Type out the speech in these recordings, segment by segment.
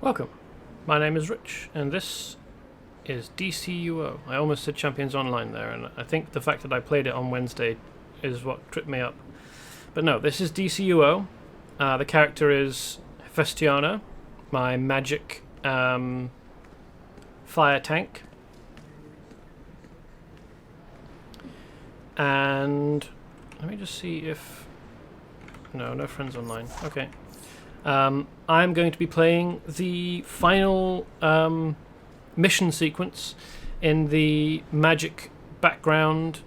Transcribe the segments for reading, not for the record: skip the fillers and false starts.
Welcome. My name is Rich, and this is DCUO. I almost said Champions Online there, and I think the fact that I played it on Wednesday is what tripped me up. But no, this is DCUO. The character is Hephaestiana, my magic fire tank. And let me just see if... No friends online. Okay. I'm going to be playing the final mission sequence in the magic background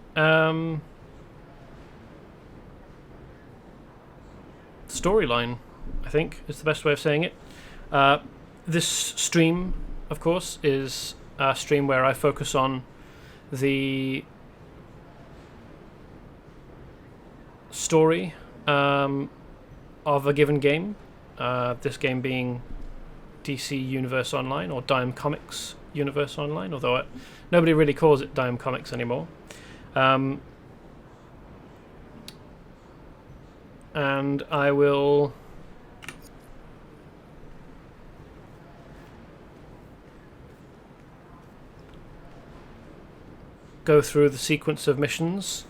storyline, I think is the best way of saying it. This stream, of course, is a stream where I focus on the story of a given game. This game being DC Universe Online, or Dime Comics Universe Online, although nobody really calls it Dime Comics anymore. And I will go through the sequence of missions.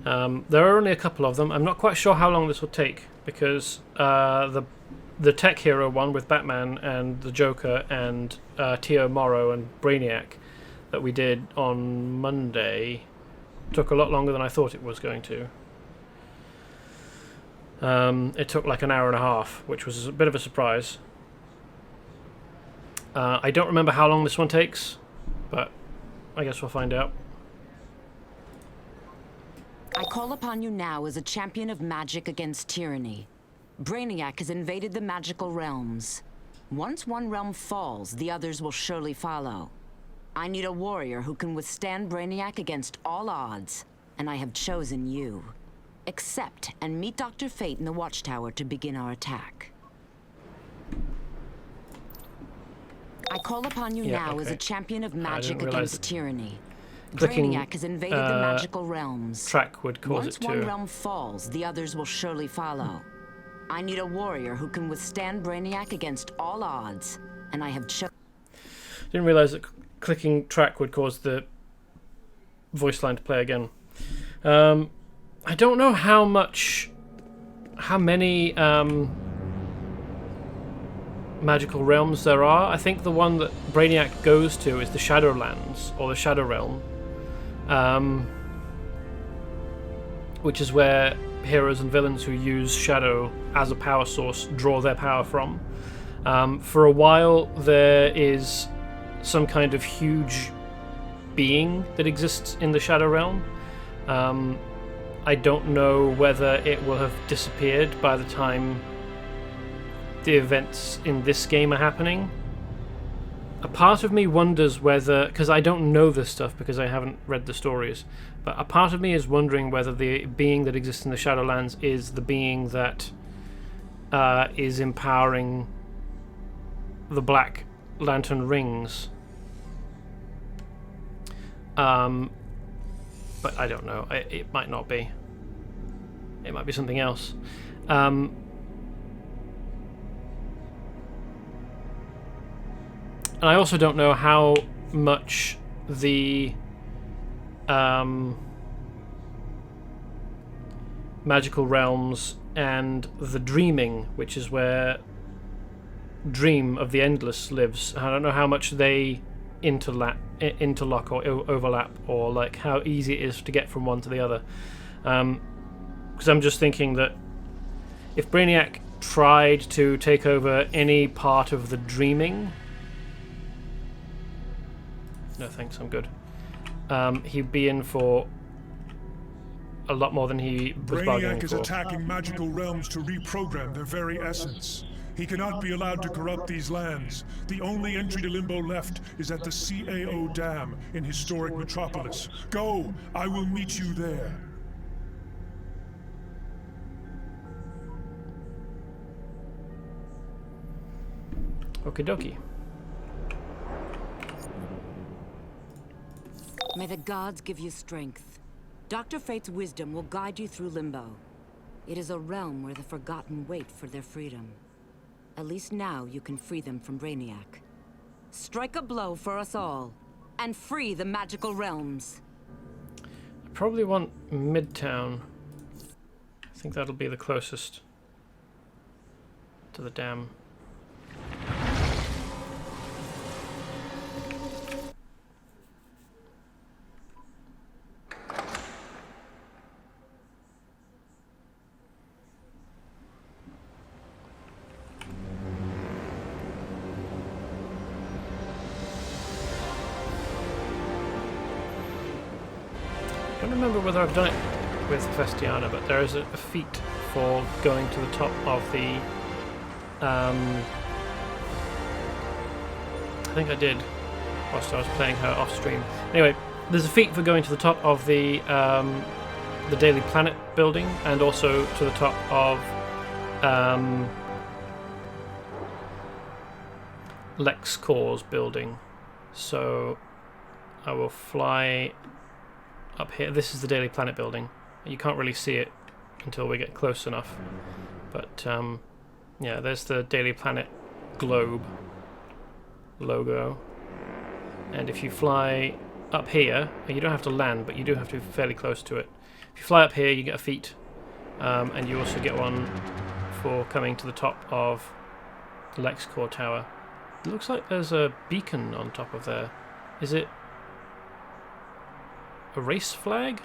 There are only a couple of them. I'm not quite sure how long this will take, because the Tech Hero one with Batman and the Joker and Tio Morrow and Brainiac that we did on Monday took a lot longer than I thought it was going to. It took like an hour and a half, which was a bit of a surprise. I don't remember how long this one takes, but I guess we'll find out. I call upon you now as a champion of magic against tyranny. Brainiac has invaded the magical realms. Once one realm falls, the others will surely follow. I need a warrior who can withstand Brainiac against all odds, and I have chosen you. Accept and meet Dr. Fate in the Watchtower to begin our attack. I call upon you now as a champion of magic against tyranny. Brainiac has invaded the magical realms. Track would cause Once it to. one realm falls, the others will surely follow. I need a warrior who can withstand Brainiac against all odds, and I have chosen. Didn't realize that clicking track would cause the voice line to play again. I don't know how many magical realms there are. I think the one that Brainiac goes to is the Shadowlands, or the Shadow Realm, which is where heroes and villains who use Shadow as a power source draw their power from. For a while there is some kind of huge being that exists in the Shadow Realm. I don't know whether it will have disappeared by the time the events in this game are happening. A part of me wonders whether, because I don't know this stuff because I haven't read the stories, but a part of me is wondering whether the being that exists in the Shadowlands is the being that is empowering the Black Lantern rings. But I don't know. It might not be. It might be something else. And I also don't know how much the magical realms and the dreaming, which is where Dream of the Endless lives, I don't know how much they interlock or overlap, or like how easy it is to get from one to the other. Because I'm just thinking that if Brainiac tried to take over any part of the dreaming... No thanks, I'm good. He'd be in for a lot more than he was bargaining for. Brainiac is attacking magical realms to reprogram their very essence. He cannot be allowed to corrupt these lands. The only entry to Limbo left is at the CAO Dam in historic Metropolis. Go! I will meet you there. Okie dokie. May the gods give you strength. Dr. Fate's wisdom will guide you through Limbo. It is a realm where the forgotten wait for their freedom. At least now you can free them from Brainiac. Strike a blow for us all, and free the magical realms. I probably want Midtown. I think that'll be the closest to the dam. I don't remember whether I've done it with Vestiana, but there is a feat for going to the top of the... I think I did whilst I was playing her off stream. Anyway, there's a feat for going to the top of the Daily Planet building, and also to the top of Lexcorp's building. So I will fly up here. This is the Daily Planet building. You can't really see it until we get close enough. But yeah, there's the Daily Planet globe logo. And if you fly up here, you don't have to land, but you do have to be fairly close to it. If you fly up here, you get a feat. And you also get one for coming to the top of the Lexcorp Tower. It looks like there's a beacon on top of there. Is it a race flag?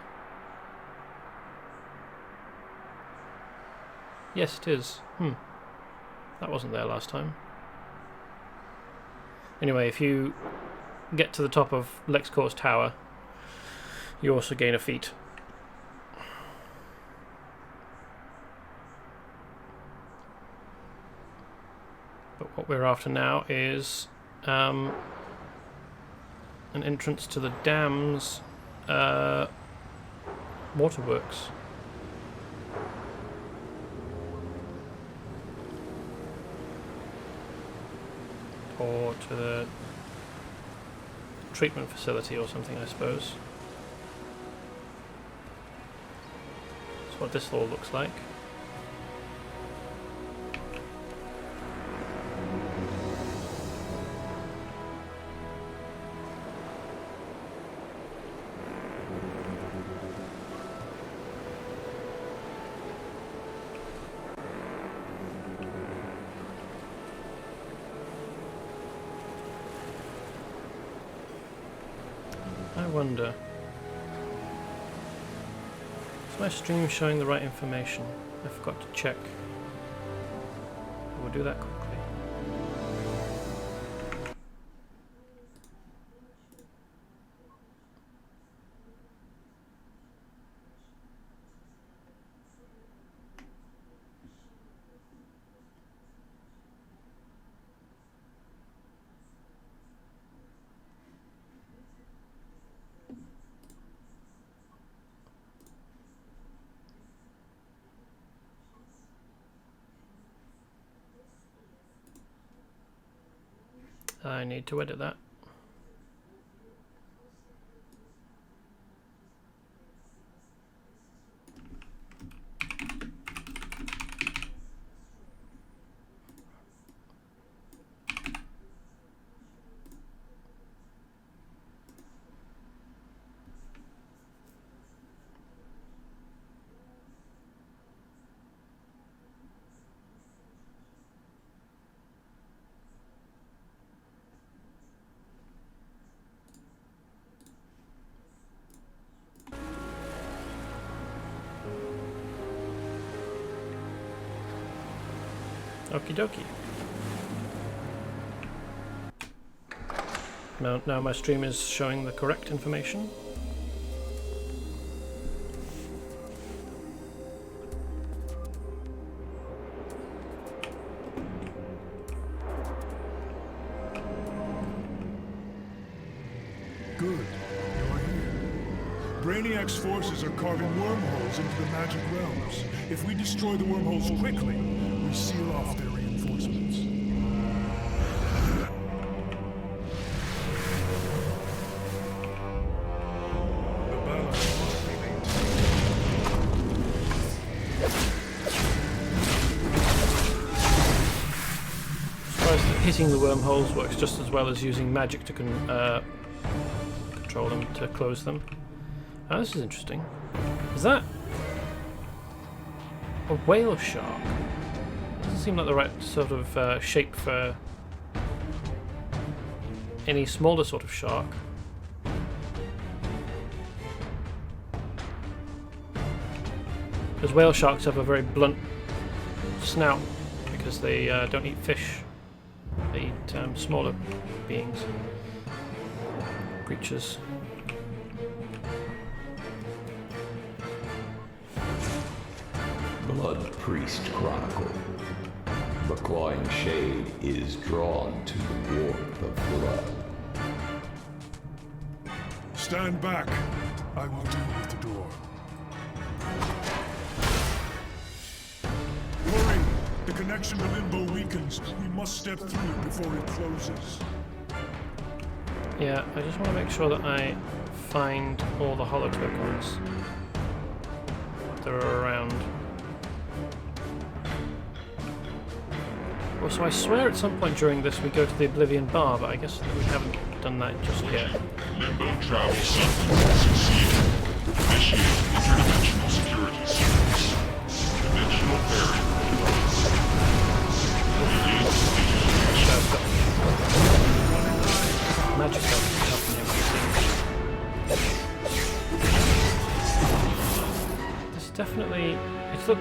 Yes, it is. That wasn't there last time. Anyway, if you get to the top of Lexcorp's tower, you also gain a feat. But what we're after now is an entrance to the dam's waterworks. Or to the treatment facility or something, I suppose. That's what this all looks like. I wonder, is my stream showing the right information? I forgot to check. We'll do that quickly. I need to edit that. Okie dokie. Now my stream is showing the correct information. Good. You're here. Brainiac's forces are carving wormholes into the magic realms. If we destroy the wormholes quickly, we seal off their reinforcements. The balance must be maintained. hitting the wormholes works just as well as using magic to control them, to close them. Oh, this is interesting. Is that a whale shark? Doesn't seem like the right sort of shape for any smaller sort of shark. Because whale sharks have a very blunt snout because they don't eat fish. They eat smaller beings, creatures. Blood Priest Chronicle. The clawing shade is drawn to the warmth of blood. Stand back. I will deal with the door. Hurry! The connection to Limbo weakens. We must step through it before it closes. Yeah, I just want to make sure that I find all the hollow tokens that are around. Well, so I swear at some point during this we go to the Oblivion Bar, but I guess we haven't done that just yet. Limbo travel substance succeeded. Initiate interdimensional security service. Dimensional barrier. Magic helping him. It's definitely.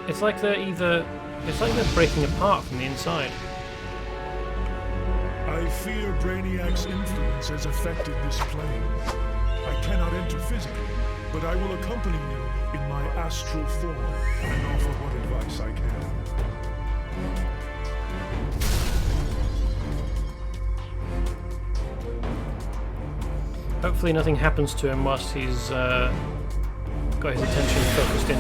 It's like they're either. It's like they're breaking apart from the inside. I fear Brainiac's influence has affected this plane. I cannot enter physically, but I will accompany you in my astral form and offer what advice I can. Hopefully nothing happens to him whilst he's got his attention focused in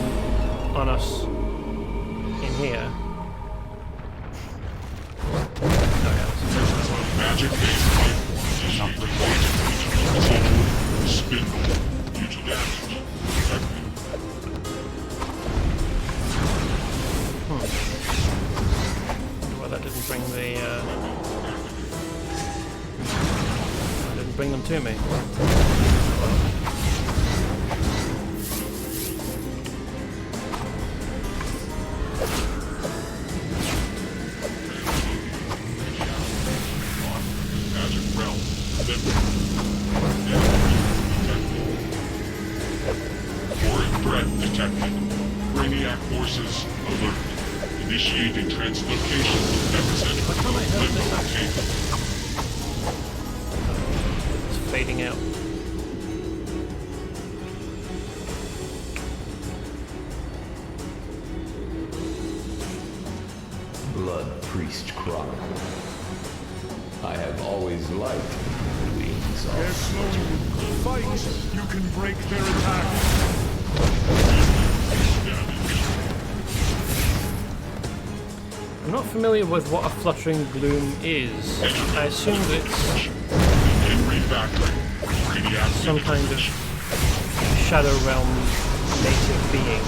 on us in here. Magic-based life forms is not required. Spindle. Future damage. Protected. Well, that didn't bring the. Didn't bring them to me. Brainiac forces alert. Initiating translocation. Why can't I help this Limbo actually? It's fading out. Blood Priest Chronicle. I have always liked the wings They're of slowly. Fight! You can break their attack. I'm not familiar with what a fluttering gloom is. I assume that it's some kind of Shadow Realm native being.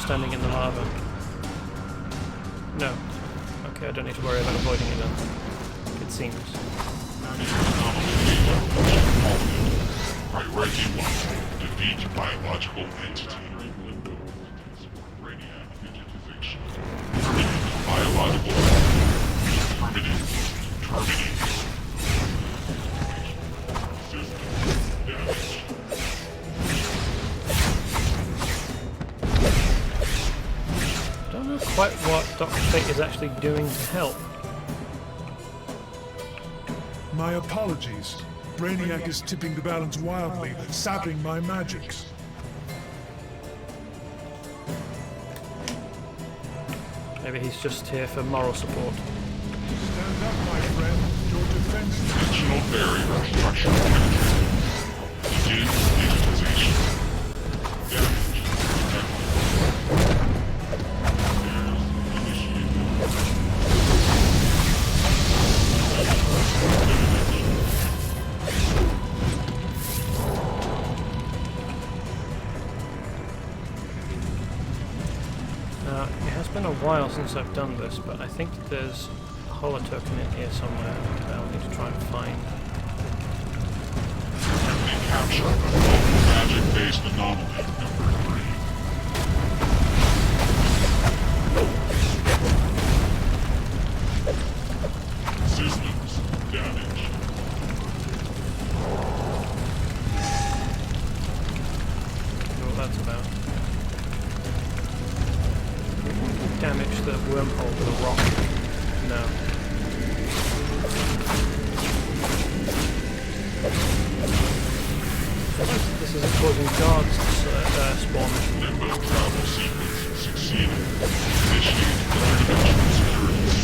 Standing in the lava. No. Okay, I don't need to worry about avoiding it then. It seems. Priority 1. Defeat biological entity. Brainiac digitization. Biological entity. Terminating. System damage. I don't know quite what Dr. Fate is actually doing to help. My apologies. Brainiac is tipping the balance wildly, sapping my magics. Maybe he's just here for moral support. Stand up, my friend. Your defense is Dimensional barrier structure penetrated. Begin digitization. Damage detected. It has been a while since I've done this, but I think that there's a holo token in here somewhere that I'll need to try and find. Enemy capture of local magic-based anomaly number 3. Systems damage. I don't know what that's about. Damage the wormhole with a rock. No. I think this is causing guards to spawn. Limbo travel sequence succeeded. Initiate third-dimensional security.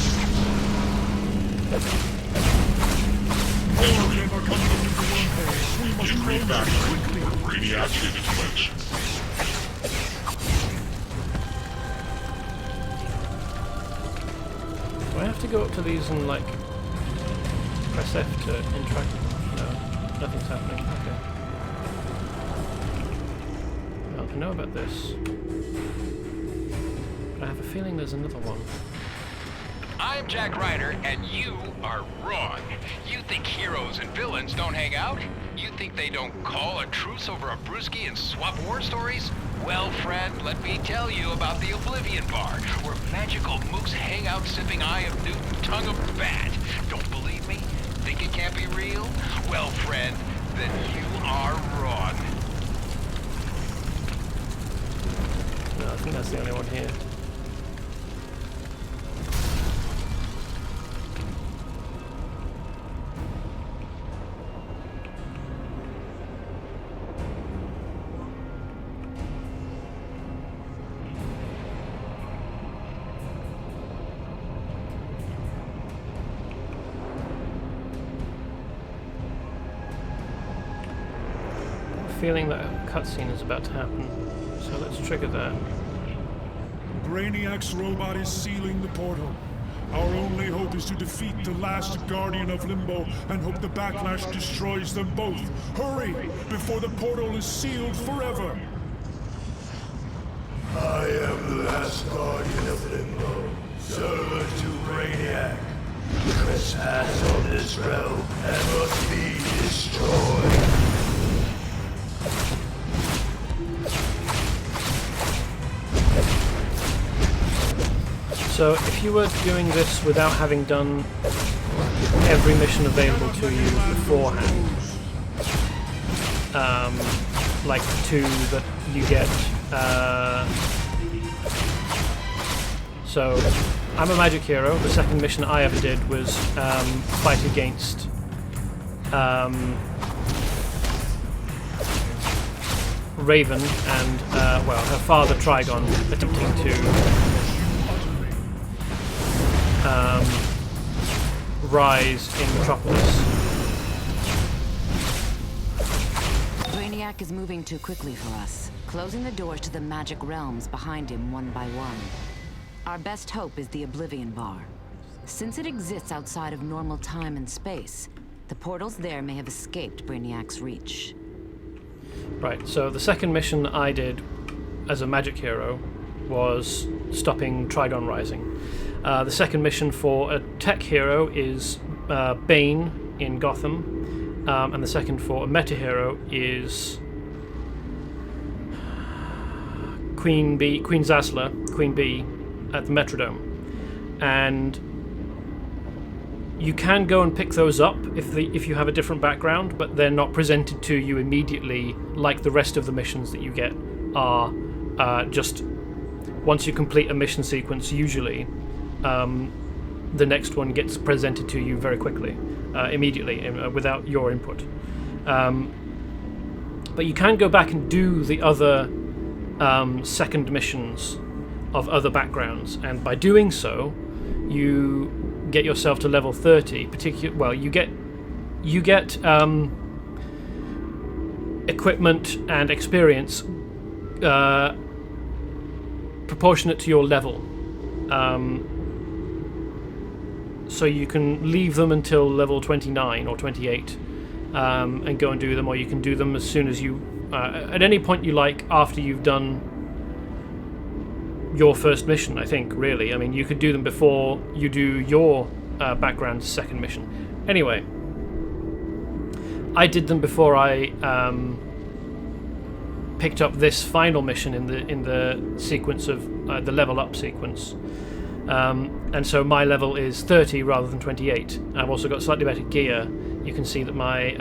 More of them are coming into the wormhole. We must In close them refactoring quickly. for Brainiac intervention. Do I have to go up to these and like press F to interact with them? No, nothing's happening. Okay. Well, I know about this, but I have a feeling there's another one. I'm Jack Ryder, and you are wrong. You think heroes and villains don't hang out? You think they don't call a truce over a brewski and swap war stories? Well, friend, let me tell you about the Oblivion Bar, where magical mooks hang out sipping Eye of Newton, tongue of bat. Don't believe me? Think it can't be real? Well, friend, then you are wrong. No, I think that's the only one here. Feeling that a cutscene is about to happen, so let's trigger that. Brainiac's robot is sealing the portal. Our only hope is to defeat the last guardian of Limbo and hope the backlash destroys them both. Hurry, before the portal is sealed forever! I am the last guardian of Limbo, servant to Brainiac. Trespass on this realm and must be destroyed. So if you were doing this without having done every mission available to you beforehand, like the 2 that you get, so I'm a magic hero. The second mission I ever did was fight against Raven and, well, her father Trigon, attempting to rise in Metropolis. Brainiac is moving too quickly for us, closing the doors to the magic realms behind him one by one. Our best hope is the Oblivion Bar. Since it exists outside of normal time and space, the portals there may have escaped Brainiac's reach. Right, so the second mission I did as a magic hero was stopping Trigon rising. The second mission for a tech hero is Bane in Gotham, and the second for a meta hero is Queen Zasla, Queen Bee, at the Metrodome. And you can go and pick those up if you have a different background, but they're not presented to you immediately like the rest of the missions that you get are. Just once you complete a mission sequence, usually the next one gets presented to you very quickly, immediately, without your input. But you can go back and do the other second missions of other backgrounds, and by doing so, you get yourself to level 30, you get equipment and experience proportionate to your level. So you can leave them until level 29 or 28 and go and do them, or you can do them as soon as you at any point you like after you've done your first mission, I think, really. I mean, you could do them before you do your background second mission. Anyway, I did them before I picked up this final mission in the sequence of the level up sequence. And so my level is 30 rather than 28. I've also got slightly better gear. You can see that my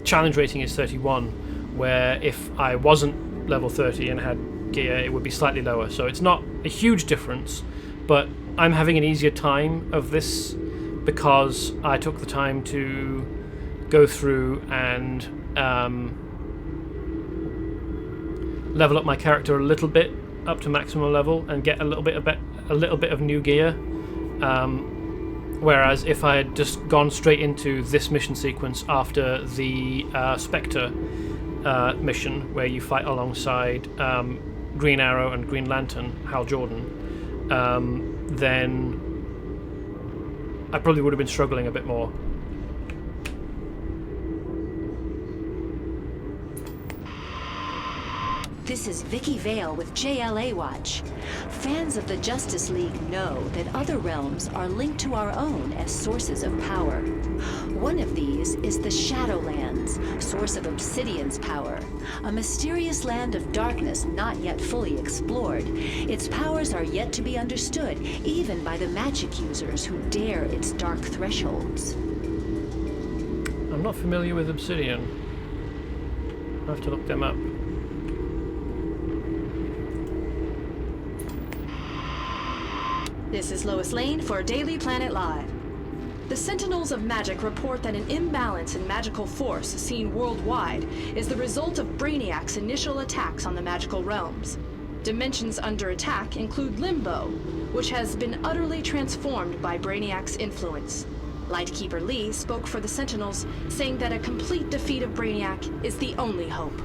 challenge rating is 31, where if I wasn't level 30 and had gear, it would be slightly lower. So it's not a huge difference, but I'm having an easier time of this because I took the time to go through and level up my character a little bit up to maximum level and get a little bit of new gear. Whereas if I had just gone straight into this mission sequence after the Spectre mission, where you fight alongside Green Arrow and Green Lantern, Hal Jordan, then I probably would have been struggling a bit more. This is Vicky Vale with JLA Watch. Fans of the Justice League know that other realms are linked to our own as sources of power. One of these is the Shadowlands, source of Obsidian's power, a mysterious land of darkness not yet fully explored. Its powers are yet to be understood, even by the magic users who dare its dark thresholds. I'm not familiar with Obsidian. I'll have to look them up. This is Lois Lane for Daily Planet Live. The Sentinels of Magic report that an imbalance in magical force seen worldwide is the result of Brainiac's initial attacks on the magical realms. Dimensions under attack include Limbo, which has been utterly transformed by Brainiac's influence. Lightkeeper Lee spoke for the Sentinels, saying that a complete defeat of Brainiac is the only hope.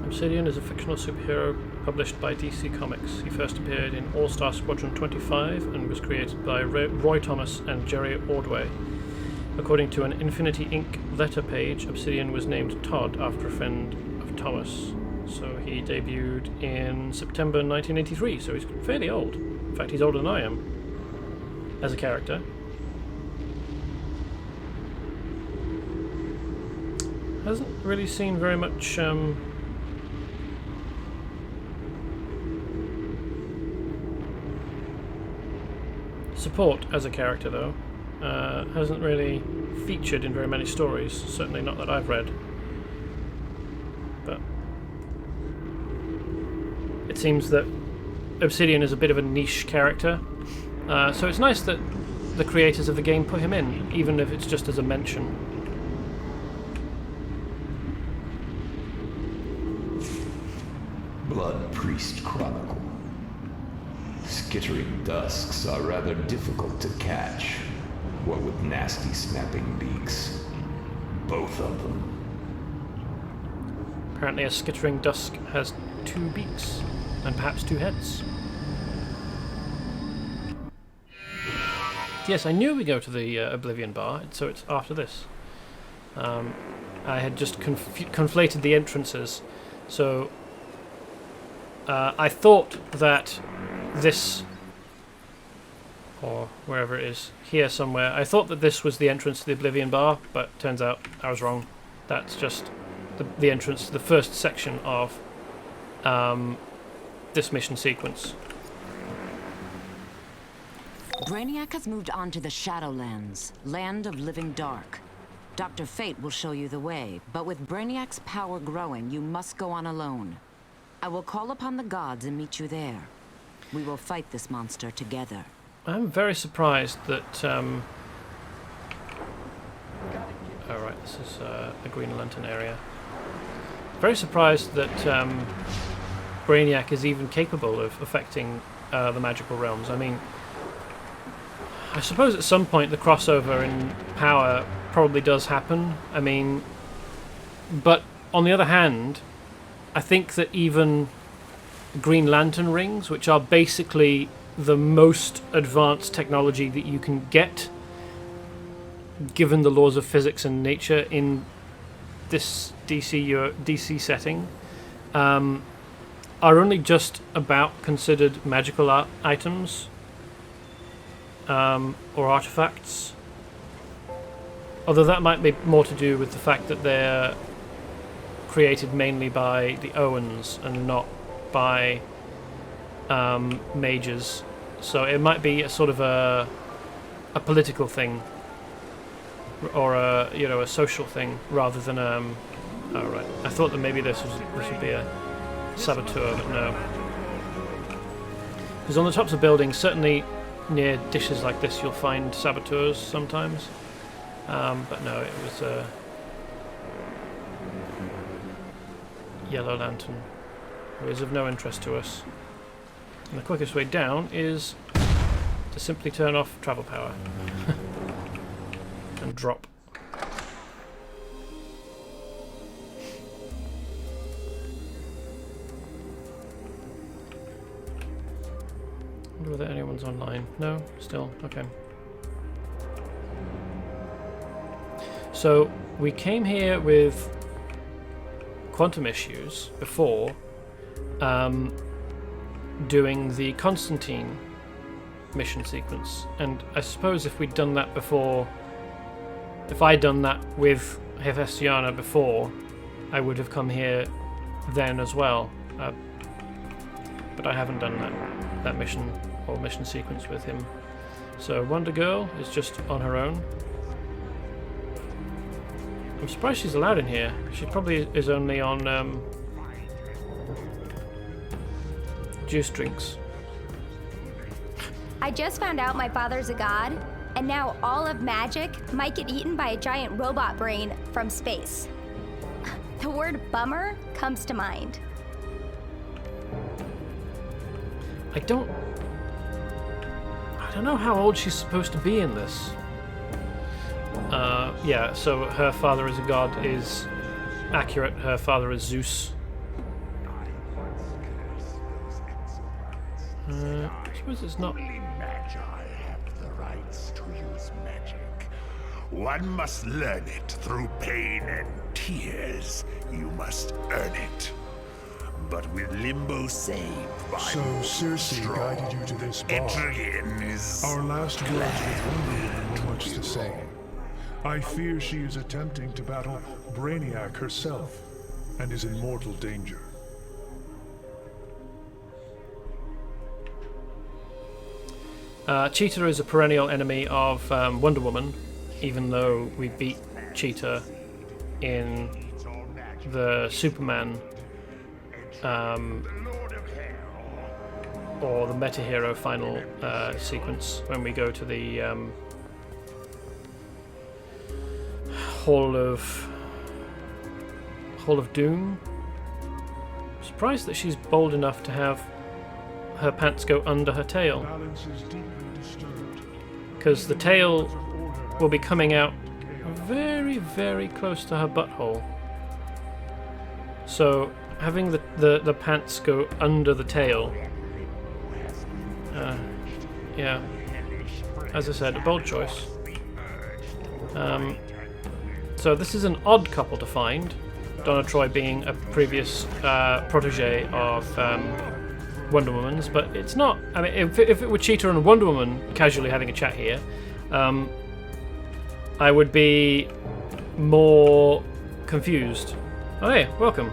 Obsidian is a fictional superhero published by DC Comics. He first appeared in All-Star Squadron 25 and was created by Roy Thomas and Jerry Ordway. According to an Infinity Inc. letter page, Obsidian was named Todd after a friend of Thomas. So he debuted in September 1983, so he's fairly old. In fact, he's older than I am as a character. Hasn't really seen very much support as a character, though. Hasn't really featured in very many stories, certainly not that I've read. But it seems that Obsidian is a bit of a niche character, so it's nice that the creators of the game put him in, even if it's just as a mention. Blood Priest Chronicle. Skittering dusks are rather difficult to catch, what with nasty snapping beaks. Both of them. Apparently a skittering dusk has 2 beaks, and perhaps 2 heads. Yes, I knew we go to the Oblivion Bar, so it's after this. I had just conflated the entrances, so I thought that this, or wherever it is, here somewhere, I thought that this was the entrance to the Oblivion Bar, but turns out I was wrong. That's just the entrance to the first section of this mission sequence. Brainiac has moved on to the Shadowlands, land of living dark. Dr. Fate will show you the way, but with Brainiac's power growing, you must go on alone. I will call upon the gods and meet you there. We will fight this monster together. I'm very surprised that... oh right, this is the Green Lantern area. Very surprised that Brainiac is even capable of affecting the magical realms. I mean, I suppose at some point the crossover in power probably does happen. I mean, but on the other hand, I think that even Green Lantern rings, which are basically the most advanced technology that you can get, given the laws of physics and nature in this DC setting, are only just about considered magical items or artifacts. Although that might be more to do with the fact that they're created mainly by the Owens and not by mages. So it might be a sort of a political thing, or a social thing, rather than oh right. I thought that maybe this would be a saboteur, but no. Because on the tops of buildings, certainly near dishes like this, you'll find saboteurs sometimes. But no, it was a yellow lantern, who is of no interest to us. And the quickest way down is to simply turn off travel power and drop. I wonder whether anyone's online. No? Still? Okay. So, we came here with quantum issues before doing the Constantine mission sequence, and I suppose if we'd done that before, if I'd done that with Hephaestion before, I would have come here then as well, but I haven't done that mission or mission sequence with him. So Wonder Girl is just on her own. I'm surprised she's allowed in here. She probably is only on juice drinks. I just found out my father's a god, and now all of magic might get eaten by a giant robot brain from space. The word bummer comes to mind. I don't know how old she's supposed to be in this. Yeah, so her father is a god is accurate. Her father is Zeus. I suppose it's not. Only Magi have the rights to use magic. One must learn it through pain and tears. You must earn it. But with Limbo saved by So Circe guided you to this bar. entering in is Our last words with Wonder were much the same. I fear she is attempting to battle Brainiac herself, and is in mortal danger. Cheetah is a perennial enemy of Wonder Woman, even though we beat Cheetah in the Superman or the Meta-Hero final sequence when we go to the Hall of Doom. I'm surprised that she's bold enough to have her pants go under her tail, because the tail will be coming out very, very close to her butthole. So having the pants go under the tail, yeah, as I said, a bold choice. So this is an odd couple to find, Donna Troy being a previous protege of Wonder Woman's, but it's not. I mean, if it were Cheetah and Wonder Woman casually having a chat here, I would be more confused. Oh hey, welcome.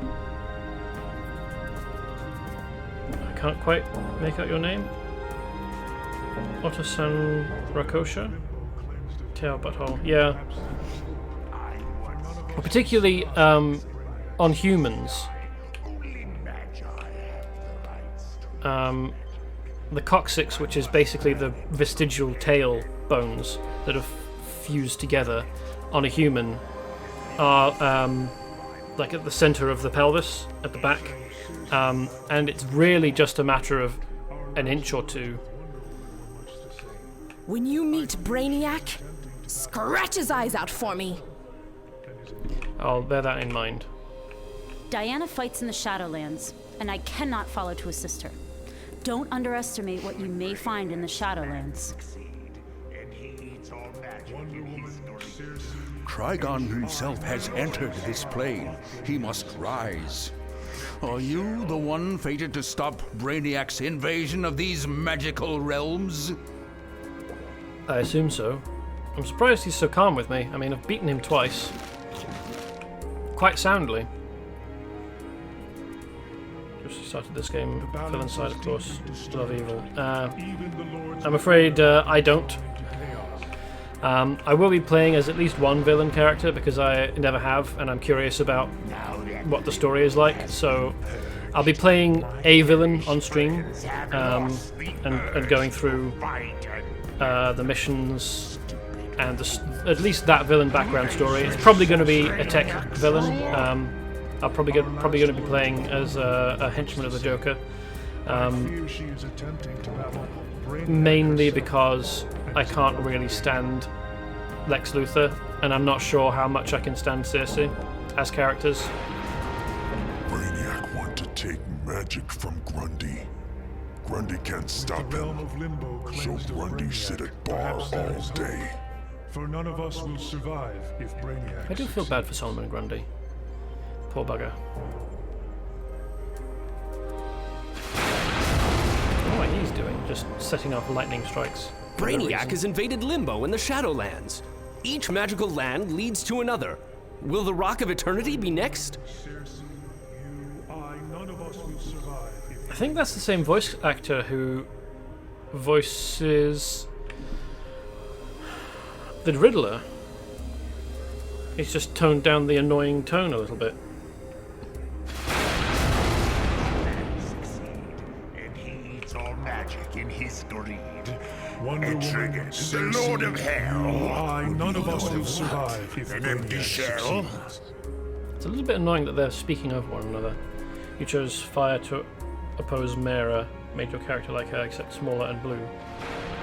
I can't quite make out your name. Otto-san Rakosha? Tail butthole. Yeah. Particularly on humans. The coccyx, which is basically the vestigial tail bones that have fused together on a human, are like at the center of the pelvis at the back, and it's really just a matter of an inch or two. When you meet Brainiac, scratch his eyes out for me. I'll bear that in mind. Diana fights in the Shadowlands, and I cannot follow to assist her. Don't underestimate what you may find in the Shadowlands. Trigon himself has entered this plane. He must rise. Are you the one fated to stop Brainiac's invasion of these magical realms? I assume so. I'm surprised he's so calm with me. I mean, I've beaten him twice. Quite soundly. Just started this game. Villain side, of course. Love evil. I'm afraid I don't. I will be playing as at least one villain character because I never have, and I'm curious about what the story is like. So I'll be playing a villain on stream and going through the missions and at least that villain background story. It's probably going to be a tech villain. I'm probably going to be playing as a henchman of the Joker, mainly because I can't really stand Lex Luthor, and I'm not sure how much I can stand Circe as characters. Brainiac want to take magic from Grundy. Grundy can't stop him, so Grundy sit at bar all day. For none of us will survive if Brainiac... I do feel bad for Solomon Grundy. Poor bugger. I don't know what he's doing, just setting off lightning strikes. Brainiac has invaded Limbo in the Shadowlands. Each magical land leads to another. Will the Rock of Eternity be next? I think that's the same voice actor who voices the Riddler. He's just toned down the annoying tone a little bit. And he eats all magic in his greed. Wonder Woman, the Lord of Hell. None of us will survive if an empty shell. It's a little bit annoying that they're speaking over one another. You chose fire to oppose Mera, made your character like her except smaller and blue.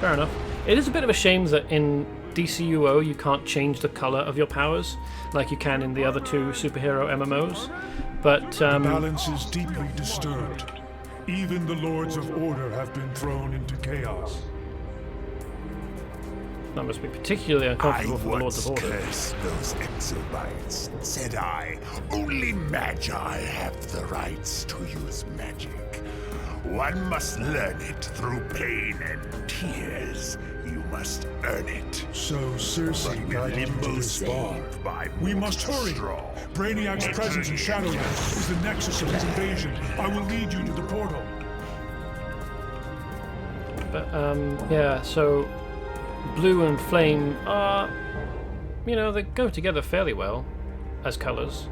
Fair enough. It is a bit of a shame that in DCUO you can't change the colour of your powers like you can in the other two superhero MMOs, but the balance is deeply disturbed. Even the Lords of Order have been thrown into chaos. That must be particularly uncomfortable for the Lords of Order. I once cursed those exobites, said I, only Magi have the rights to use magic. One must learn it through pain and tears. You must earn it. So Circe guided you to this bar. We must hurry. Brainiac's presence in Shadowlands is the nexus of his invasion. I will lead you to the portal. But yeah, so blue and flame are, you know, they go together fairly well as colours.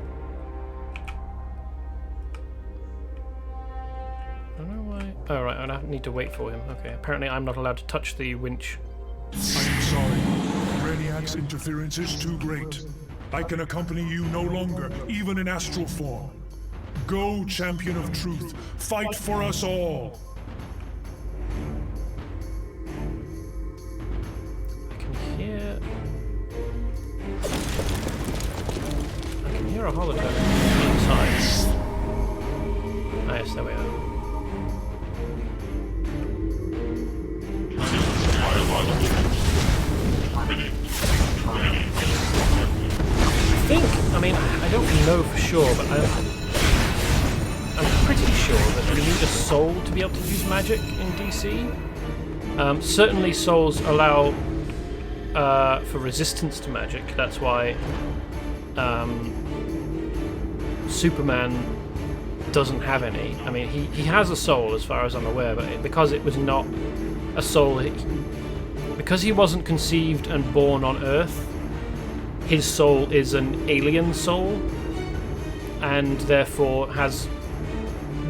I don't know why. Oh right, I don't need to wait for him. Okay, apparently I'm not allowed to touch the winch. I am sorry. Brainiac's interference is too great. I can accompany you no longer, even in astral form. Go, champion of truth. Fight for us all. I can hear a holodeck inside. Ah, yes, there we are. I mean, I don't know for sure, but I'm pretty sure that you need a soul to be able to use magic in DC. Certainly souls allow for resistance to magic. That's why Superman doesn't have any. I mean, he has a soul as far as I'm aware, but because it was not a soul, because he wasn't conceived and born on Earth, his soul is an alien soul, and therefore has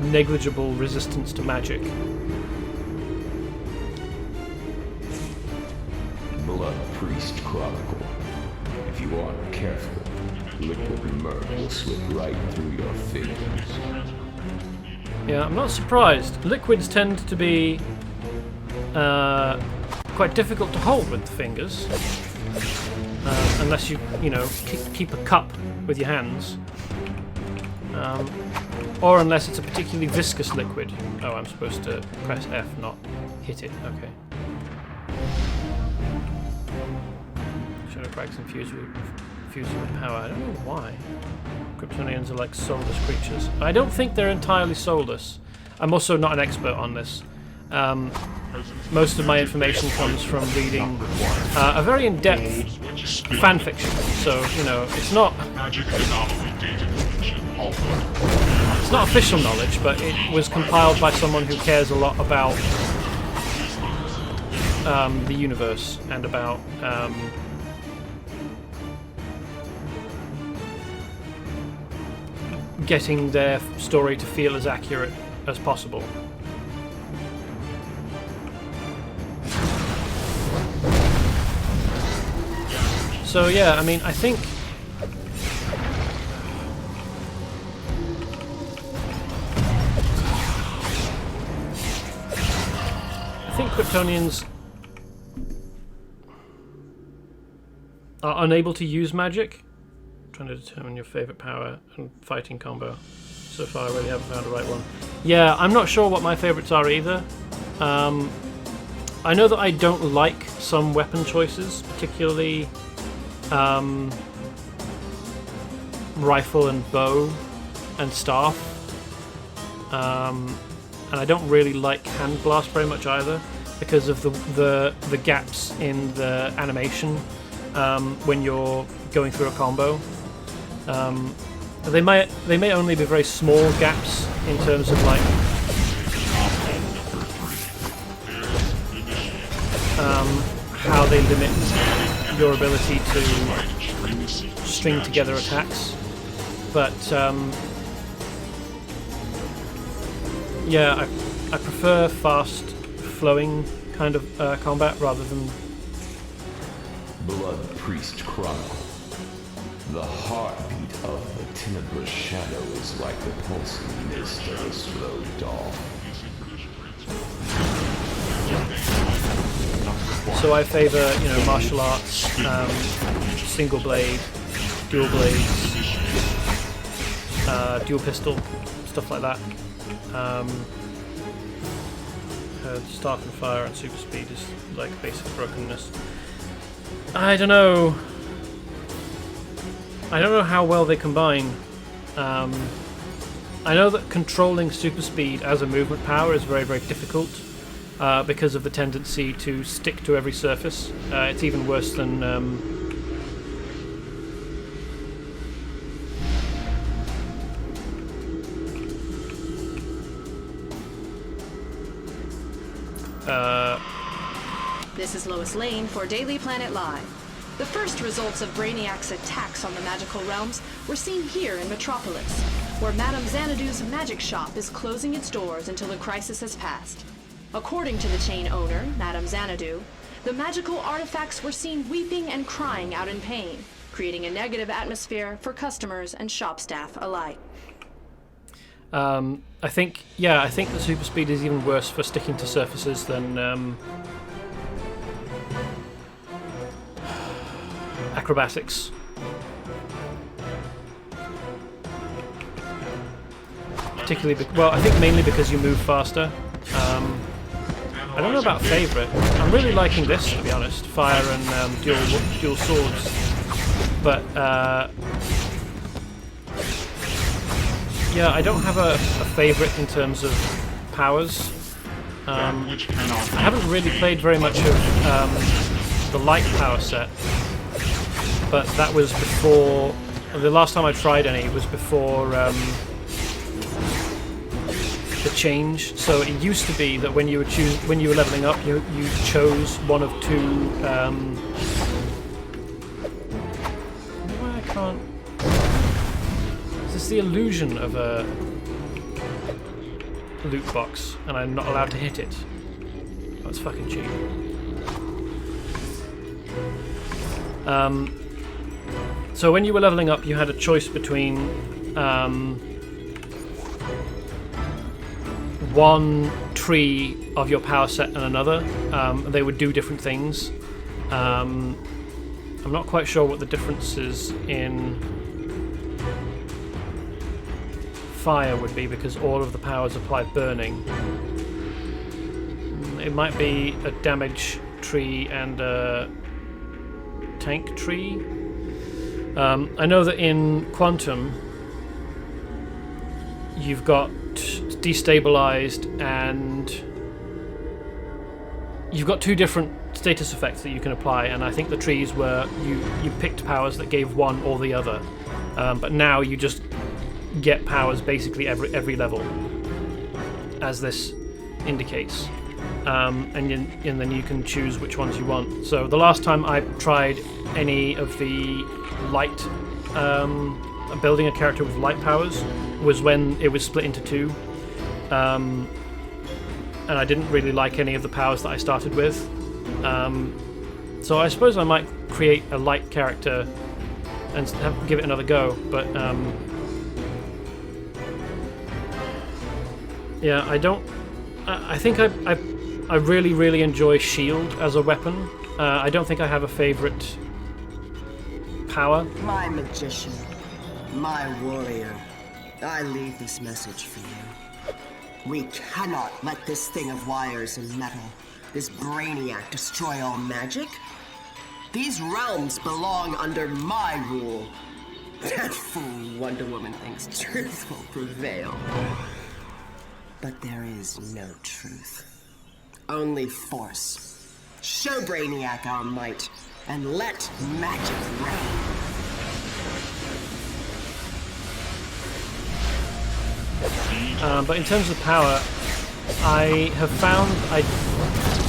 negligible resistance to magic. Blood Priest Chronicle. If you aren't careful, liquid murk will slip right through your fingers. Yeah, I'm not surprised. Liquids tend to be quite difficult to hold with the fingers, unless you know, keep a cup with your hands, or unless it's a particularly viscous liquid. Oh, I'm supposed to press F, not hit it. Okay. Shadow cracks infused with power. I don't know why. Kryptonians are like soulless creatures. I don't think they're entirely soulless. I'm also not an expert on this. Most of my information comes from reading a very in-depth fan fiction. So, you know, it's not official knowledge, but it was compiled by someone who cares a lot about the universe and about getting their story to feel as accurate as possible. So yeah, I mean, I think Kryptonians are unable to use magic. Trying to determine your favorite power and fighting combo. So far, I really haven't found the right one. Yeah, I'm not sure what my favorites are either. I know that I don't like some weapon choices, particularly rifle and bow and staff. And I don't really like hand blast very much either, because of the gaps in the animation when you're going through a combo. They may only be very small gaps in terms of like how they limit your ability to string together attacks, but yeah, I prefer fast flowing kind of combat rather than Blood Priest Chronicle. The heartbeat of the tenebrous shadow is like the pulsing mist of a slow dawn. So I favour, you know, martial arts, single blade, dual blades, dual pistol, stuff like that. Staff and fire and super speed is like basic brokenness. I don't know how well they combine. I know that controlling super speed as a movement power is very, very difficult because of the tendency to stick to every surface. It's even worse than This is Lois Lane for Daily Planet Live. The first results of Brainiac's attacks on the magical realms were seen here in Metropolis, where Madame Xanadu's magic shop is closing its doors until the crisis has passed. According to the chain owner, Madame Xanadu, the magical artifacts were seen weeping and crying out in pain, creating a negative atmosphere for customers and shop staff alike. I think the super speed is even worse for sticking to surfaces than acrobatics. Particularly, I think mainly because you move faster. I don't know about favourite. I'm really liking this, to be honest. Fire and dual swords. But yeah, I don't have a favourite in terms of powers. I haven't really played very much of the light power set, but that was before. The last time I tried any was before the change. So it used to be that when you were leveling up, you chose one of two. Why I can't. Is this the illusion of a loot box, and I'm not allowed to hit it? That's fucking cheap. So when you were leveling up, you had a choice between one tree of your power set and another. They would do different things. I'm not quite sure what the difference is in fire would be, because all of the powers apply burning. It might be a damage tree and a tank tree. I know that in Quantum you've got destabilized, and you've got two different status effects that you can apply, and I think the trees were you picked powers that gave one or the other, but now you just get powers basically every level, as this indicates, and then you can choose which ones you want. So the last time I tried any of the light, building a character with light powers, was when it was split into two, and I didn't really like any of the powers that I started with. So I suppose I might create a light character and give it another go, but yeah, I think I really enjoy shield as a weapon. I don't think I have a favorite power. My magician, my warrior, I leave this message for you. We cannot let this thing of wires and metal, this Brainiac, destroy all magic. These realms belong under my rule. That fool Wonder Woman thinks truth will prevail. But there is no truth. Only force. Show Brainiac our might, and let magic reign. But in terms of power, I have found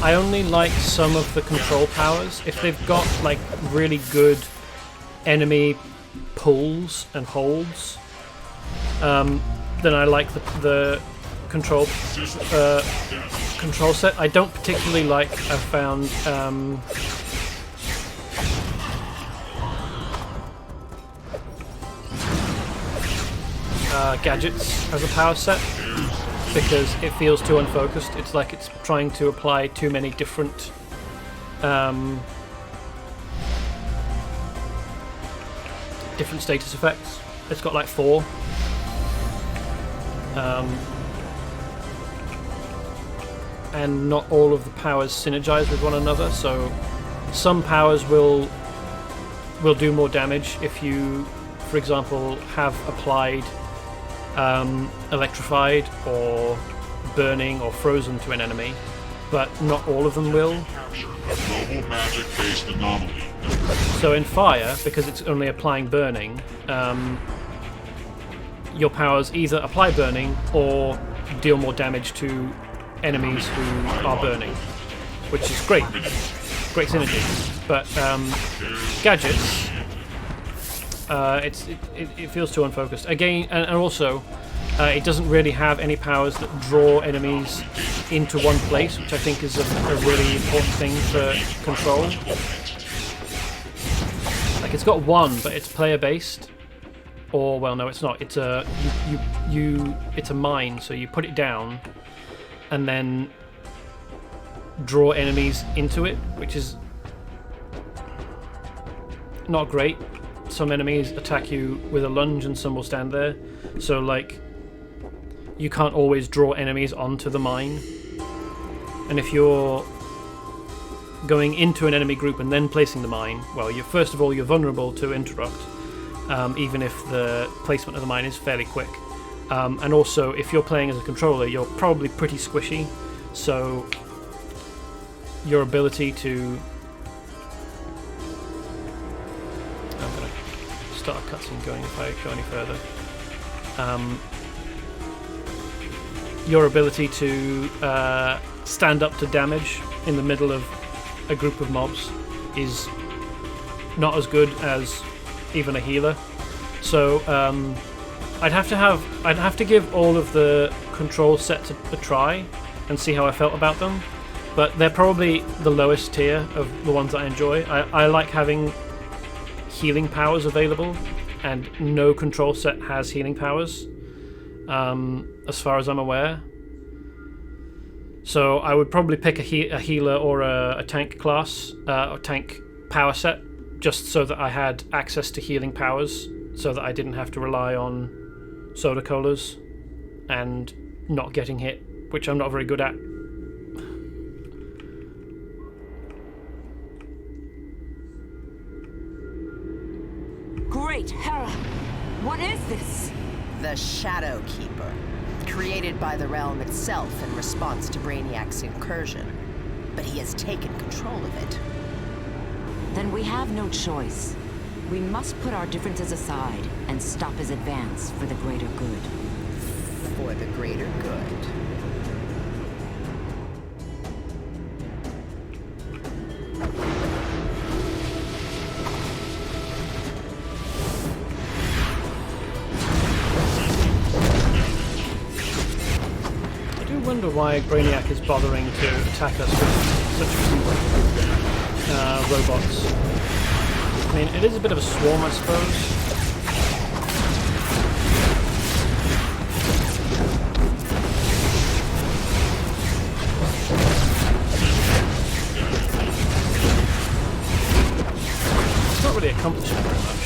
I only like some of the control powers. If they've got like really good enemy pulls and holds, then I like the control set. I don't particularly like. I've found gadgets as a power set, because it feels too unfocused. It's like it's trying to apply too many different different status effects. It's got like 4. And not all of the powers synergize with one another, so some powers will do more damage if you, for example, have applied electrified or burning or frozen to an enemy, but not all of them will. Global magic-based anomaly. So in fire, because it's only applying burning, your powers either apply burning or deal more damage to enemies who are burning, which is great synergy. But gadgets, it feels too unfocused again, and also it doesn't really have any powers that draw enemies into one place, which I think is a really important thing to control. Like, it's got one, but it's player based, or well, no, it's not. It's a it's a mine, so you put it down and then draw enemies into it, which is not great. Some enemies attack you with a lunge and some will stand there, so like you can't always draw enemies onto the mine. And if you're going into an enemy group and then placing the mine, well, first of all you're vulnerable to interrupt, even if the placement of the mine is fairly quick. And also, if you're playing as a controller, you're probably pretty squishy, so your ability to... I'm going to start a cutscene going if I go any further. Your ability to stand up to damage in the middle of a group of mobs is not as good as even a healer. So I'd have to give all of the control sets a try and see how I felt about them, but they're probably the lowest tier of the ones that I enjoy. I like having healing powers available, and no control set has healing powers, as far as I'm aware. So I would probably pick a healer or a tank class, or tank power set, just so that I had access to healing powers, so that I didn't have to rely on soda colas and not getting hit, which I'm not very good at. Great Hera! What is this? The Shadow Keeper, created by the realm itself in response to Brainiac's incursion. But he has taken control of it. Then we have no choice. We must put our differences aside and stop his advance for the greater good. For the greater good. I do wonder why Brainiac is bothering to attack us with such robots. I mean, it is a bit of a swarm, I suppose. It's not really accomplishing very much.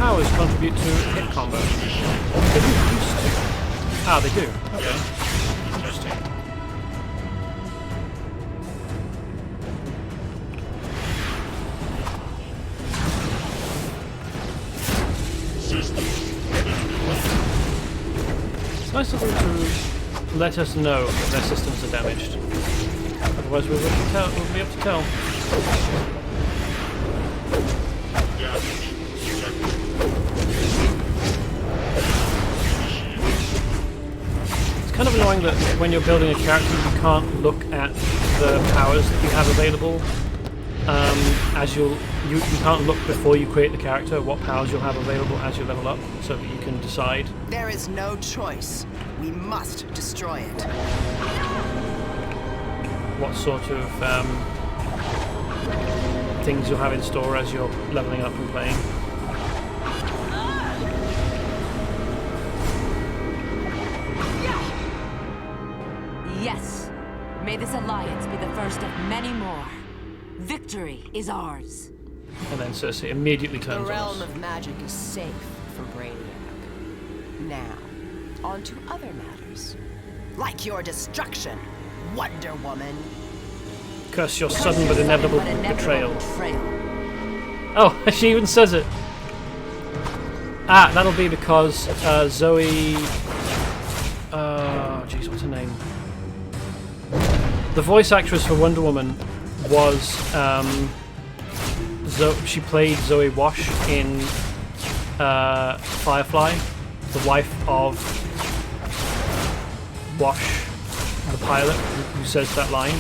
Powers contribute to hit combo. They didn't used to. Ah, they do. Okay. Interesting. It's nice of them to let us know that their systems are damaged. Otherwise, we'll be able to tell. Kind of annoying that when you're building a character you can't look at the powers that you have available, as you can't look before you create the character what powers you'll have available as you level up, so that you can decide. There is no choice. We must destroy it. What sort of things you'll have in store as you're leveling up and playing. Yes. May this alliance be the first of many more. Victory is ours. And then Circe immediately turns on us. The realm of magic is safe from Brainiac. Now, on to other matters. Like your destruction, Wonder Woman. Curse your sudden but inevitable betrayal. Oh, she even says it. Ah, that'll be because Zoe... Oh, jeez, what's her name? The voice actress for Wonder Woman was... she played Zoe Wash in Firefly, the wife of Wash, the pilot, who says that line.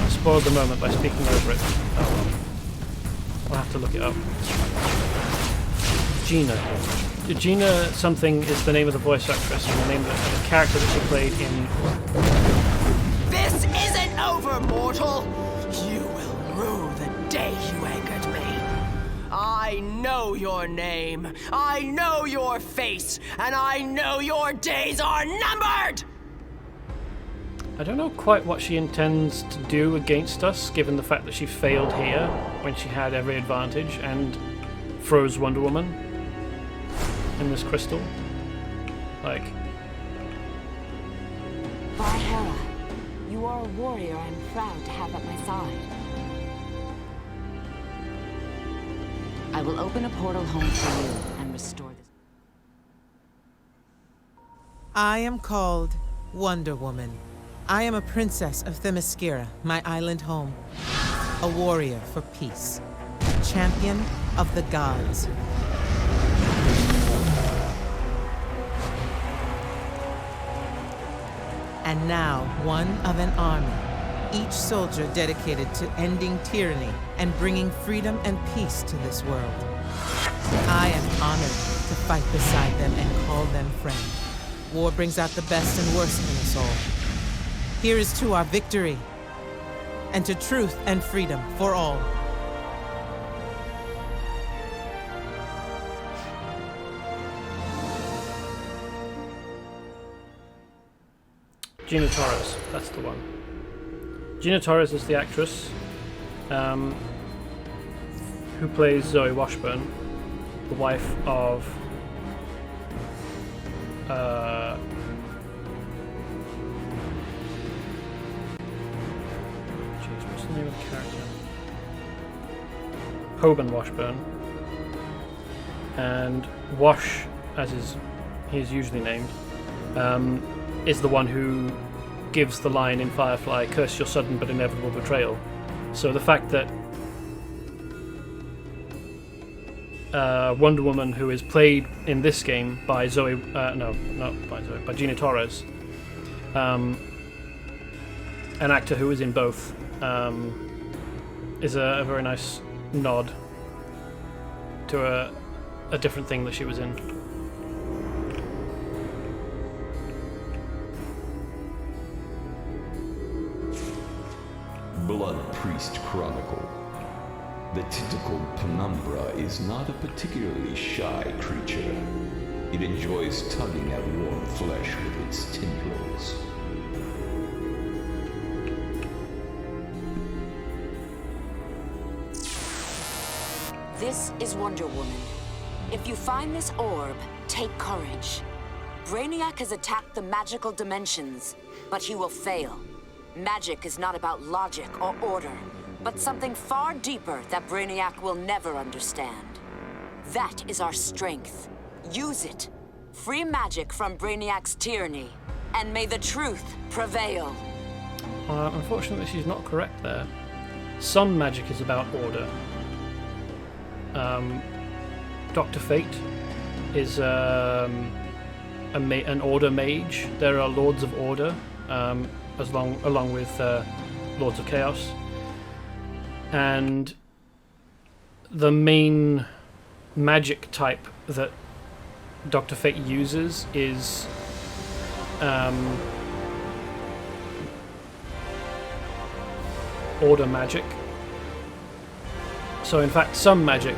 I spoiled the moment by speaking over it. Oh well. I'll have to look it up. Gina something is the name of the voice actress and the name of the character that she played in... This isn't over, mortal! You will rue the day you angered me. I know your name, I know your face, and I know your days are numbered! I don't know quite what she intends to do against us, given the fact that she failed here when she had every advantage and froze Wonder Woman in this crystal. Like... By Hera, you are a warrior I'm proud to have at my side. I will open a portal home for you and restore this. I am called Wonder Woman. I am a princess of Themyscira, my island home. A warrior for peace. Champion of the gods. and now one of an army, each soldier dedicated to ending tyranny and bringing freedom and peace to this world. I am honored to fight beside them and call them friend. War brings out the best and worst in us all. Here is to our victory, and to truth and freedom for all. Gina Torres, that's the one. Gina Torres is the actress who plays Zoe Washburn, the wife of what's the name of the character? Hoban Washburn. And Wash, as he is usually named, is the one who gives the line in Firefly, "Curse your sudden but inevitable betrayal." So the fact that Wonder Woman, who is played in this game by by Gina Torres, an actor who is in both, is a very nice nod to a different thing that she was in. Blood Priest Chronicle. The tentacled penumbra is not a particularly shy creature. It enjoys tugging at warm flesh with its tendrils. This is Wonder Woman. If you find this orb, take courage. Brainiac has attacked the magical dimensions, but he will fail. Magic is not about logic or order, but something far deeper that Brainiac will never understand. That is our strength. Use it. Free magic from Brainiac's tyranny, and may the truth prevail. Unfortunately, she's not correct there. Some magic is about order. Dr. Fate is an order mage. There are Lords of Order, along with Lords of Chaos. And the main magic type that Dr. Fate uses is order magic. So in fact, some magic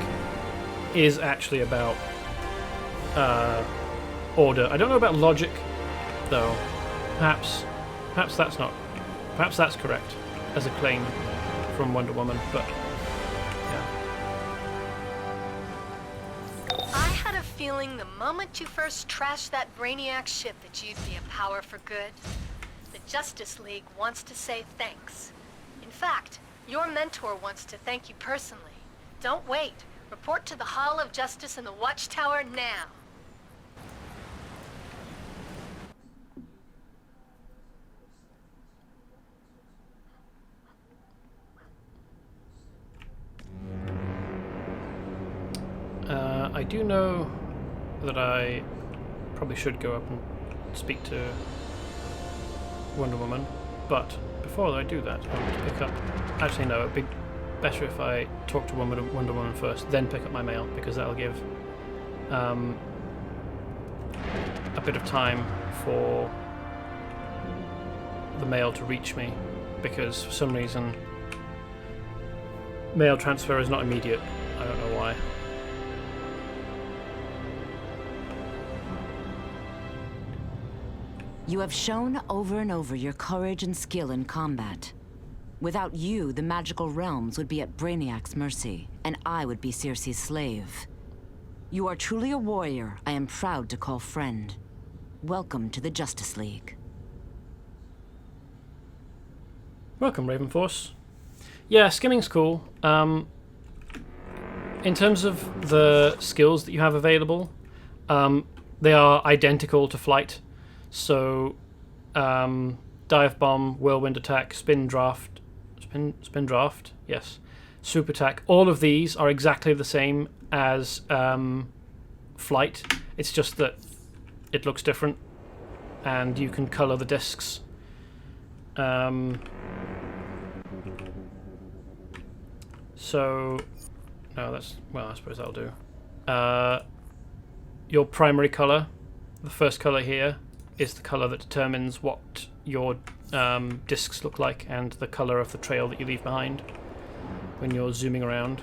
is actually about order. I don't know about logic, though. Perhaps that's not. Perhaps that's correct as a claim from Wonder Woman, but yeah. I had a feeling the moment you first trashed that Brainiac ship that you'd be a power for good. The Justice League wants to say thanks. In fact, your mentor wants to thank you personally. Don't wait. Report to the Hall of Justice in the Watchtower now. I do know that I probably should go up and speak to Wonder Woman, but before I do that, I want to pick up... Actually, no, it'd be better if I talk to Wonder Woman first, then pick up my mail, because that'll give a bit of time for the mail to reach me, because for some reason mail transfer is not immediate. I don't know why. You have shown over and over your courage and skill in combat. Without you, the magical realms would be at Brainiac's mercy, and I would be Circe's slave. You are truly a warrior I am proud to call friend. Welcome to the Justice League. Welcome, Ravenforce. Yeah, skimming's cool. In terms of the skills that you have available, they are identical to flight. So, dive bomb, whirlwind attack, spin draft, yes, super attack. All of these are exactly the same as flight. It's just that it looks different, and you can color the discs So, no, that's, well, I suppose that'll do. Your primary colour, the first colour here, is the colour that determines what your discs look like and the colour of the trail that you leave behind when you're zooming around.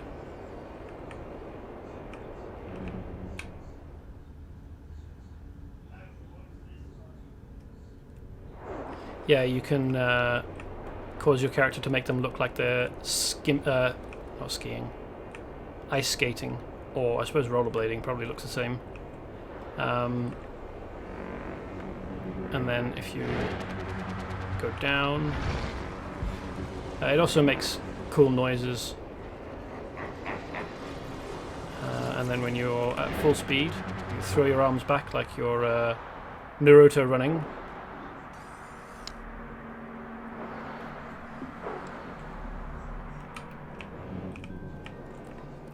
Yeah, you can cause your character to make them look like they're not skiing, ice skating, or I suppose rollerblading probably looks the same. And then if you go down, it also makes cool noises. And then when you're at full speed, you throw your arms back like you're Naruto running.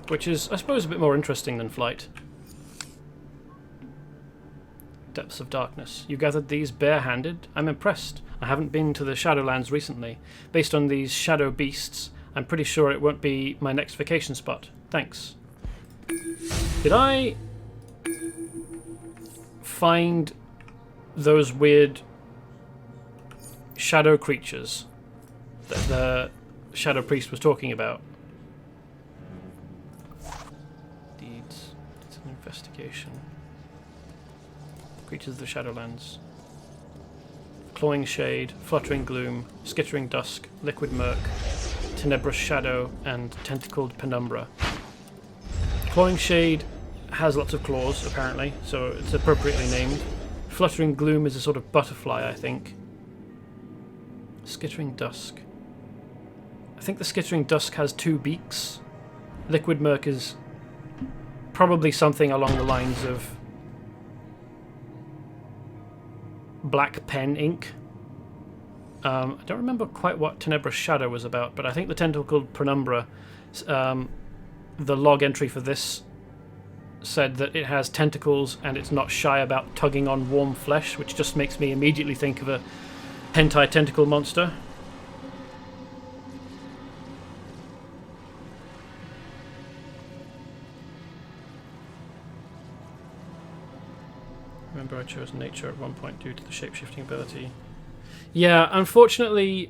Which is, I suppose, a bit more interesting than flight. Depths of Darkness. You gathered these bare-handed? I'm impressed. I haven't been to the Shadowlands recently. Based on these shadow beasts, I'm pretty sure it won't be my next vacation spot. Thanks. Did I find those weird shadow creatures that the Shadow Priest was talking about? Deeds. It's an investigation. Creatures of the Shadowlands. Clawing Shade, Fluttering Gloom, Skittering Dusk, Liquid Murk, Tenebrous Shadow, and Tentacled Penumbra. Clawing Shade has lots of claws, apparently, so it's appropriately named. Fluttering Gloom is a sort of butterfly, I think. Skittering Dusk. I think the Skittering Dusk has 2 beaks. Liquid Murk is probably something along the lines of black pen ink. I don't remember quite what Tenebrous Shadow was about, but I think the Tentacled Penumbra, the log entry for this said that it has tentacles and it's not shy about tugging on warm flesh, which just makes me immediately think of a hentai tentacle monster. Remember, I chose nature at one point due to the shape-shifting ability. Yeah, unfortunately,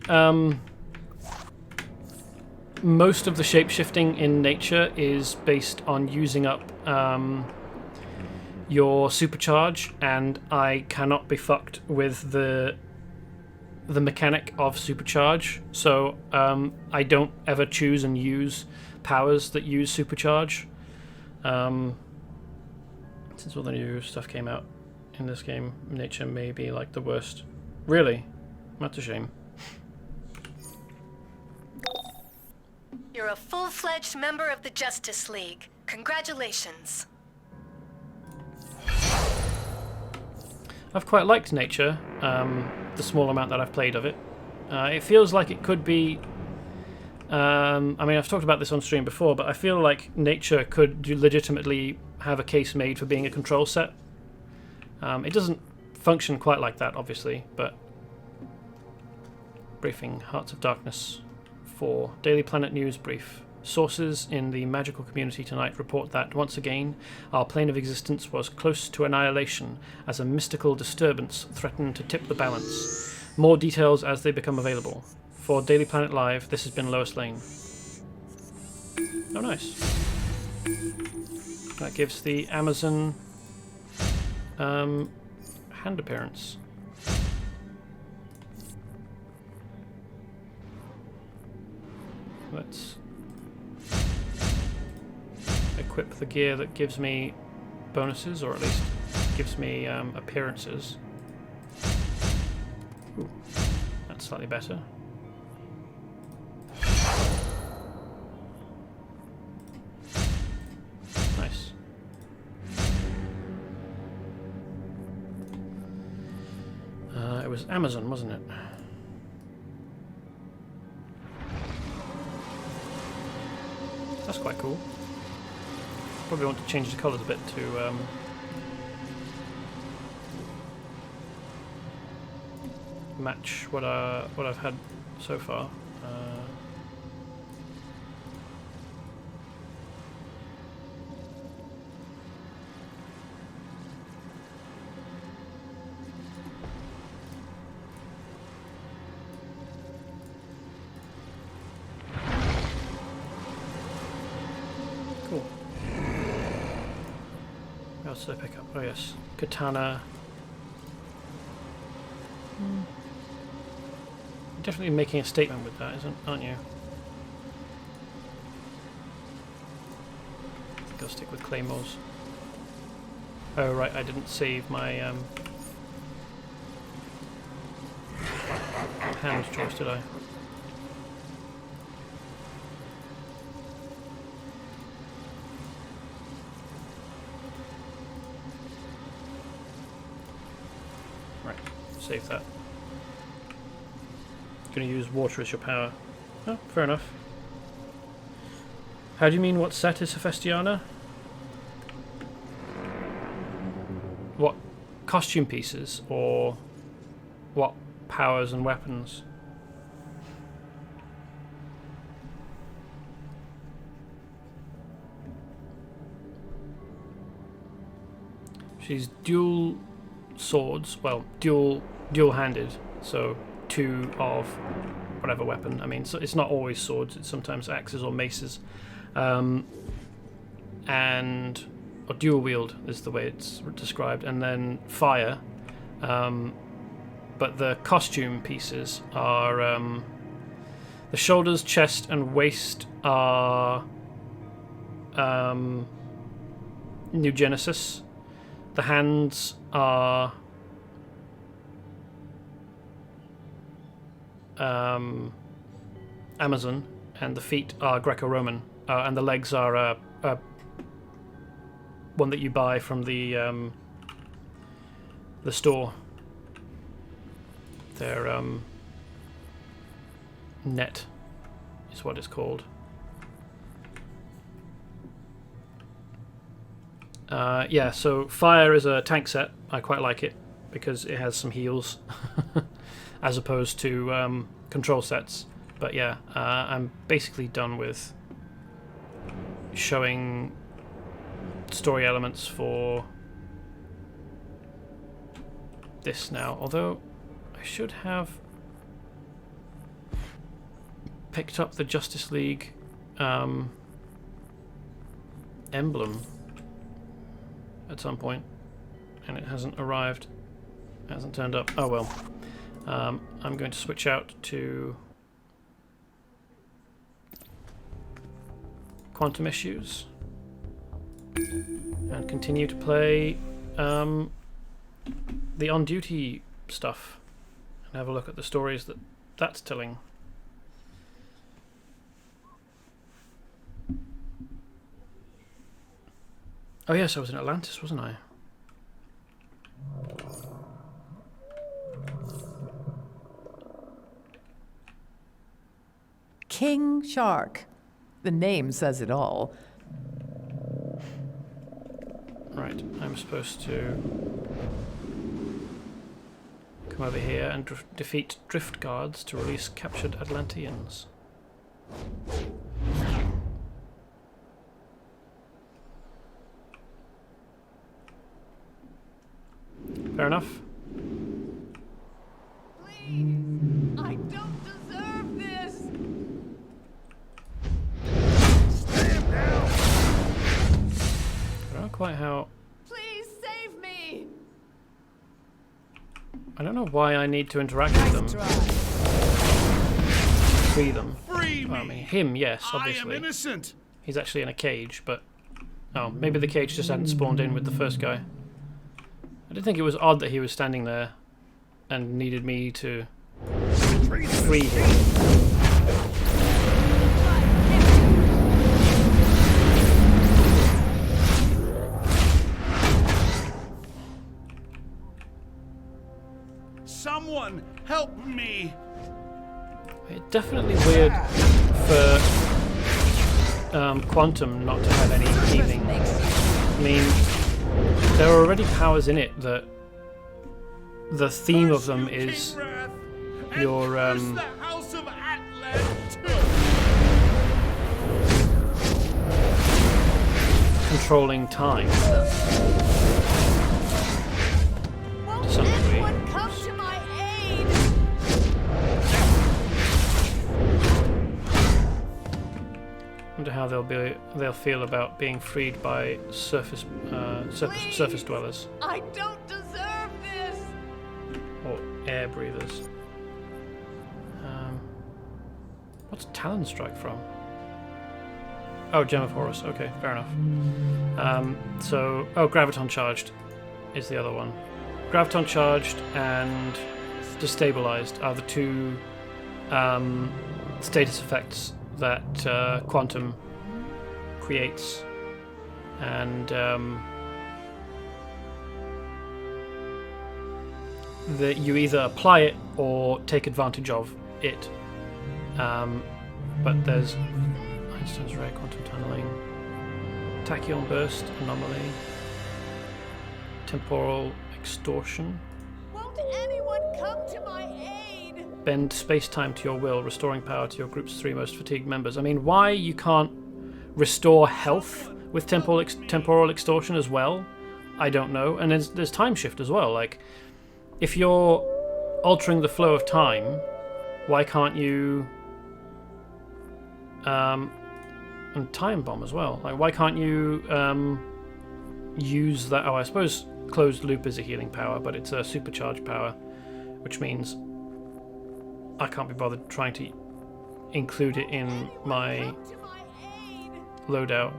most of the shape-shifting in nature is based on using up your supercharge, and I cannot be fucked with the mechanic of supercharge, so I don't ever choose and use powers that use supercharge. Since all the new stuff came out in this game, nature may be like the worst. Really? That's a shame. You're a full-fledged member of the Justice League. Congratulations. I've quite liked nature, the small amount that I've played of it. It feels like it could be... I mean, I've talked about this on stream before, but I feel like nature could legitimately have a case made for being a control set. It doesn't function quite like that, obviously, but... Briefing, Hearts of Darkness 4. Daily Planet News Brief. Sources in the magical community tonight report that, once again, our plane of existence was close to annihilation as a mystical disturbance threatened to tip the balance. More details as they become available. For Daily Planet Live, this has been Lois Lane. Oh, nice. That gives the Amazon hand appearance. Let's equip the gear that gives me bonuses, or at least gives me appearances. Ooh, that's slightly better. Nice. It was Amazon, wasn't it? That's quite cool. Probably want to change the colours a bit to match what I've had so far. Cool. What else did I pick up? Oh yes, Katana. Definitely making a statement with that, aren't you? I think I'll stick with claymores. Oh right, I didn't save my hand choice, did I? Right, save that. Going to use water as your power. Oh, fair enough. How do you mean what set is Hephaestiana? What costume pieces or what powers and weapons? She's dual swords, well, dual-handed, so 2 of whatever weapon. I mean, so it's not always swords, it's sometimes axes or maces. Or dual wield is the way it's described, and then fire. But the costume pieces are the shoulders, chest, and waist are New Genesis. The hands are Amazon, and the feet are Greco-Roman, and the legs are one that you buy from the store. They're net is what it's called. Yeah, so fire is a tank set. I quite like it because it has some heals as opposed to control sets. But yeah, I'm basically done with showing story elements for this now, although I should have picked up the Justice League emblem at some point, and it hasn't arrived, hasn't turned up. Oh well. I'm going to switch out to Quantum Issues and continue to play the on-duty stuff and have a look at the stories that's telling. Oh yes, I was in Atlantis, wasn't I? King Shark. The name says it all. Right, I'm supposed to come over here and defeat drift guards to release captured Atlanteans. Fair enough. Please, I don't deserve this. Stand down. I don't know quite how. Please save me. I don't know why I need to interact with them. Free them. Free me. I mean, him, yes, obviously. I am innocent. He's actually in a cage, but oh, maybe the cage just hadn't spawned in with the first guy. I did think it was odd that he was standing there and needed me to free him. Someone help me. It's definitely weird for Quantum not to have any healing. I mean, there are already powers in it that the theme of them is your House of Atlantis. controlling time to some degree. Come to my aid. Wonder how they'll feel about being freed by surface dwellers I don't deserve this. or air breathers. What's Talon Strike from? Oh, Gem of Horus. Okay, fair enough. Graviton Charged is the other one. Graviton Charged and Destabilized are the two status effects that Quantum creates, and that you either apply it or take advantage of it. But there's Einstein's Ray, Quantum Tunneling, Tachyon Burst, Anomaly, Temporal Extortion. Won't anyone come to my aid? Bend space-time to your will, restoring power to your group's 3 most fatigued members. I mean, why you can't restore health with temporal extortion as well? I don't know. And there's time shift as well. Like, if you're altering the flow of time, why can't you... and time bomb as well. Like, why can't you use that? Oh, I suppose closed loop is a healing power, but it's a supercharged power, which means I can't be bothered trying to include it in my loadout.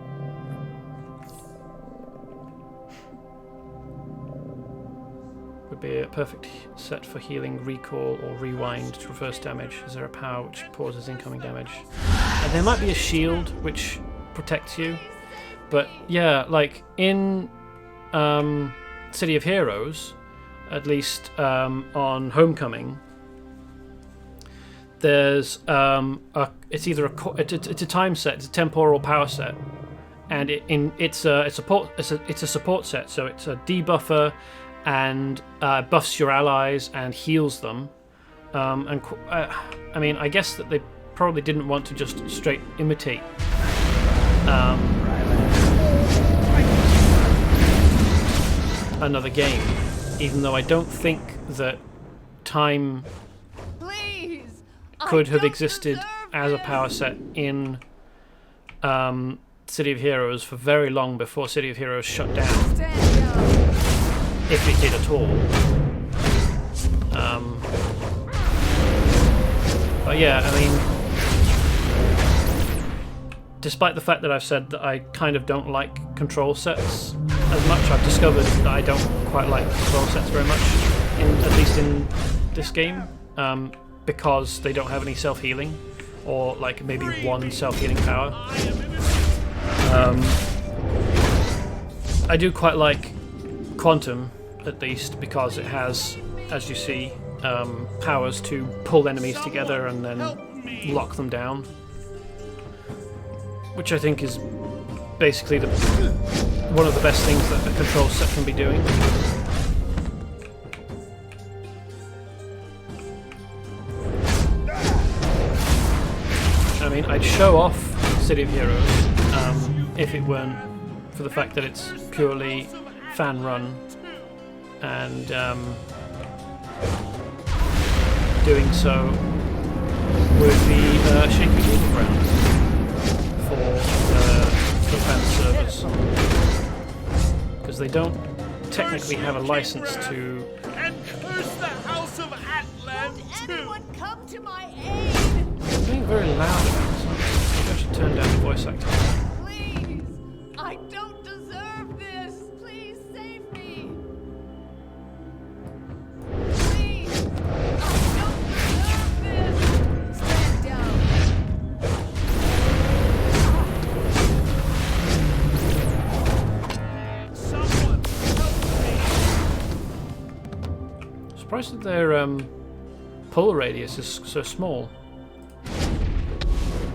Would be a perfect set for healing recall or rewind to reverse damage. Is there a power which pauses incoming damage? There might be a shield which protects you, but yeah, like in City of Heroes, at least on Homecoming, there's it's either it's a time set, it's a temporal power set, and it's a support set, so it's a debuffer and buffs your allies and heals them. I mean, I guess that they probably didn't want to just straight imitate another game, even though I don't think that time could have existed as a power set in City of Heroes for very long before City of Heroes shut down, if it did at all. But yeah, I mean, despite the fact that I've said that I kind of don't like control sets as much, I've discovered that I don't quite like control sets very much, at least in this game, because they don't have any self-healing, or like maybe one self-healing power. I do quite like Quantum, at least, because it has, as you see, powers to pull enemies together and then lock them down, which I think is basically one of the best things that a control set can be doing. I mean, I'd show off City of Heroes if it weren't for the fact that it's purely fan run, and doing so would be shaky legal ground for fan servers, because they don't technically have a license to. And curse the House of Atlantis. Won't anyone come to my aid? It's being very loud about something. Maybe I should turn down the voice acting. Please, I don't deserve this. Please save me. Please, I don't deserve this. Stand down. Someone help me. Surprised that their pull radius is so small.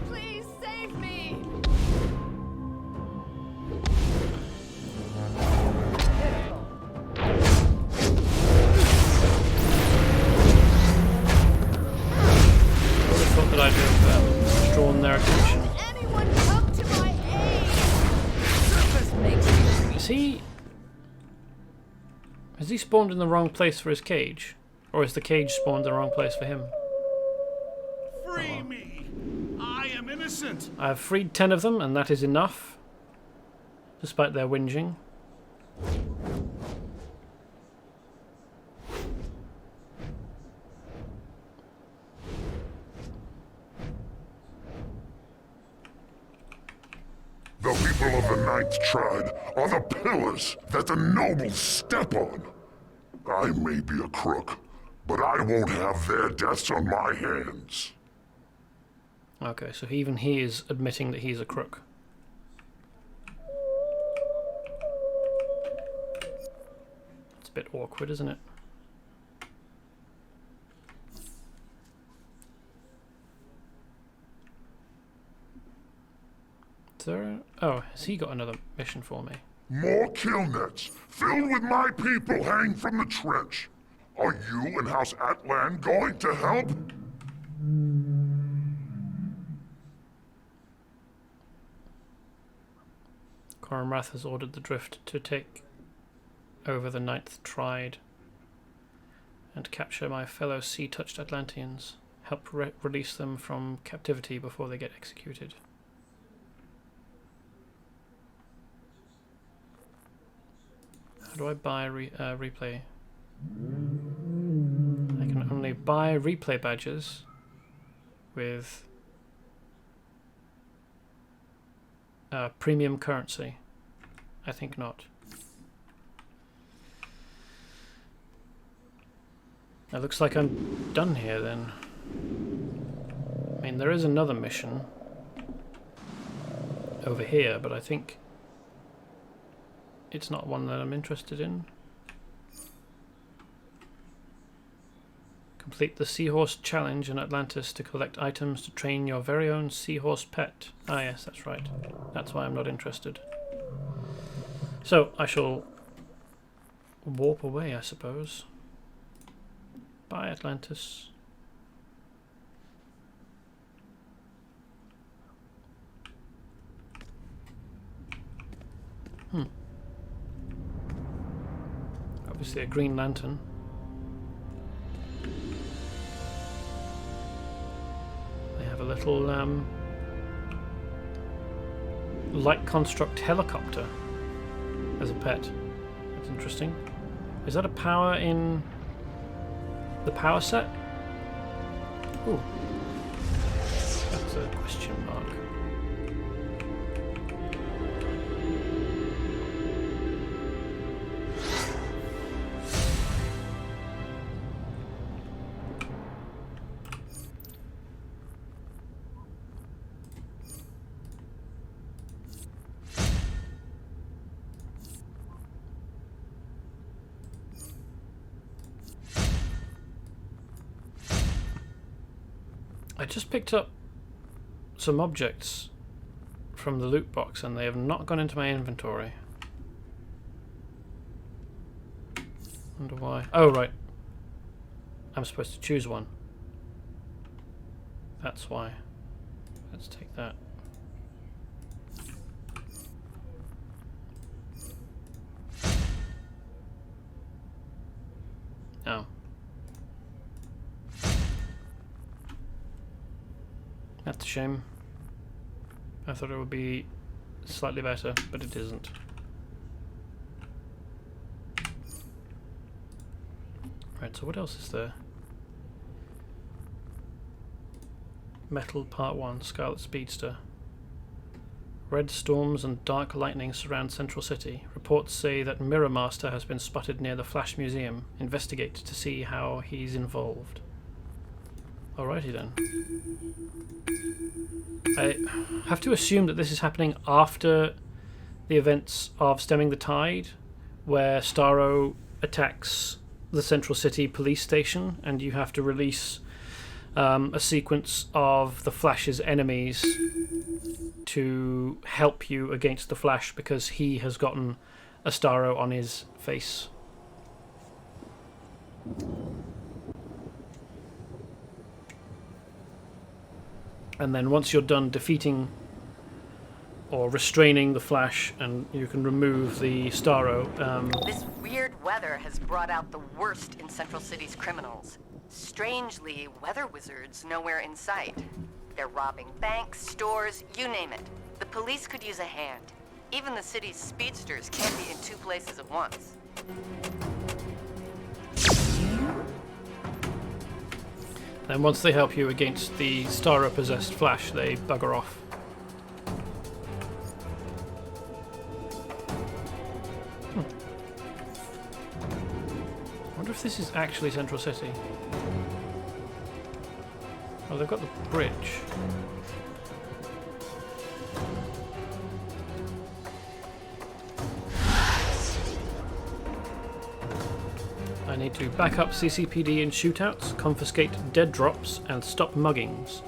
Please save me. Anyone come to my aid! Surface makes me. Is he... Has he spawned in the wrong place for his cage? Or is the cage spawned in the wrong place for him? Free me! I am innocent! I have freed 10 of them, and that is enough. Despite their whinging. The people of the Ninth Tribe are the pillars that the nobles step on. I may be a crook, but I won't have their deaths on my hands. Okay, so even he is admitting that he's a crook. It's a bit awkward, isn't it? Is there oh, has he got another mission for me? More kill nets, filled with my people hang from the trench. Are you and House Atlan going to help? Coramrath has ordered the Drift to take over the Ninth Tribe and capture my fellow sea-touched Atlanteans. Help release them from captivity before they get executed. How do I buy replay? I can only buy replay badges with premium currency. I think not. It looks like I'm done here then. I mean, there is another mission over here, but I think it's not one that I'm interested in. Complete the Seahorse challenge in Atlantis to collect items to train your very own Seahorse pet. Ah yes, that's right. That's why I'm not interested. So, I shall warp away, I suppose. Bye, Atlantis. Obviously a Green Lantern. They have a little light construct helicopter as a pet. That's interesting. Is that a power in the power set? Ooh. That's a question mark. I just picked up some objects from the loot box and they have not gone into my inventory. Wonder why. Oh, right. I'm supposed to choose one. That's why. Let's take that. Oh. That's a shame. I thought it would be slightly better, but it isn't. Right, so what else is there? Metal Pt1, Scarlet Speedster. Red storms and dark lightning surround Central City. Reports say that Mirror Master has been spotted near the Flash Museum. Investigate to see how he's involved. Alrighty then. I have to assume that this is happening after the events of Stemming the Tide, where Starro attacks the Central City police station and you have to release a sequence of the Flash's enemies to help you against the Flash because he has gotten a Starro on his face. And then once you're done defeating or restraining the Flash, and you can remove the Starro. This weird weather has brought out the worst in Central City's criminals. Strangely, weather wizards nowhere in sight. They're robbing banks, stores, you name it. The police could use a hand. Even the city's speedsters can't be in two places at once. And once they help you against the Starro-possessed Flash, they bugger off. I wonder if this is actually Central City. Oh, they've got the bridge. I need to back up CCPD in shootouts, confiscate dead drops, and stop muggings.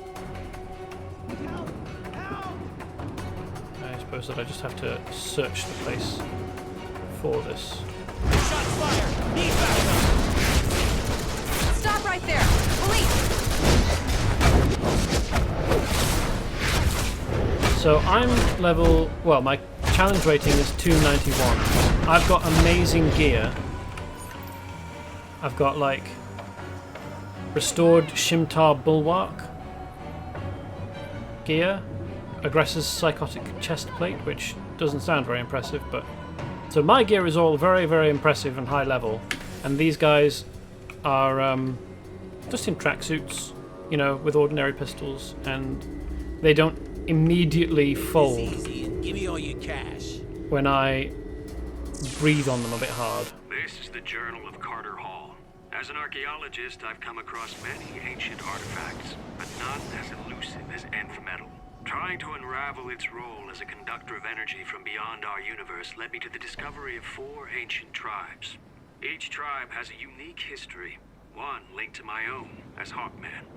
I suppose that I just have to search the place for this. Shots fired! Need backup! Stop right there! Police! So I'm level... well, my challenge rating is 291. I've got amazing gear. I've got, like, restored Shimtar Bulwark gear, Aggressor's Psychotic Chest Plate, which doesn't sound very impressive, but... so my gear is all very, very impressive and high level, and these guys are just in tracksuits, you know, with ordinary pistols, and they don't immediately fold Give me all your cash. when I breathe on them a bit hard. This is the Journal of Carter Hall. As an archaeologist, I've come across many ancient artifacts, but none as elusive as nth metal. Trying to unravel its role as a conductor of energy from beyond our universe led me to the discovery of 4 ancient tribes. Each tribe has a unique history, one linked to my own as Hawkman.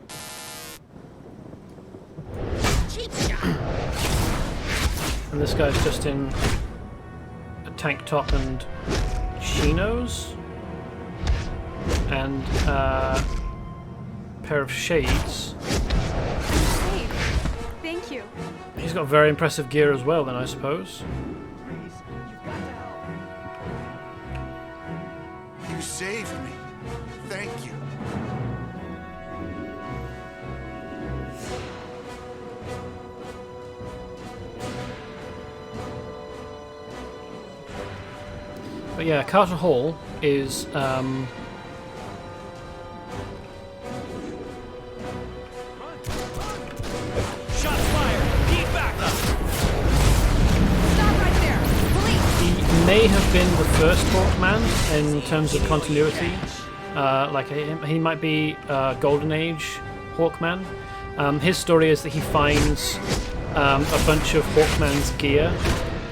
And this guy's just in a tank top and chinos and a pair of shades. Thank you. He's got very impressive gear as well, then, I suppose. You saved me. Thank you. But yeah, Carter Hall is Shots fired! Need backup! Stop right there! Police! he may have been the first Hawkman in terms of continuity. Like he might be Golden Age Hawkman. His story is that he finds a bunch of Hawkman's gear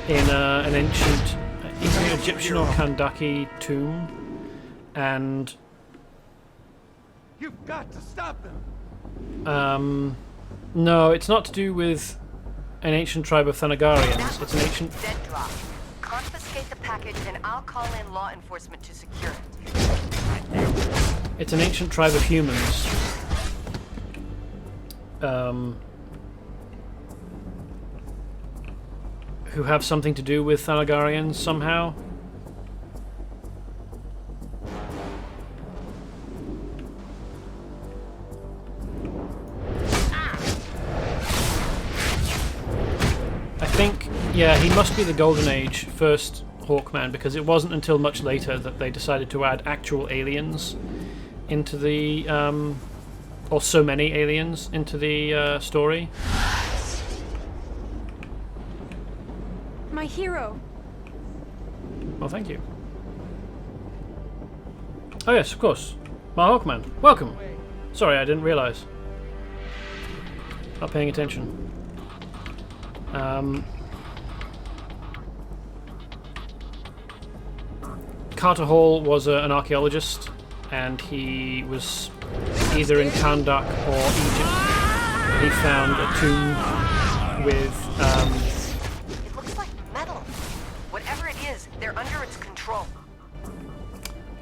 in an ancient, either Egyptian or Kandaki tomb, and You've got to stop them! no, it's not to do with an ancient tribe of Thanagarians. It's an ancient. Dead drop. Confiscate the package and I'll call in law enforcement to secure it. It's an ancient tribe of humans. Who have something to do with Thanagarians somehow. I think, yeah, he must be the Golden Age first Hawkman, because it wasn't until much later that they decided to add actual aliens into the, or so many aliens into the story. My hero. Well, thank you. Oh yes, of course. My Hawkman. Welcome. Sorry, I didn't realise. Not paying attention. Carter Hall was an archaeologist, and he was either in Kandak or Egypt. He found a tomb with It looks like metal. Whatever it is, they're under its control.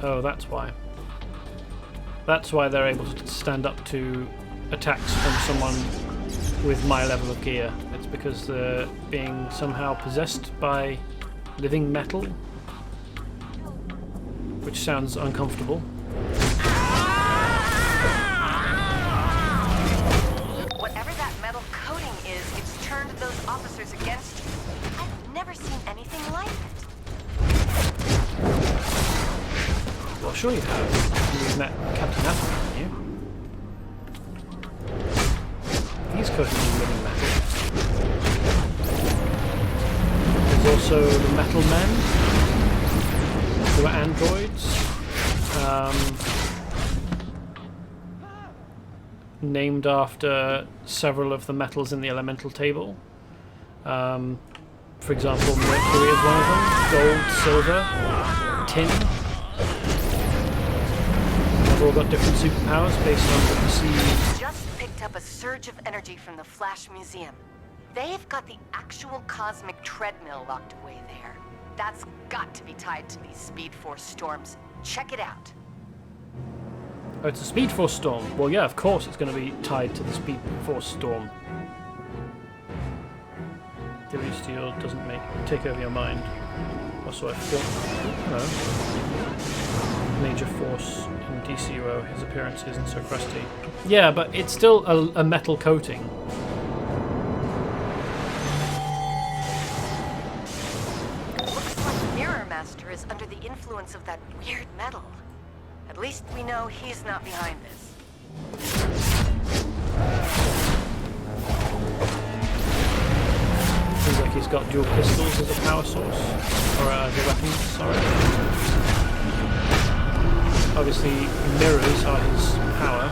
oh, that's why. That's why they're able to stand up to attacks from someone with my level of gear. It's because they're being somehow possessed by living metal, which sounds uncomfortable. Whatever that metal coating is, it's turned those officers against you. I've never seen anything like it. Well, sure you have. You've met Captain Apple, haven't you? He's coated in living metal. There's also the Metal Men, who are androids. Named after several of the metals in the elemental table. For example, Mercury is one of them. Gold, silver, tin. They've all got different superpowers based on the perceived. Just picked up a surge of energy from the Flash Museum. They've got the actual cosmic treadmill locked away there. That's got to be tied to these Speed Force storms. Check it out. Oh, it's a Speed Force storm. Well, yeah, of course it's going to be tied to the Speed Force storm. Theory Steel doesn't take over your mind. Also, I thought, Major Force in DCUO. His appearance isn't so crusty. Yeah, but it's still a metal coating. Looks like Mirror Master is under the influence of that weird metal. At least we know he's not behind this. Seems like he's got dual pistols as a power source. Or as a weapon, sorry. Obviously, mirrors are his power.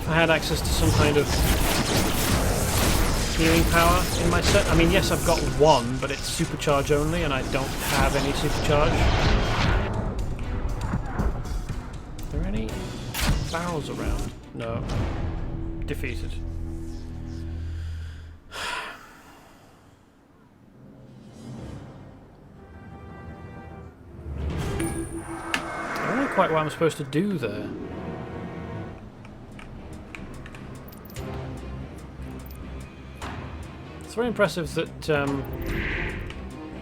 I had access to some kind of healing power in my set. I mean, yes, I've got one, but it's supercharge only, and I don't have any supercharge. Are there any barrels around? No. Defeated. I don't know quite what I'm supposed to do there. It's very impressive that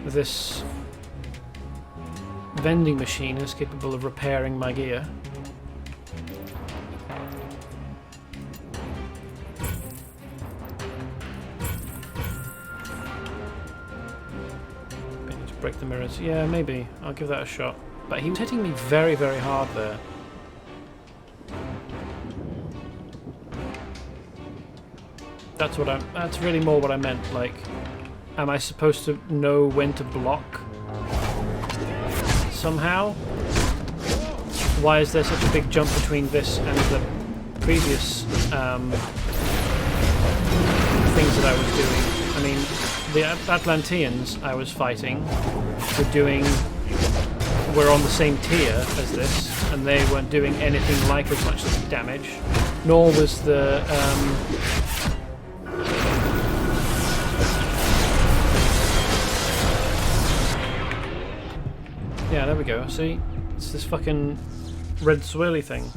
this vending machine is capable of repairing my gear. Maybe to break the mirrors. Yeah, maybe. I'll give that a shot. But he was hitting me very, very hard there. That's really more what I meant. Like, am I supposed to know when to block somehow? Why is there such a big jump between this and the previous things that I was doing? I mean, the Atlanteans I was fighting were on the same tier as this, and they weren't doing anything like as much damage. Nor was the yeah, there we go. See? It's this fucking red swirly thing.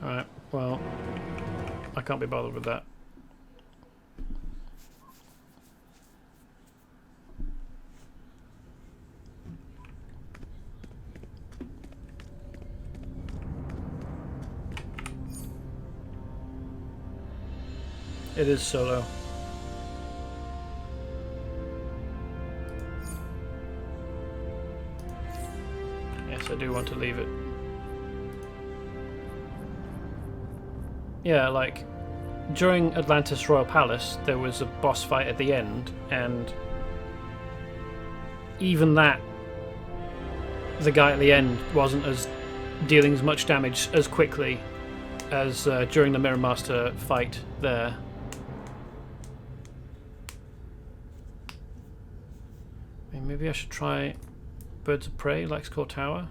Alright, well, I can't be bothered with that. It is solo. Yes, I do want to leave it. Yeah, like, during Atlantis Royal Palace, there was a boss fight at the end, and even that, the guy at the end wasn't as dealing as much damage as quickly as during the Mirror Master fight there. maybe I should try Birds of Prey, Lexcorp Tower.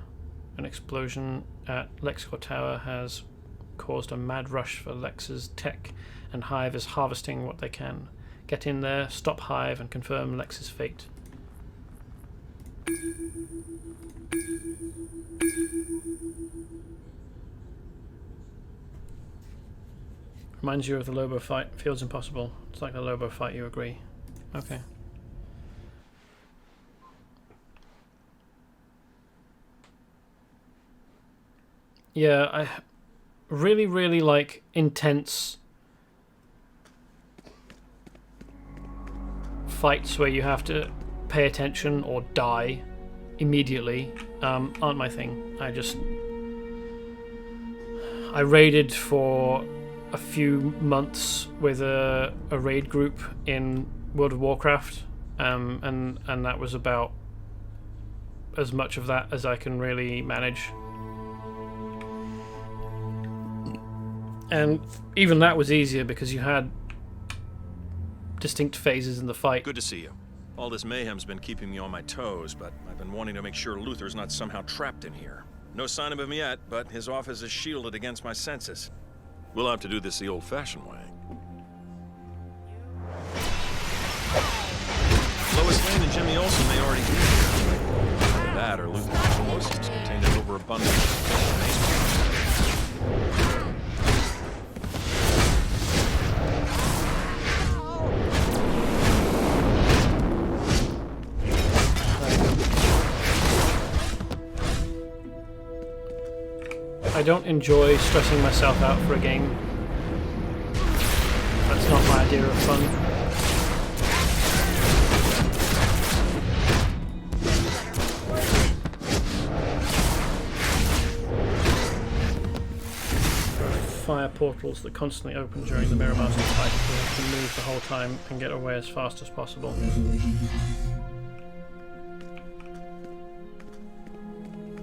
An explosion at Lexcorp Tower has caused a mad rush for Lex's tech, and Hive is harvesting what they can. Get in there, stop Hive, and confirm Lex's fate. Reminds you of the Lobo fight. Feels impossible. It's like the Lobo fight, you agree. Okay. Yeah, I really, really like intense fights where you have to pay attention or die immediately. Aren't my thing. I raided for a few months with a raid group in World of Warcraft, and that was about as much of that as I can really manage. And even that was easier because you had distinct phases in the fight. Good to see you. All this mayhem's been keeping me on my toes, but I've been wanting to make sure Luther's not somehow trapped in here. No sign of him yet, but his office is shielded against my senses. We'll have to do this the old-fashioned way. Lois Lane and Jimmy Olsen may already be here. Either that or Luther's explosives contained an overabundance of I don't enjoy stressing myself out for a game. That's not my idea of fun. There are fire portals that constantly open during the Mirror Master fight. We have to move the whole time and get away as fast as possible.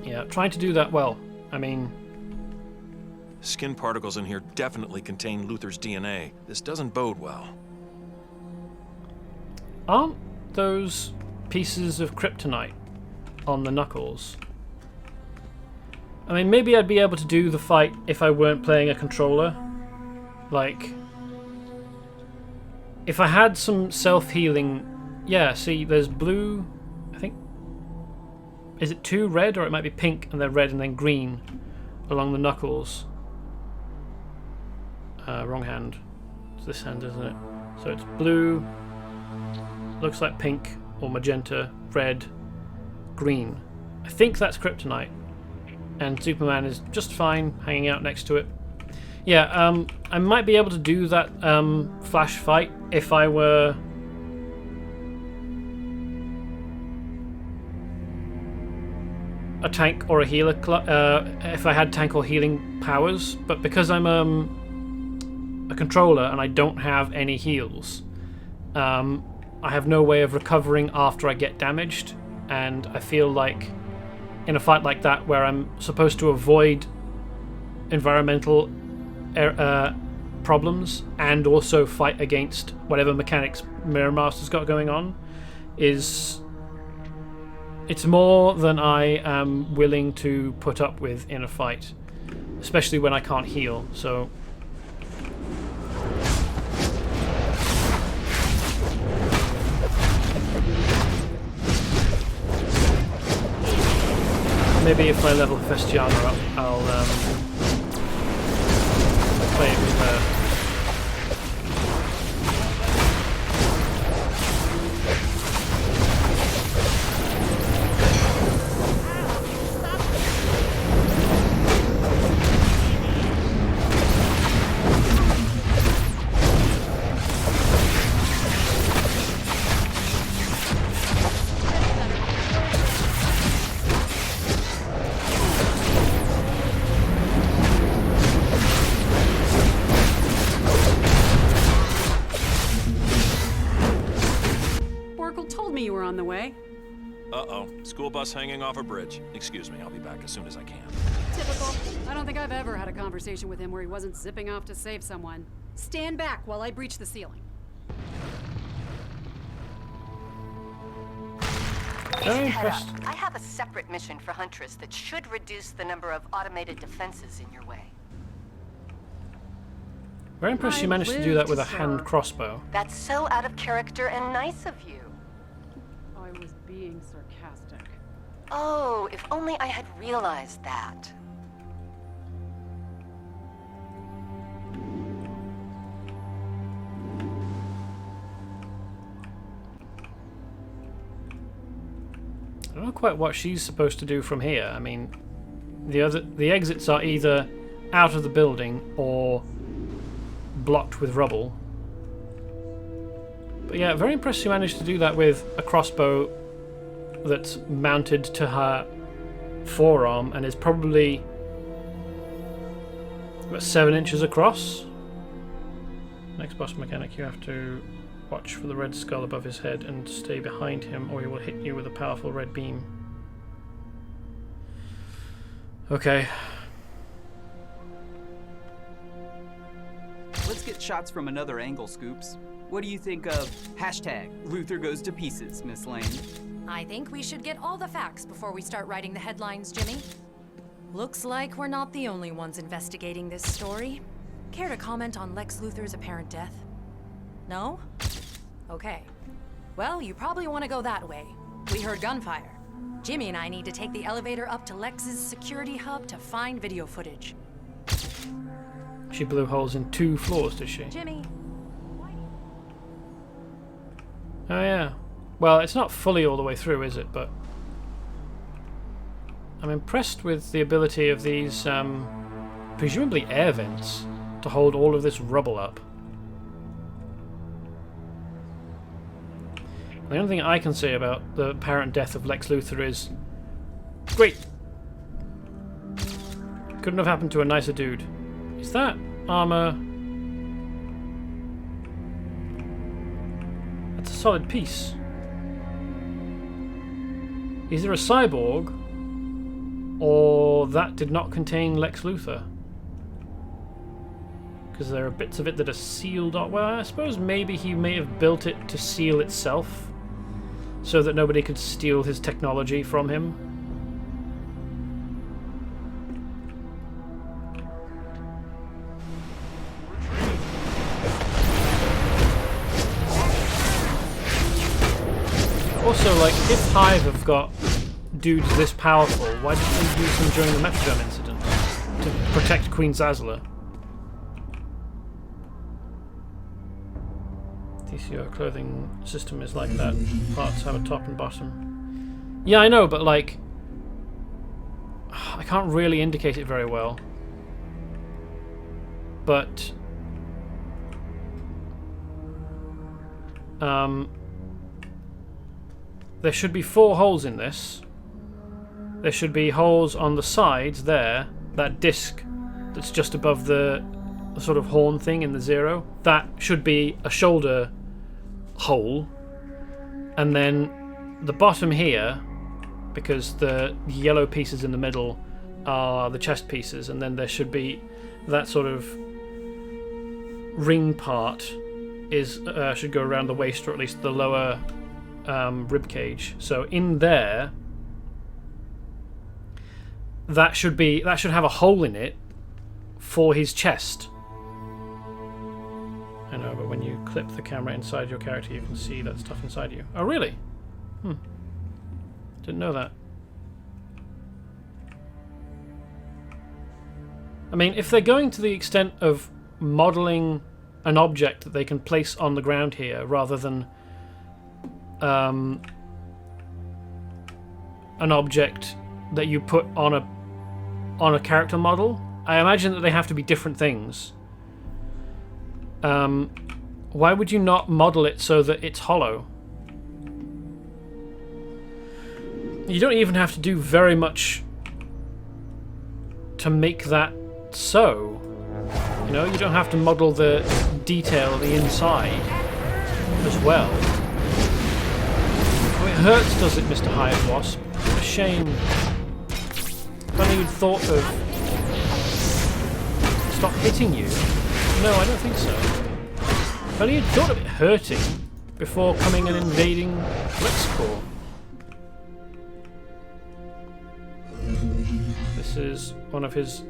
Yeah, trying to do that well. I mean, skin particles in here definitely contain Luther's DNA. This doesn't bode well. Aren't those pieces of kryptonite on the knuckles? I mean, maybe I'd be able to do the fight if I weren't playing a controller. Like, if I had some self-healing... Yeah, see, there's blue... I think... Is it 2 red, or it might be pink and then red and then green along the knuckles? Wrong hand. It's this hand, isn't it? So it's blue, looks like pink or magenta, red, green. I think that's kryptonite, and Superman is just fine hanging out next to it. Yeah, I might be able to do that flash fight if I were a tank or a healer, if I had tank or healing powers, but because I'm a controller and I don't have any heals, I have no way of recovering after I get damaged, and I feel like in a fight like that where I'm supposed to avoid environmental problems and also fight against whatever mechanics Mirror Master's got going on, it's more than I am willing to put up with in a fight, especially when I can't heal. So maybe if I level Festiana up, I'll play it with her. School bus hanging off a bridge. Excuse me, I'll be back as soon as I can. Typical. I don't think I've ever had a conversation with him where he wasn't zipping off to save someone. Stand back while I breach the ceiling. Very Head up. impressed. I have a separate mission for Huntress that should reduce the number of automated defenses in your way. Very impressed you managed to do that with a hand crossbow. That's so out of character and nice of you. I was being sarcastic. Oh, if only I had realized that. I don't know quite what she's supposed to do from here. I mean, the exits are either out of the building or blocked with rubble. But yeah, very impressed she managed to do that with a crossbow that's mounted to her forearm and is probably about 7 inches across. Next boss mechanic, you have to watch for the red skull above his head and stay behind him or he will hit you with a powerful red beam. Okay. Let's get shots from another angle, Scoops. What do you think of hashtag Luther goes to pieces, Miss Lane? I think we should get all the facts before we start writing the headlines, Jimmy. Looks like we're not the only ones investigating this story. Care to comment on Lex Luthor's apparent death? No? Okay. Well, you probably want to go that way. We heard gunfire. Jimmy and I need to take the elevator up to Lex's security hub to find video footage. She blew holes in 2 floors, did she? Jimmy. Oh yeah. Well, it's not fully all the way through, is it? But I'm impressed with the ability of these, presumably air vents, to hold all of this rubble up. The only thing I can say about the apparent death of Lex Luthor is, great. Couldn't have happened to a nicer dude. Is that armor? That's a solid piece. Is there a cyborg? Or that did not contain Lex Luthor? Because there are bits of it that are sealed off. Well, I suppose maybe he may have built it to seal itself so that nobody could steal his technology from him. Also, like, if Hive have got dudes this powerful, why didn't they use them during the Metrodome incident to protect Queen Zazzler? TCO clothing system is like that. Parts have a top and bottom. Yeah, I know, but like, I can't really indicate it very well. But there should be 4 holes in this. There should be holes on the sides there. That disc that's just above the sort of horn thing in the 0. That should be a shoulder hole. And then the bottom here, because the yellow pieces in the middle are the chest pieces, and then there should be that sort of ring part is should go around the waist, or at least the lower rib cage. So in there, that should have a hole in it for his chest. I know, but when you clip the camera inside your character, you can see that stuff inside you. Oh, really? Didn't know that. I mean, if they're going to the extent of modelling an object that they can place on the ground here, rather than an object that you put on a character model, I imagine that they have to be different things. Why would you not model it so that it's hollow? You don't even have to do very much to make that so. You know, you don't have to model the detail of the inside as well. Oh, it hurts, does it, Mr. Hive Wasp? What a shame. If only you'd thought of... Stop hitting you. No, I don't think so. If only you'd thought of it hurting before coming and invading Lexcorp. This is one of his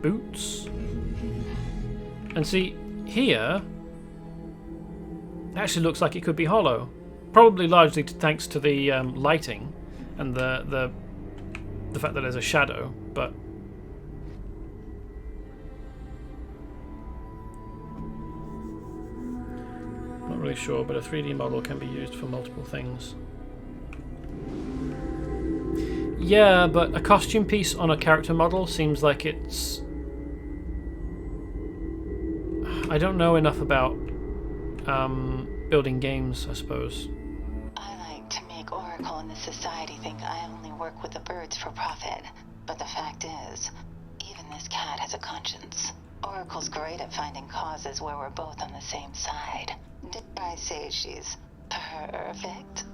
boots. And see, here, it actually looks like it could be hollow. Probably largely thanks to the lighting and the fact that there's a shadow, but not really sure, but a 3D model can be used for multiple things. Yeah, but a costume piece on a character model seems like it's... I don't know enough about building games, I suppose. I like to make Oracle and the Society think I only work with the birds for profit. But the fact is, even this cat has a conscience. Oracle's great at finding causes where we're both on the same side. Did I say she's perfect?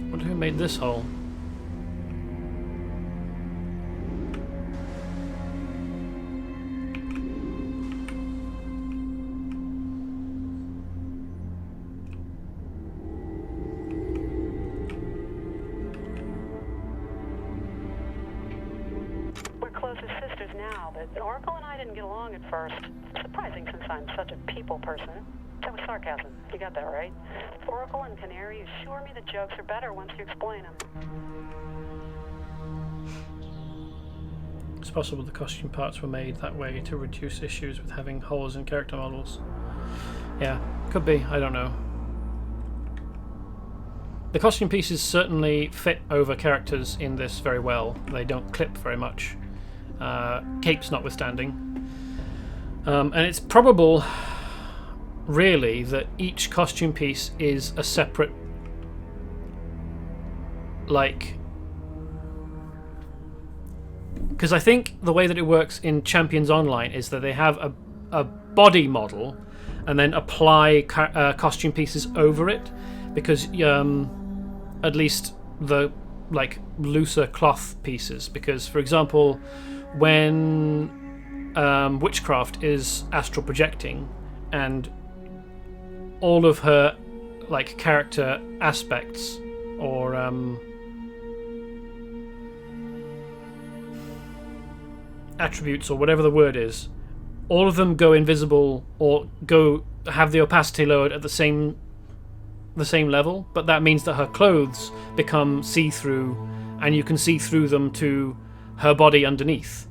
I wonder who made this hole. We're close as sisters now, but Oracle and I didn't get along at first. Surprising since I'm such a people person. That was sarcasm. You got that right? Oracle and Canary assure me the jokes are better once you explain them. It's possible the costume parts were made that way to reduce issues with having holes in character models. Yeah, could be. I don't know. The costume pieces certainly fit over characters in this very well. They don't clip very much. Capes notwithstanding. And it's probable, really, that each costume piece is a separate, like... Because I think the way that it works in Champions Online is that they have a body model and then apply costume pieces over it, because at least the like looser cloth pieces, because for example when Witchcraft is astral projecting and all of her like character aspects or attributes or whatever the word is, all of them go invisible or have the opacity lowered at the same level, but that means that her clothes become see-through and you can see through them to her body underneath,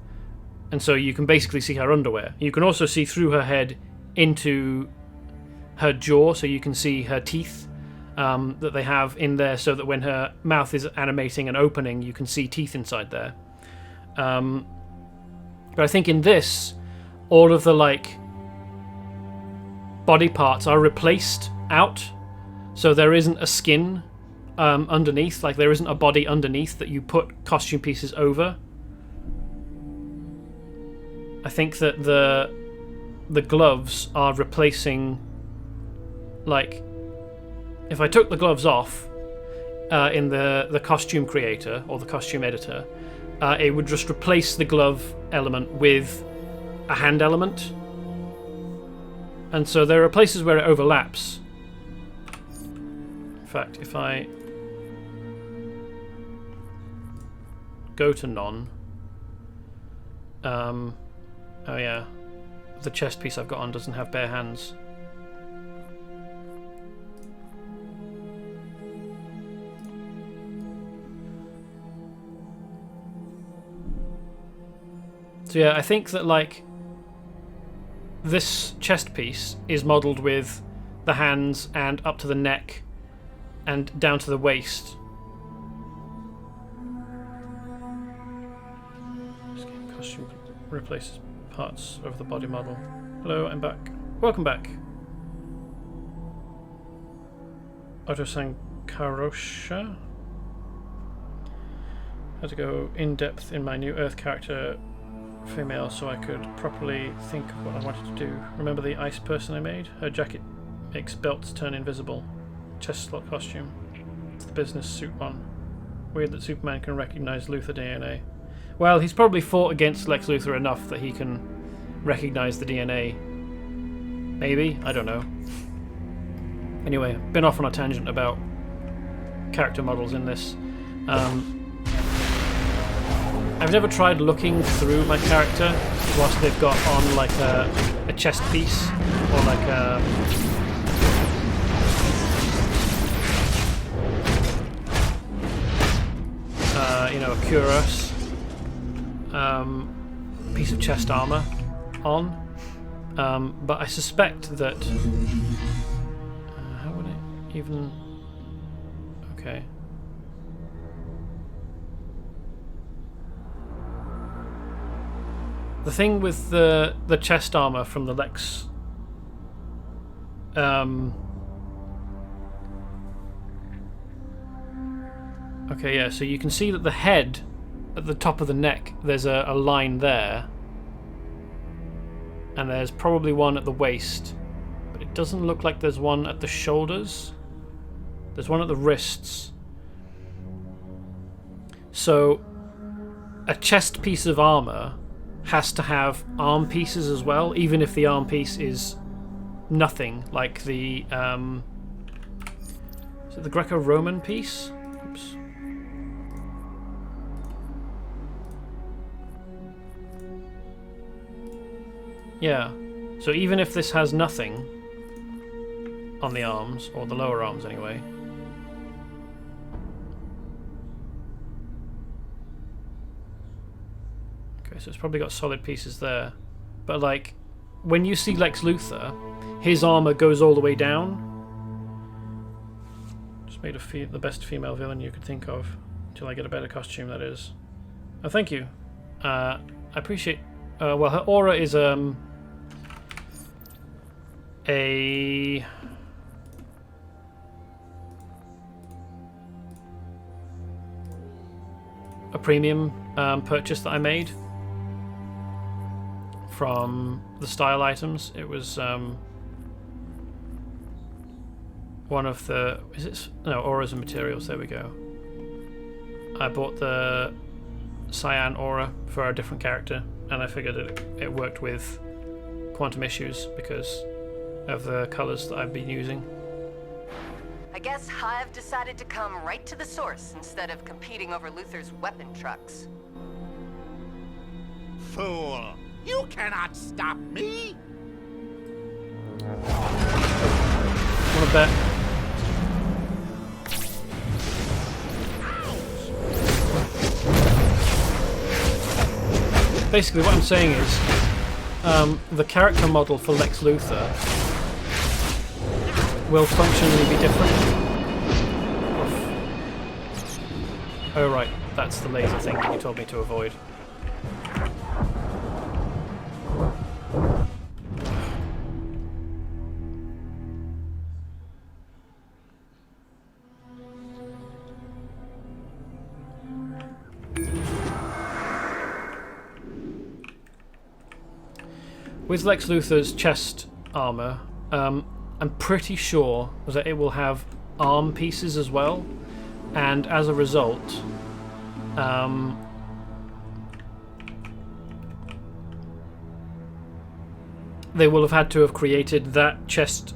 and so you can basically see her underwear. You can also see through her head into her jaw, so you can see her teeth that they have in there, so that when her mouth is animating and opening you can see teeth inside there. But I think in this, all of the like body parts are replaced out, so there isn't a skin underneath, like there isn't a body underneath that you put costume pieces over. I think that the gloves are replacing, like, if I took the gloves off in the costume creator or the costume editor, it would just replace the glove element with a hand element. And so there are places where it overlaps. In fact, if I go to none, oh yeah, the chest piece I've got on doesn't have bare hands. So yeah, I think that like this chest piece is modelled with the hands and up to the neck and down to the waist. Costume replaces parts of the body model. Hello, I'm back. Welcome back. Oto-san Karosha. Had to go in depth in my new Earth character female so I could properly think of what I wanted to do. Remember the ice person I made? Her jacket makes belts turn invisible. Chest slot costume. It's the business suit one. Weird that Superman can recognize Luthor DNA. Well, he's probably fought against Lex Luthor enough that he can recognize the DNA. Maybe? I don't know. Anyway, been off on a tangent about character models in this. I've never tried looking through my character whilst they've got on like a chest piece or like a you know, a cuirass piece of chest armor on, but I suspect that how would it even? Okay. The thing with the chest armor from the Lex, okay, yeah. So you can see that the head, at the top of the neck, there's a line there, and there's probably one at the waist, but it doesn't look like there's one at the shoulders. There's one at the wrists. So a chest piece of armor has to have arm pieces as well, even if the arm piece is nothing, like the is it the Greco-Roman piece? Oops. Yeah, so even if this has nothing on the arms, or the lower arms anyway, so it's probably got solid pieces there. But like, when you see Lex Luthor, his armor goes all the way down. Just made the best female villain you could think of, until I get a better costume, that is. Oh, thank you. I appreciate... well, her aura is a premium purchase that I made from the style items. It was one of the... Is it? No, auras and materials. There we go. I bought the cyan aura for a different character, and I figured it worked with quantum issues because of the colours that I've been using. I guess Hive decided to come right to the source instead of competing over Luthor's weapon trucks. Fool! You cannot stop me! Wanna bet? Basically what I'm saying is the character model for Lex Luthor will functionally be different. Oh right, that's the laser thing that you told me to avoid. With Lex Luthor's chest armor, I'm pretty sure that it will have arm pieces as well, and as a result, they will have had to have created that chest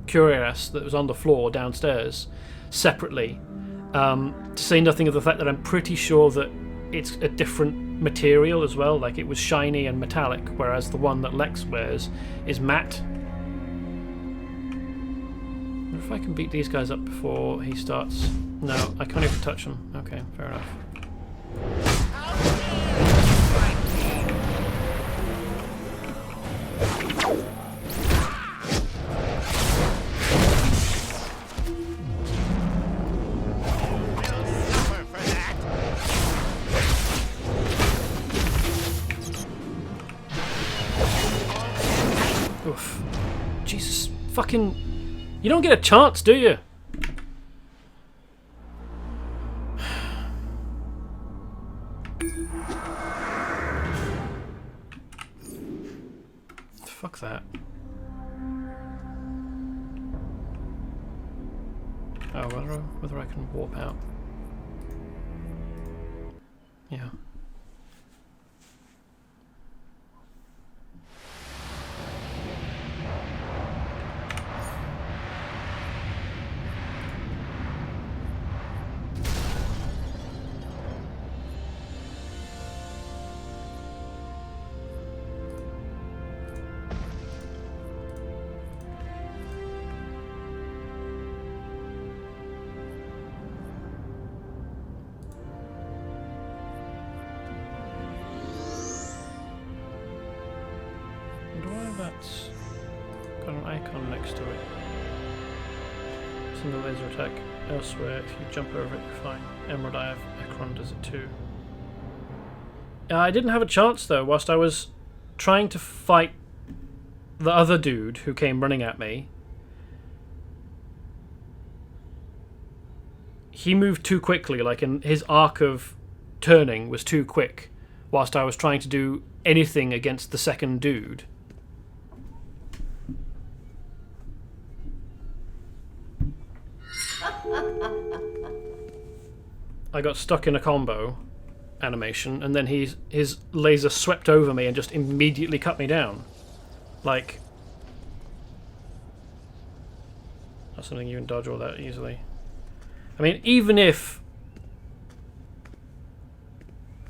cuirass that was on the floor downstairs separately, to say nothing of the fact that I'm pretty sure that it's a different material as well, like it was shiny and metallic, whereas the one that Lex wears is matte. I wonder if I can beat these guys up before he starts. No, I can't even touch them. Okay, fair enough. Oof. Jesus fucking... You don't get a chance, do you? Fuck that. Oh, whether I can warp out. Yeah. an icon next to it. Single laser attack elsewhere. If you jump over it, you're fine. Emerald Eye of Ekron does it too. I didn't have a chance though, whilst I was trying to fight the other dude who came running at me. He moved too quickly, like his arc of turning was too quick, whilst I was trying to do anything against the second dude. I got stuck in a combo animation, and then his laser swept over me and just immediately cut me down. Like, not something you can dodge all that easily. I mean, even if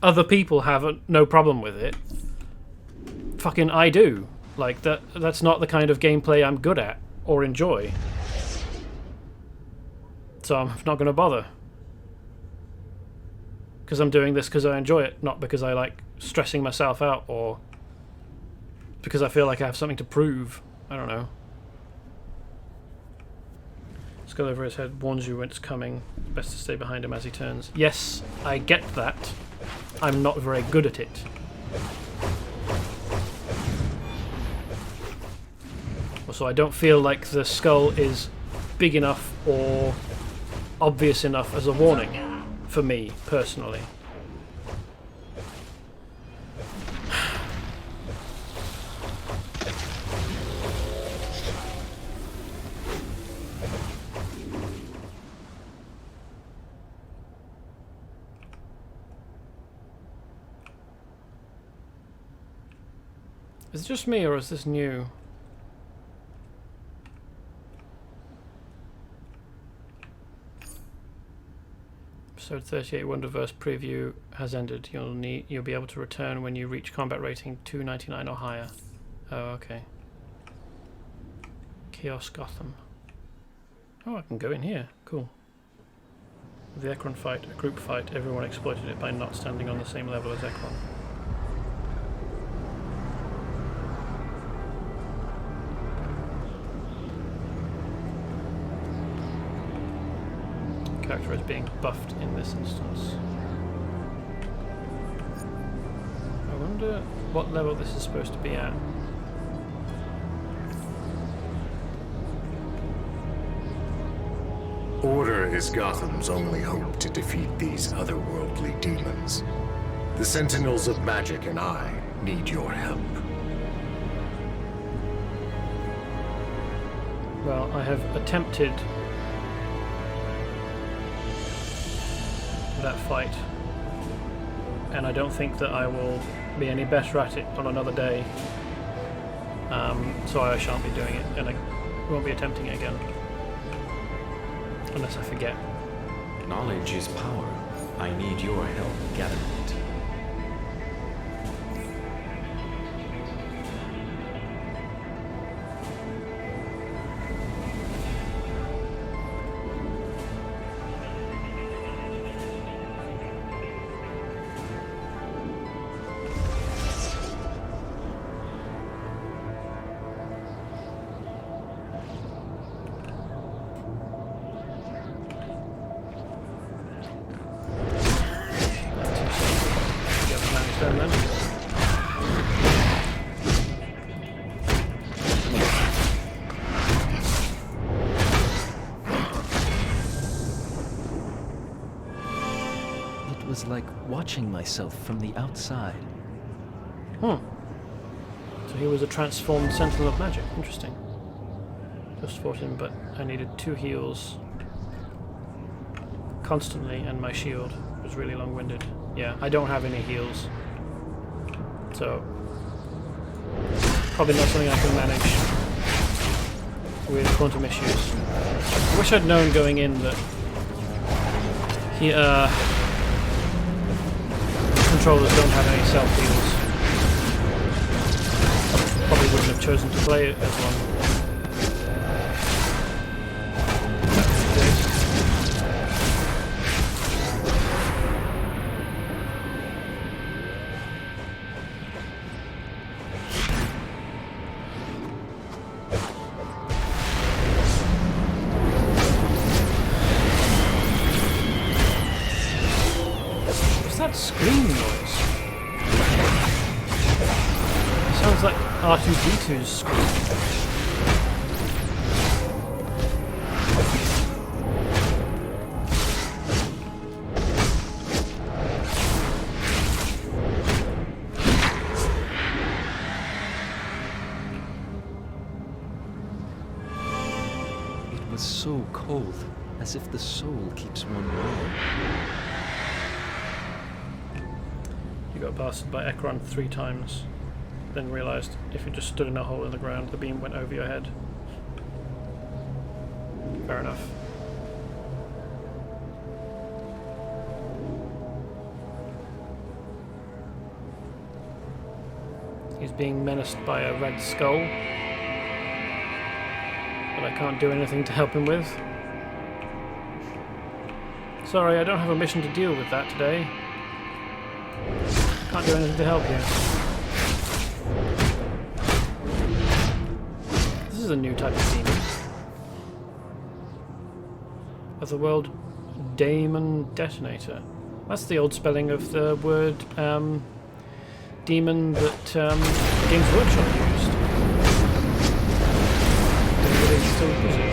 other people have no problem with it, fucking I do. Like, that's not the kind of gameplay I'm good at or enjoy. So I'm not going to bother. Because I'm doing this because I enjoy it, not because I like stressing myself out or because I feel like I have something to prove. I don't know. Skull over his head warns you when it's coming. Best to stay behind him as he turns. Yes, I get that. I'm not very good at it. Also, I don't feel like the skull is big enough or obvious enough as a warning for me, personally. Is it just me, or is this new? Episode 38 Wonderverse preview has ended. You'll be able to return when you reach combat rating 299 or higher. Oh, okay. Chaos Gotham. Oh, I can go in here. Cool. The Ekron fight, a group fight. Everyone exploited it by not standing on the same level as Ekron. Character is being buffed in this instance. I wonder what level this is supposed to be at. Order is Gotham's only hope to defeat these otherworldly demons. The Sentinels of Magic and I need your help. Well, I have attempted that fight, and I don't think that I will be any better at it on another day, so I shan't be doing it, and I won't be attempting it again unless I forget. Knowledge is power. I need your help gathering it. Like watching myself from the outside. So he was a transformed Sentinel of Magic. Interesting. Just fought him, but I needed 2 heals constantly, and my shield was really long-winded. Yeah, I don't have any heals, so probably not something I can manage with quantum issues. I wish I'd known going in that he controllers don't have any self-heals. Probably wouldn't have chosen to play it as one. screaming noise. Sounds like R2-D2's screaming. It was so cold, as if the soul keeps one warm. You got blasted by Ekron 3 times, then realized if you just stood in a hole in the ground, the beam went over your head. Fair enough. He's being menaced by a red skull, but I can't do anything to help him with. Sorry, I don't have a mission to deal with that today. Can't do anything to help you. This is a new type of demon. Otherworld Daemon Detonator. That's the old spelling of the word demon that Games Workshop used. Everybody's still using it.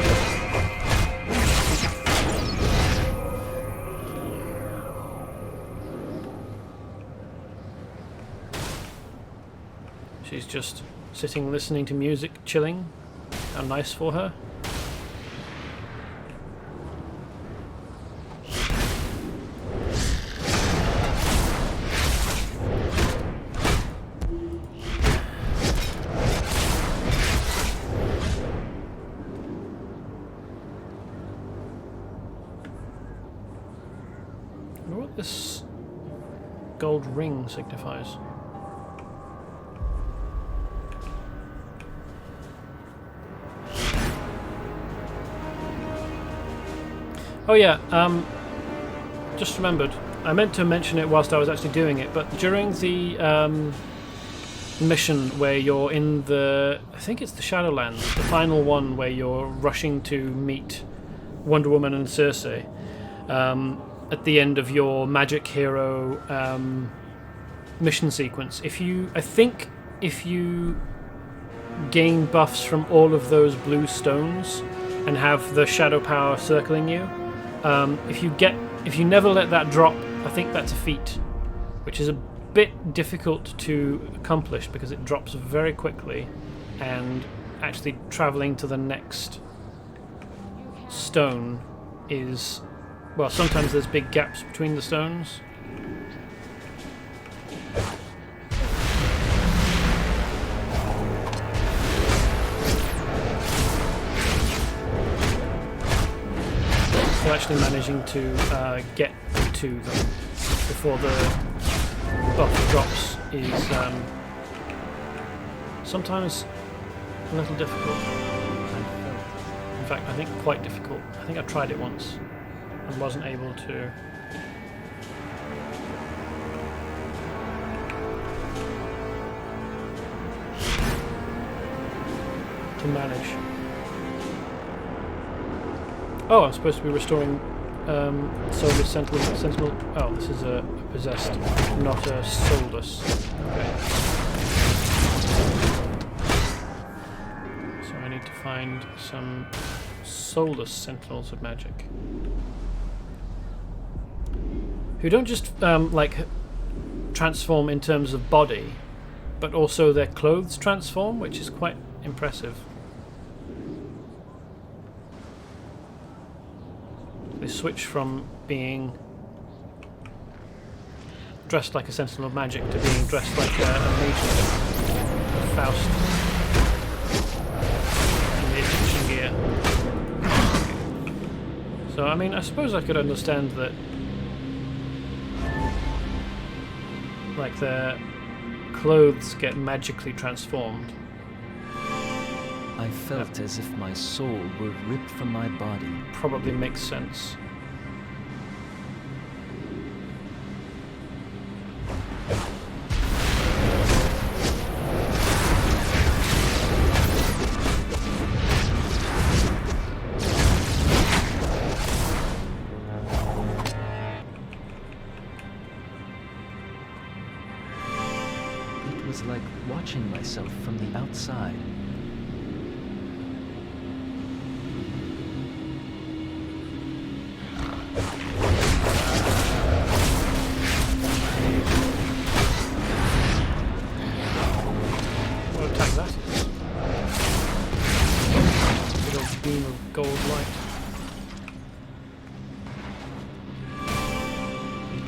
She's just sitting listening to music, chilling. How nice for her. I wonder what this gold ring signifies. Oh yeah, just remembered. I meant to mention it whilst I was actually doing it, but during the mission where you're in the... I think it's the Shadowlands, the final one where you're rushing to meet Wonder Woman and Circe, at the end of your Magic Hero mission sequence, I think if you gain buffs from all of those blue stones and have the shadow power circling you, if you never let that drop, I think that's a feat, which is a bit difficult to accomplish because it drops very quickly, and actually traveling to the next stone is, well, sometimes there's big gaps between the stones. So actually managing to get to them before the buff drops is sometimes a little difficult. In fact, I think quite difficult. I think I tried it once and wasn't able to manage. Oh, I'm supposed to be restoring Soulless Sentinel. Oh, this is a possessed, not a soulless. Okay. So I need to find some soulless Sentinels of Magic, who don't just like transform in terms of body, but also their clothes transform, which is quite impressive. They switch from being dressed like a Sentinel of Magic to being dressed like a mage, a Faust in the Egyptian gear. So, I mean, I suppose I could understand that, like, their clothes get magically transformed. I felt as if my soul were ripped from my body. Probably makes sense. watching myself from the outside. What attack that is? Big old beam of gold light.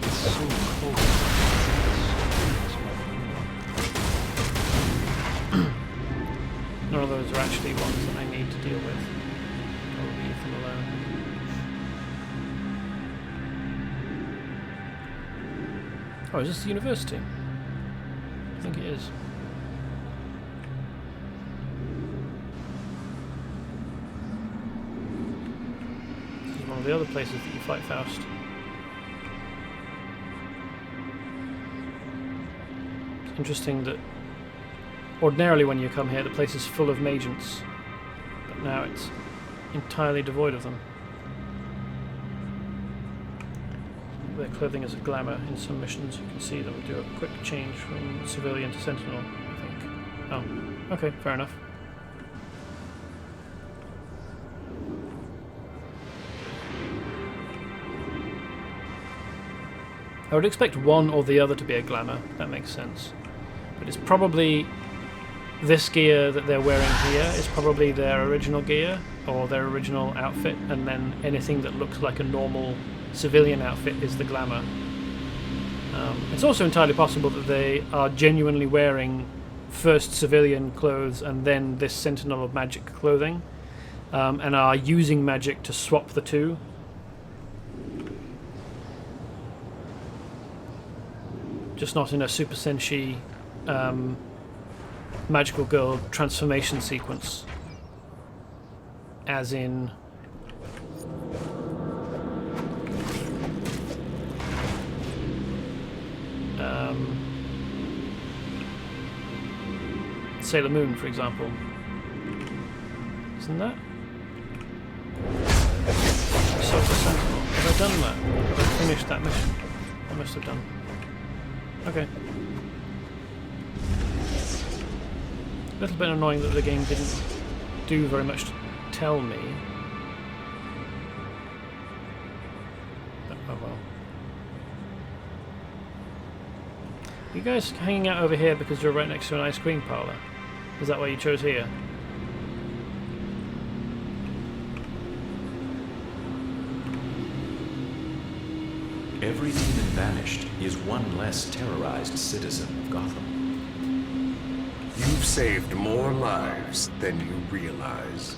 It's so cold. None of those are actually ones that I need to deal with. I'll leave them alone. Oh, is this the university? I think it is. This is one of the other places that you fight Faust. It's interesting that ordinarily when you come here the place is full of magents, but now it's entirely devoid of them. Their clothing is a glamour in some missions. You can see them do a quick change from civilian to sentinel, I think. Oh, okay, fair enough. I would expect one or the other to be a glamour, that makes sense. But it's probably this gear that they're wearing here is probably their original gear, or their original outfit, and then anything that looks like a normal civilian outfit is the glamour. It's also entirely possible that they are genuinely wearing first civilian clothes and then this Sentinel of Magic clothing, and are using magic to swap the two. Just not in a Super Senshi magical girl transformation sequence, as in Sailor Moon, for example. Isn't that? Silver Sentinel. Have I done that? Have I finished that mission? I must have done. Okay. A little bit annoying that the game didn't do very much to tell me. But, oh well. You guys hanging out over here because you're right next to an ice cream parlour? Is that why you chose here? Every demon banished is one less terrorized citizen of Gotham. You've saved more lives than you realize.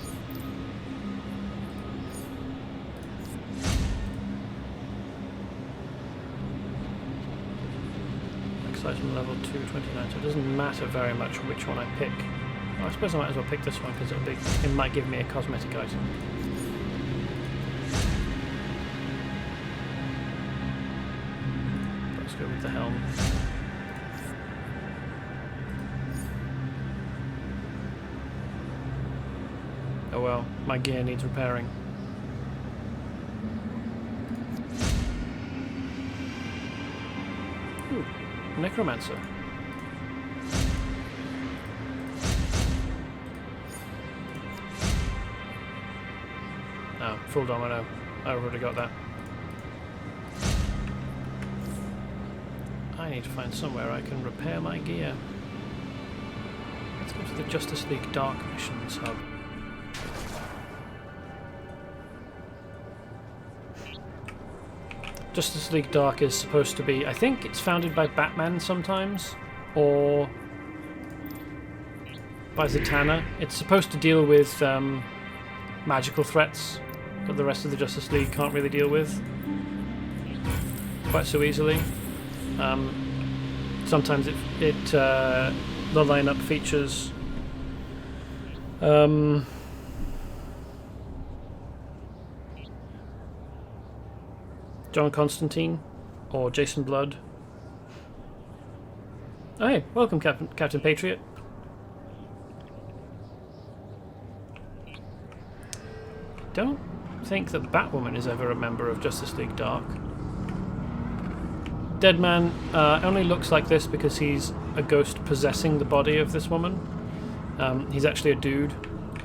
Item level 229, so it doesn't matter very much which one I pick. Well, I suppose I might as well pick this one because it might give me a cosmetic item. Let's go with the helm. Oh well, my gear needs repairing. Ooh. Necromancer. Oh, full domino. I've already got that. I need to find somewhere I can repair my gear. Let's go to the Justice League Dark Missions hub. Justice League Dark is supposed to be, I think it's founded by Batman sometimes, or by Zatanna. It's supposed to deal with magical threats that the rest of the Justice League can't really deal with quite so easily. Sometimes the lineup features John Constantine or Jason Blood. Oh, hey, welcome, Captain Patriot. Don't think that Batwoman is ever a member of Justice League Dark. Deadman only looks like this because he's a ghost possessing the body of this woman. He's actually a dude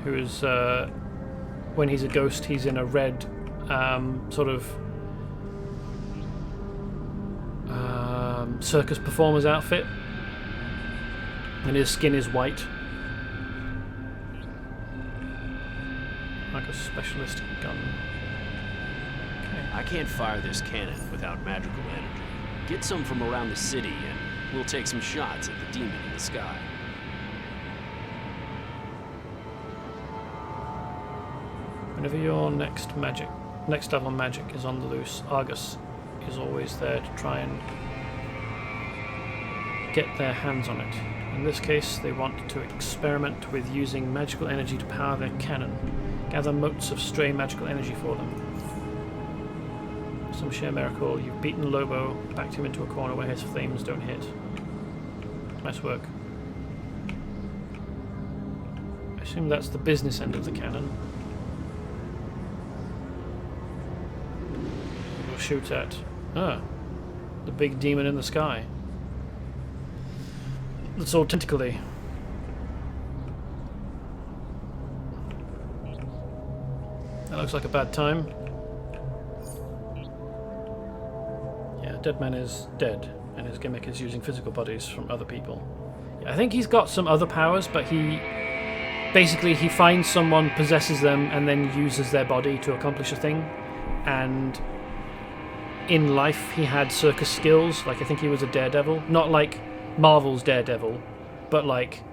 who is, when he's a ghost, he's in a red sort of circus performer's outfit, and his skin is white, like a specialist gun. I can't fire this cannon without magical energy. Get some from around the city and we'll take some shots at the demon in the sky. Whenever your next level magic is on the loose, Argus is always there to try and get their hands on it. In this case, they want to experiment with using magical energy to power their cannon. Gather motes of stray magical energy for them. Some sheer miracle, you've beaten Lobo, backed him into a corner where his flames don't hit. Nice work. I assume that's the business end of the cannon. We'll shoot at the big demon in the sky. That's all tentacly. That looks like a bad time. Deadman is dead, and his gimmick is using physical bodies from other people. Yeah, I think he's got some other powers, but he finds someone, possesses them, and then uses their body to accomplish a thing. And in life, he had circus skills. Like, I think he was a daredevil. Not like Marvel's Daredevil, but like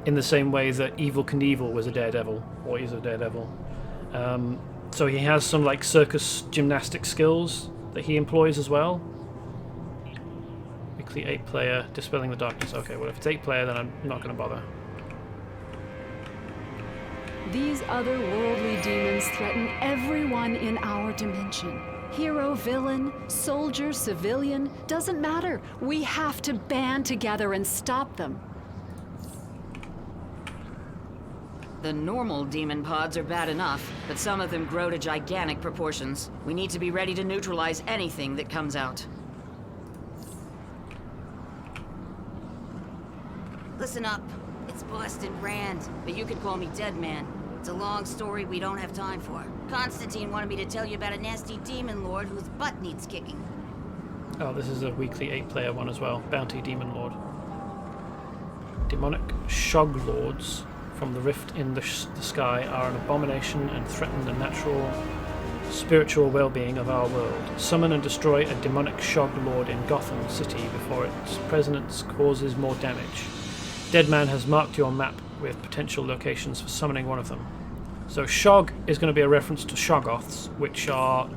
in the same way that Evel Knievel was a daredevil, or is a daredevil. So he has some like circus gymnastic skills that he employs as well. Weekly 8-player, Dispelling the Darkness. Okay, well if it's 8-player then I'm not going to bother. These otherworldly demons threaten everyone in our dimension. Hero, villain, soldier, civilian, doesn't matter. We have to band together and stop them. The normal demon pods are bad enough, but some of them grow to gigantic proportions. We need to be ready to neutralize anything that comes out. Listen up. It's Boston Rand, but you could call me Deadman. It's a long story we don't have time for. Constantine wanted me to tell you about a nasty demon lord whose butt needs kicking. Oh, this is a weekly 8-player one as well. Bounty Demon Lord. Demonic Shog Lords from the rift in the sky are an abomination and threaten the natural, spiritual well-being of our world. Summon and destroy a demonic Shog Lord in Gotham City before its presence causes more damage. Deadman has marked your map with potential locations for summoning one of them. So Shog is going to be a reference to Shoggoths, which are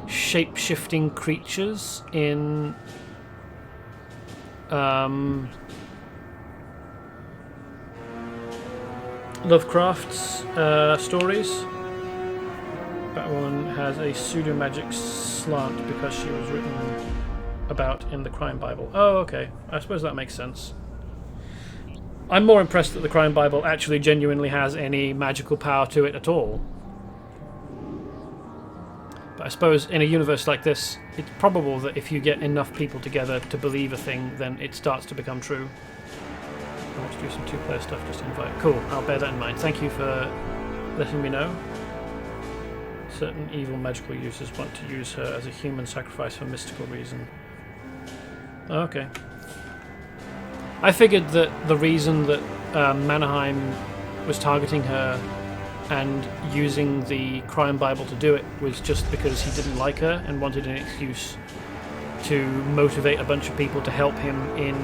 shape-shifting creatures in Lovecraft's stories. Batwoman has a pseudo-magic slant because she was written about in the Crime Bible. Oh, okay. I suppose that makes sense. I'm more impressed that the Crime Bible actually genuinely has any magical power to it at all. But I suppose in a universe like this, it's probable that if you get enough people together to believe a thing, then it starts to become true. I want to do some 2-player stuff, just invite. Cool, I'll bear that in mind. Thank you for letting me know. Certain evil magical users want to use her as a human sacrifice for mystical reason. Okay. I figured that the reason that Mannerheim was targeting her and using the Crime Bible to do it was just because he didn't like her and wanted an excuse to motivate a bunch of people to help him in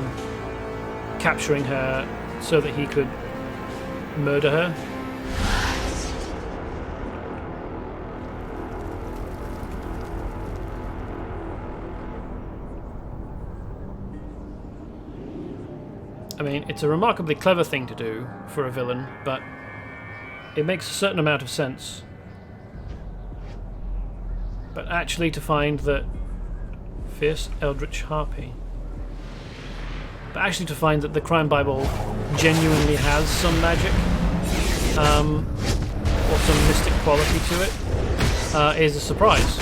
capturing her so that he could murder her. I mean, it's a remarkably clever thing to do for a villain, but it makes a certain amount of sense. But actually to find that Fierce Eldritch Harpy. But actually to find that the Crime Bible genuinely has some magic, or some mystic quality to it, is a surprise.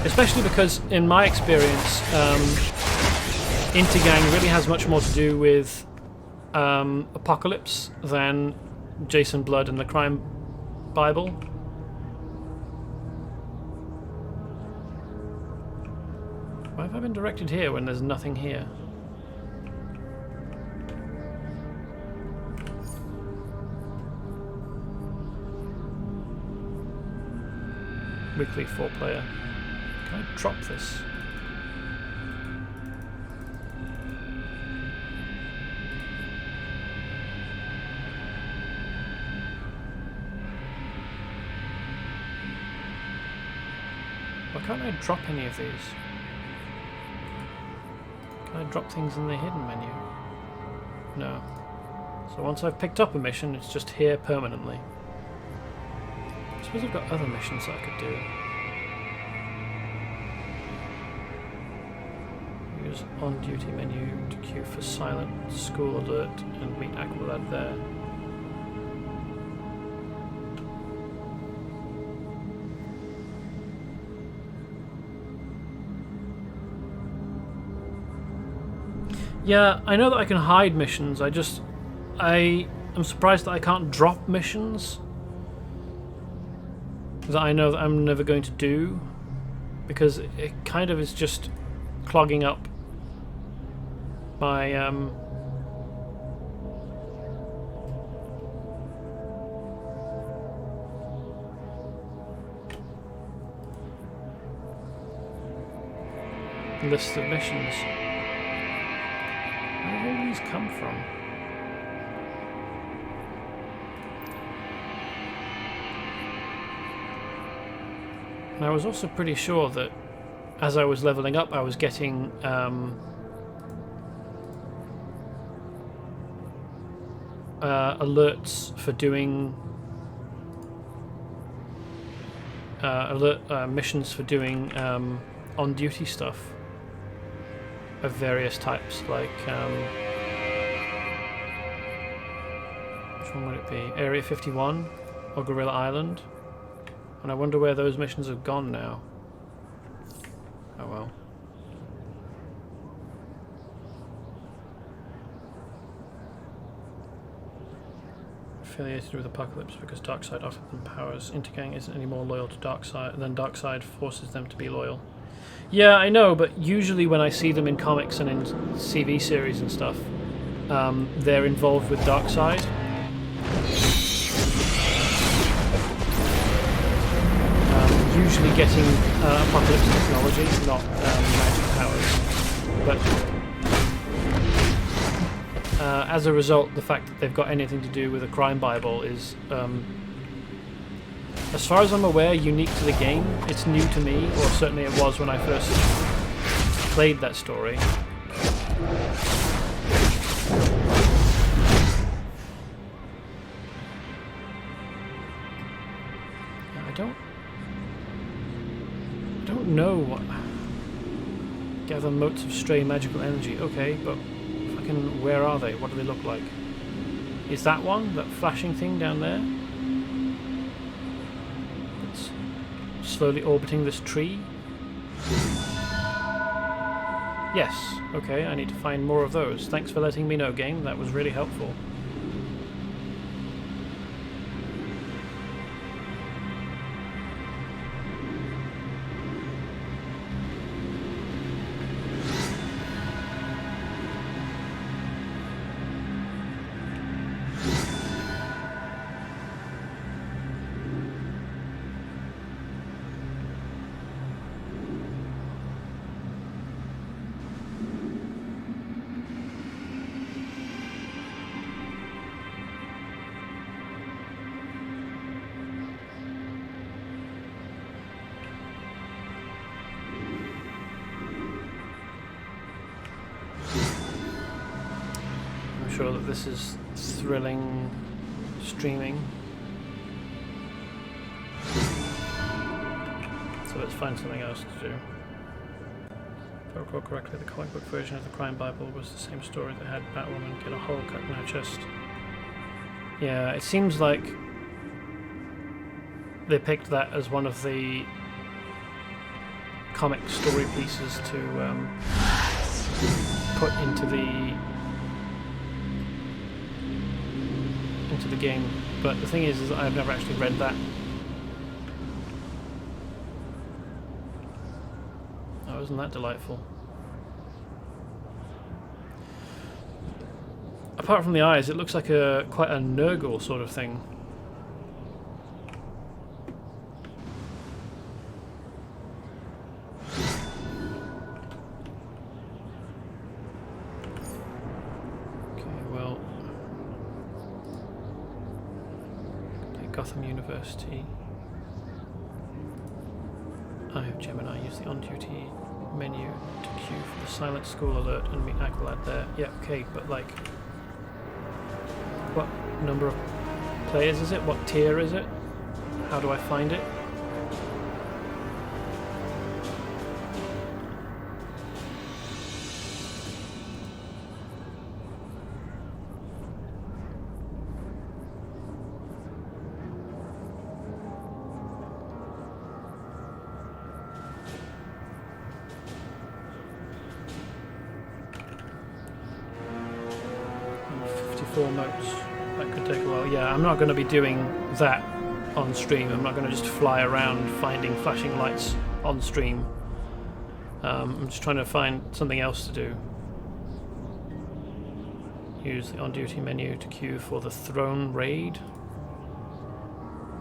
Especially because, in my experience, Intergang really has much more to do with Apocalypse than Jason Blood and the Crime Bible. Why have I been directed here when there's nothing here? Weekly 4-player. Can I drop this? Why can't I drop any of these? Can I drop things in the hidden menu? No. So once I've picked up a mission, it's just here permanently. I suppose I've got other missions that I could do. Use on-duty menu to queue for silent school alert and meet Aqualad there. Yeah, I know that I can hide missions, I am surprised that I can't drop missions that I know that I'm never going to do, because it kind of is just clogging up my list of missions. Where have all these come from? And I was also pretty sure that as I was leveling up, I was getting alerts for doing missions for doing on-duty stuff of various types, like which one would it be? Area 51 or Gorilla Island? And I wonder where those missions have gone now. Oh well. Affiliated with Apocalypse because Darkseid offered them powers. Intergang isn't any more loyal to Darkseid, then Darkseid forces them to be loyal. Yeah, I know, but usually when I see them in comics and in CV series and stuff, they're involved with Darkseid. Usually getting Apocalypse technology, not magic powers. But as a result, the fact that they've got anything to do with a crime Bible is, as far as I'm aware, unique to the game. It's new to me, or certainly it was when I first played that story. I don't know what. Gather motes of stray magical energy. Okay, but fucking where are they? What do they look like? Is that one? That flashing thing down there? It's slowly orbiting this tree? Yes. Okay, I need to find more of those. Thanks for letting me know, game. That was really helpful. Sure that this is thrilling streaming. So let's find something else to do. If I recall correctly, the comic book version of the Crime Bible was the same story that had Batwoman get a hole cut in her chest. Yeah, it seems like they picked that as one of the comic story pieces to put into the game. But the thing is I've never actually read that. Oh, isn't that delightful? Apart from the eyes, it looks like quite a Nurgle sort of thing. Gotham University. I have Gemini. Use the on-duty menu to queue for the silent school alert and meet Aqualad there. Yeah, okay, but like, what number of players is it? What tier is it? How do I find it? Notes. That could take a while. Yeah, I'm not going to be doing that on stream. I'm not going to just fly around finding flashing lights on stream. I'm just trying to find something else to do. Use the on-duty menu to queue for the Throne Raid.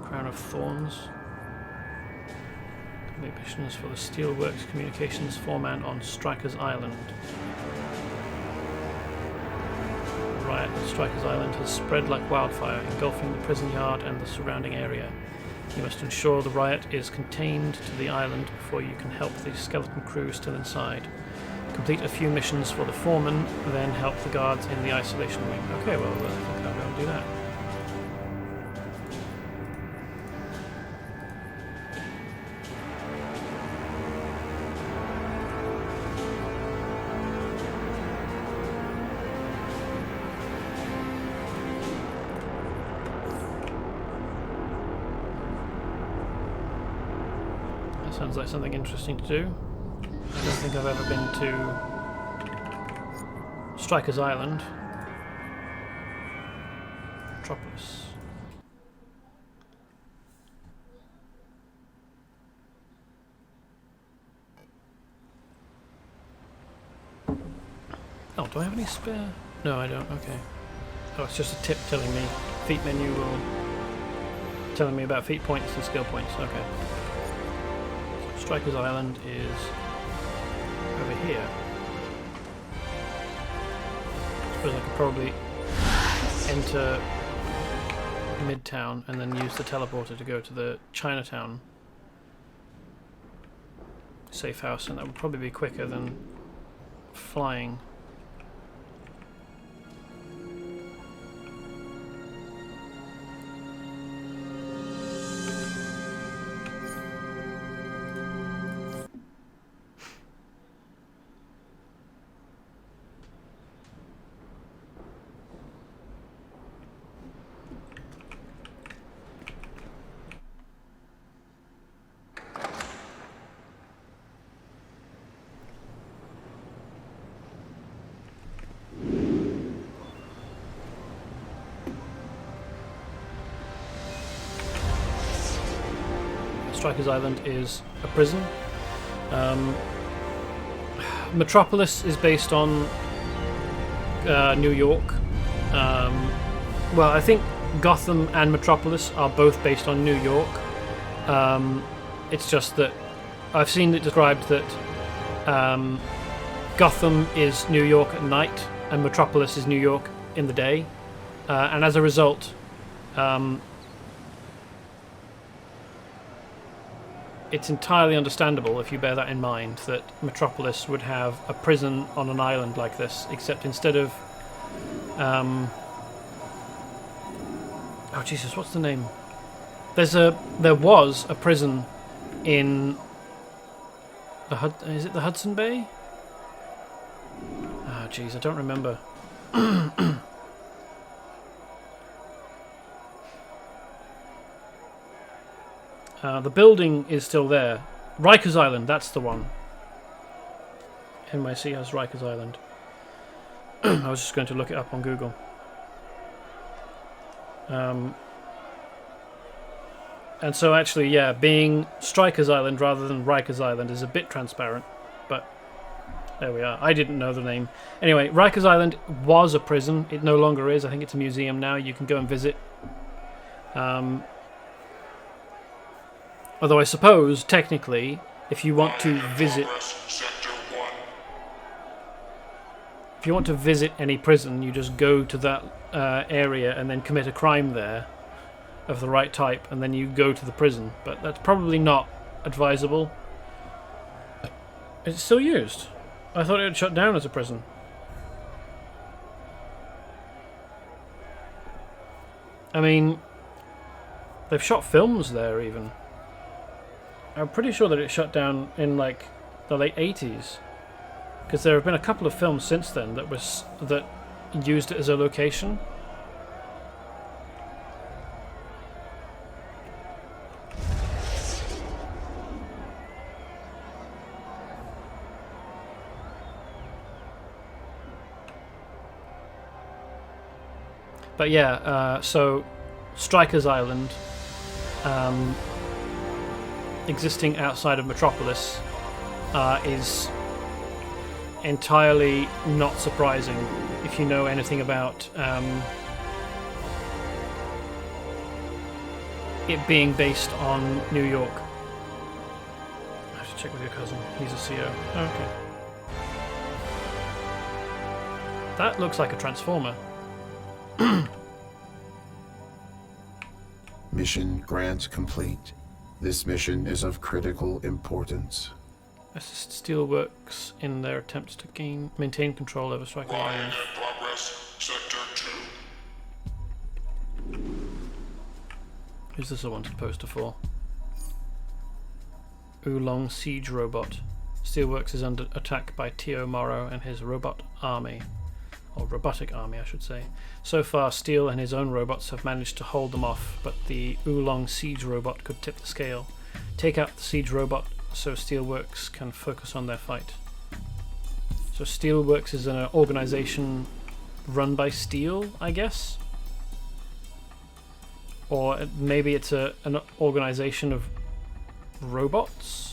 Crown of Thorns. Complete missions for the Steelworks Communications foreman on Stryker's Island. Riot at Stryker's Island has spread like wildfire, engulfing the prison yard and the surrounding area. You must ensure the riot is contained to the island before you can help the skeleton crew still inside. Complete a few missions for the foreman, then help the guards in the isolation wing. Okay, well, I think I'll go and do that. Sounds like something interesting to do. I don't think I've ever been to Rikers Island. Metropolis. Oh, do I have any spare? No, I don't. Okay. Oh, it's just a tip telling me. Feat menu will telling me about feat points and skill points. Okay. Rikers Island is over here. I suppose I could probably enter Midtown and then use the teleporter to go to the Chinatown safe house, and that would probably be quicker than flying. Rikers Island is a prison. Metropolis is based on New York. Well, I think Gotham and Metropolis are both based on New York. It's just that I've seen it described that Gotham is New York at night and Metropolis is New York in the day. And as a result, it's entirely understandable, if you bear that in mind, that Metropolis would have a prison on an island like this, except instead of... oh Jesus, what's the name? There was a prison in... is it the Hudson Bay? Oh jeez, I don't remember. The building is still there, Rikers Island, that's the one. NYC has Rikers Island. I was just going to look it up on Google. And so actually, yeah, being Stryker's Island rather than Rikers Island is a bit transparent, but there we are. I didn't know the name. Anyway, Rikers Island was a prison. It no longer is. I think it's a museum now. You can go and visit. Although I suppose, technically, if you want to visit... If you want to visit any prison, you just go to that area and then commit a crime there of the right type, and then you go to the prison. But that's probably not advisable. It's still used. I thought it had shut down as a prison. I mean, they've shot films there even. I'm pretty sure that it shut down in like the late 80s. Because there have been a couple of films since then that used it as a location. But yeah, so Stryker's Island, existing outside of Metropolis, is entirely not surprising if you know anything about it being based on New York. I have to check with your cousin. He's a CO. Okay. That looks like a transformer. Mission grant complete. This mission is of critical importance. Assist Steelworks in their attempts to maintain control over Stryker Island. Progress, Sector 2. Who's this a wanted poster for? Oolong Siege Robot. Steelworks is under attack by Tio Morrow and his robot army. Or robotic army, I should say. So far, Steel and his own robots have managed to hold them off, but the Oolong Siege Robot could tip the scale. Take out the Siege Robot so Steelworks can focus on their fight. So Steelworks is an organization run by Steel, I guess? Or maybe it's an organization of robots?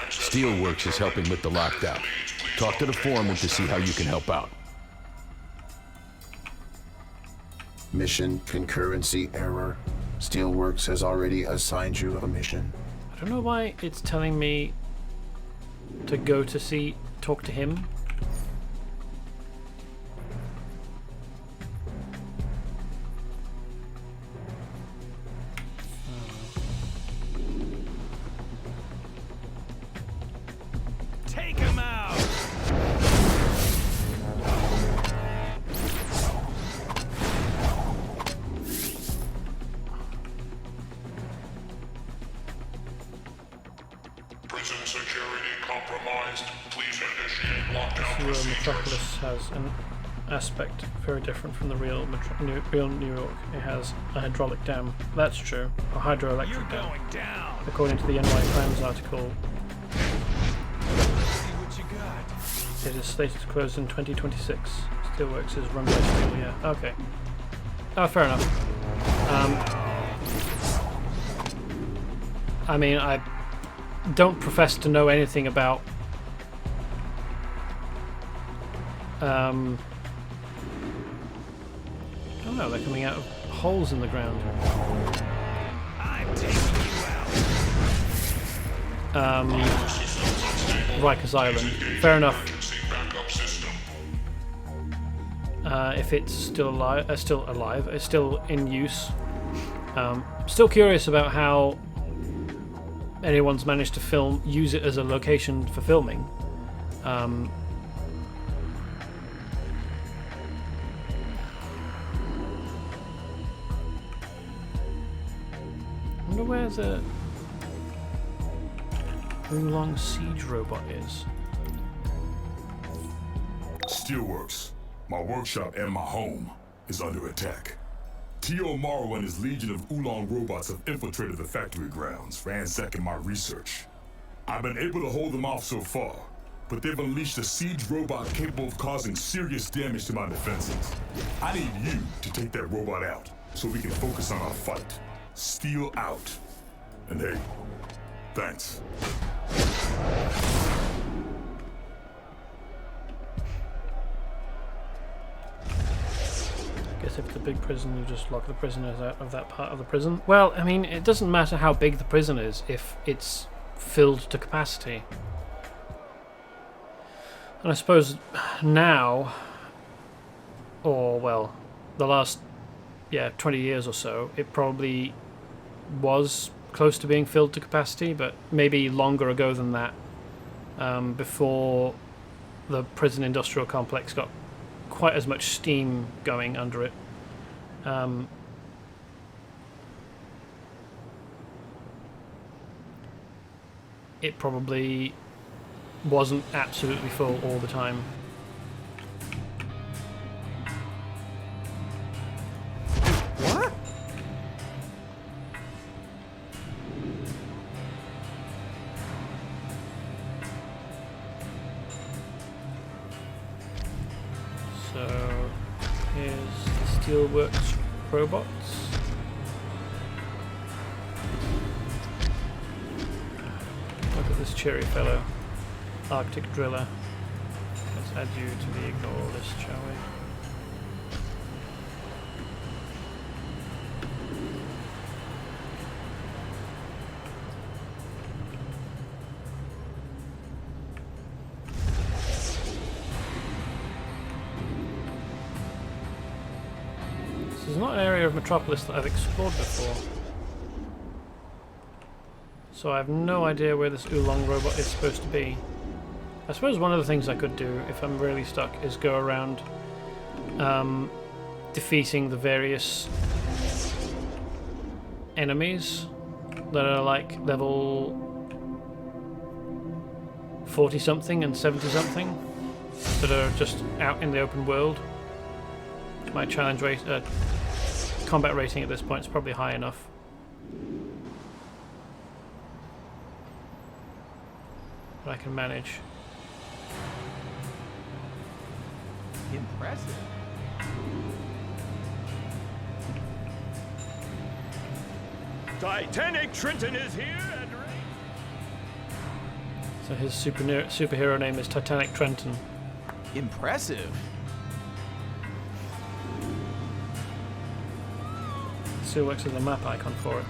Steelworks is helping with the lockdown. Talk to the foreman to see how you can help out. Mission concurrency error. Steelworks has already assigned you a mission. I don't know why it's telling me to go to talk to him. Take him out! Prison security compromised. Please initiate lockdown procedures. Metropolis has an aspect very different from the real New York. It has a hydraulic dam. That's true. A hydroelectric dam. According to the NY Times article, it is slated to close in 2026. Steelworks is run by Steel, yeah. Okay. Oh, fair enough. I mean, I don't profess to know anything about I don't know, they're coming out of holes in the ground. I'm taking you out. Rikers Island. Fair enough. If it's still alive, it's still in use. Still curious about how anyone's managed to use it as a location for filming. I wonder where the Oolong Siege Robot is. Steelworks, my workshop and my home is under attack. T.O. Morrow and his legion of Oolong robots have infiltrated the factory grounds, ransacking my research. I've been able to hold them off so far, but they've unleashed a siege robot capable of causing serious damage to my defenses. I need you to take that robot out, so we can focus on our fight. Steel out. And hey, thanks. I guess if it's a big prison, you just lock the prisoners out of that part of the prison. Well, I mean, it doesn't matter how big the prison is if it's filled to capacity. And I suppose now, or well, the last 20 years or so, it probably was close to being filled to capacity, but maybe longer ago than that, before the prison industrial complex got quite as much steam going under it. It probably wasn't absolutely full all the time. What? So here's the Steelworks Robots. Look at this cheery fellow. Arctic Driller. Let's add you to the ignore list, shall we? This is not an area of Metropolis that I've explored before. So I have no idea where this Oolong robot is supposed to be. I suppose one of the things I could do, if I'm really stuck, is go around defeating the various enemies that are like level 40-something and 70-something that are just out in the open world. My challenge rate, combat rating at this point is probably high enough. But I can manage. Impressive. Titanic Trenton is here and ready. So his superhero name is Titanic Trenton. Impressive. Steelworks has a map icon for it.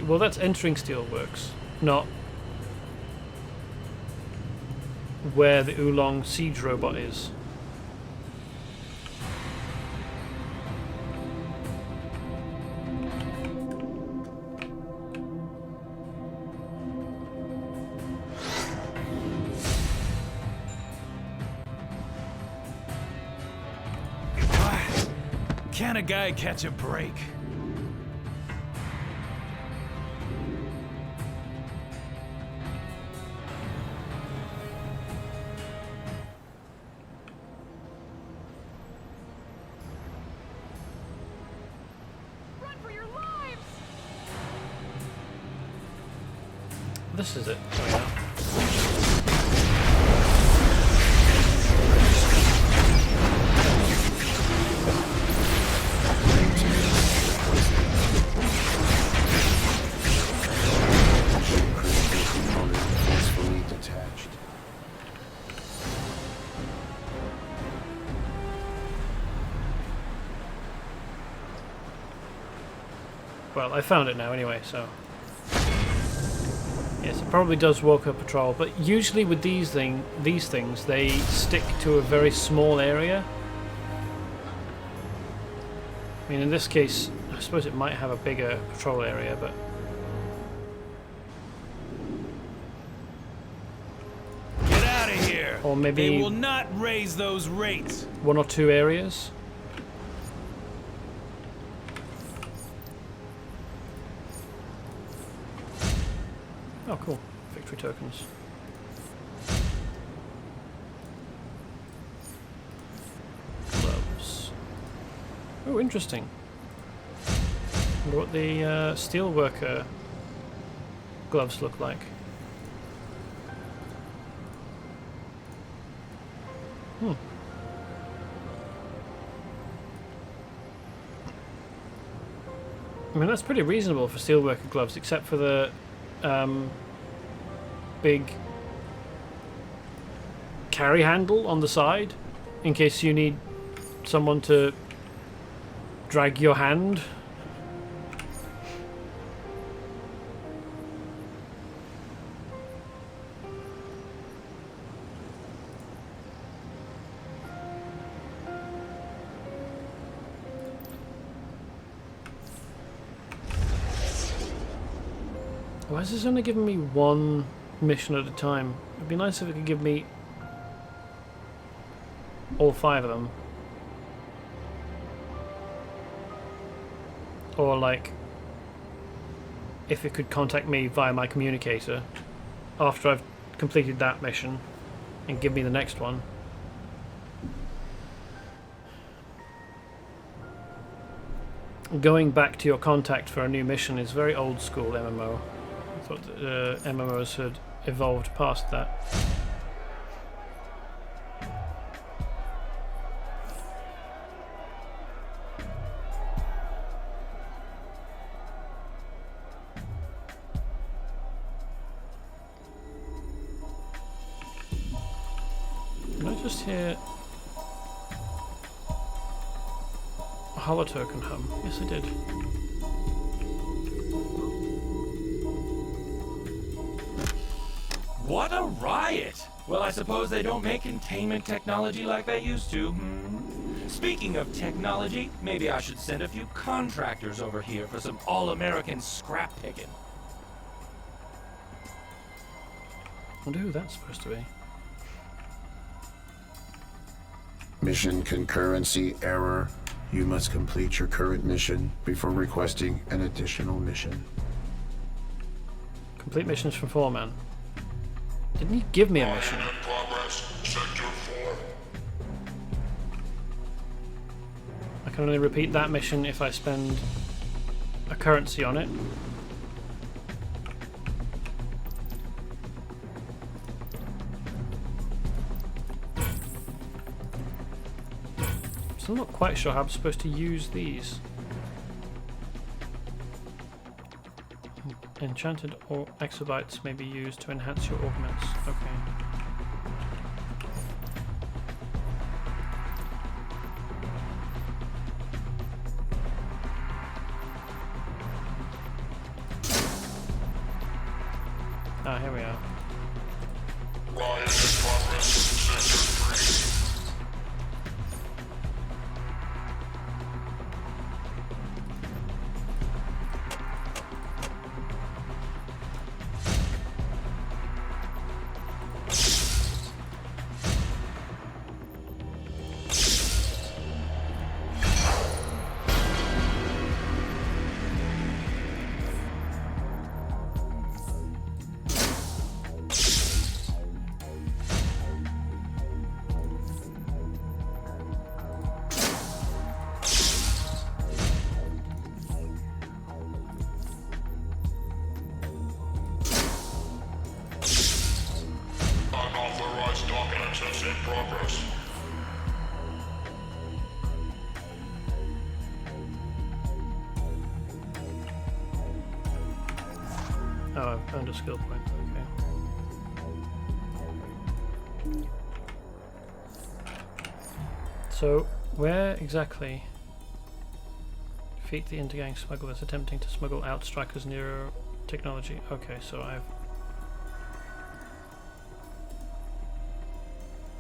Well, that's entering Steelworks, not where the Oolong siege robot is. Can a guy catch a break? This is it. Oh, yeah. Well, I found it now anyway, so... Yes, it probably does walk a patrol, but usually with these things, they stick to a very small area. I mean, in this case, I suppose it might have a bigger patrol area, but... Get out of here! Or maybe... They will not raise those rates! One or two areas. Oh, cool. Victory tokens. Gloves. Oh, interesting. Wonder what the steelworker gloves look like. I mean, that's pretty reasonable for steelworker gloves, except for the big carry handle on the side, in case you need someone to drag your hand. Why is this only giving me one mission at a time? It'd be nice if it could give me all 5 of them. Or like, if it could contact me via my communicator after I've completed that mission and give me the next one. Going back to your contact for a new mission is very old school MMO. I thought that MMOs had evolved past that. Can I just hear a hollow token hum? Yes, I did. What a riot! Well, I suppose they don't make containment technology like they used to. Speaking of technology, maybe I should send a few contractors over here for some all-American scrap picking. I wonder who that's supposed to be. Mission concurrency error. You must complete your current mission before requesting an additional mission. Complete missions from Foreman. Didn't he give me a mission? I can only repeat that mission if I spend a currency on it. So I'm not quite sure how I'm supposed to use these. Enchanted or exobytes may be used to enhance your augments. Okay. Ah, here we are. Oh, I've earned a skill point, okay. So, where exactly? Defeat the intergang smugglers attempting to smuggle out Stryker's neuro technology. Okay, so I've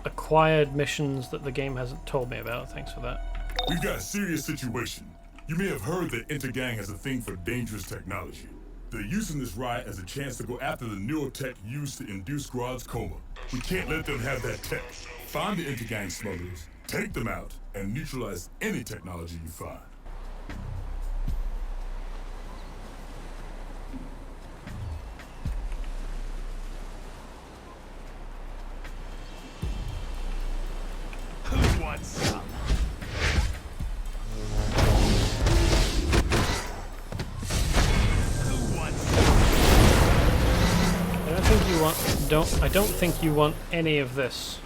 acquired missions that the game hasn't told me about. Thanks for that. We've got a serious situation. You may have heard that Intergang has a thing for dangerous technology. They're using this riot as a chance to go after the neurotech used to induce Grodd's coma. We can't let them have that tech. Find the Intergang smugglers, take them out, and neutralize any technology you find. want. I don't think you want any of this,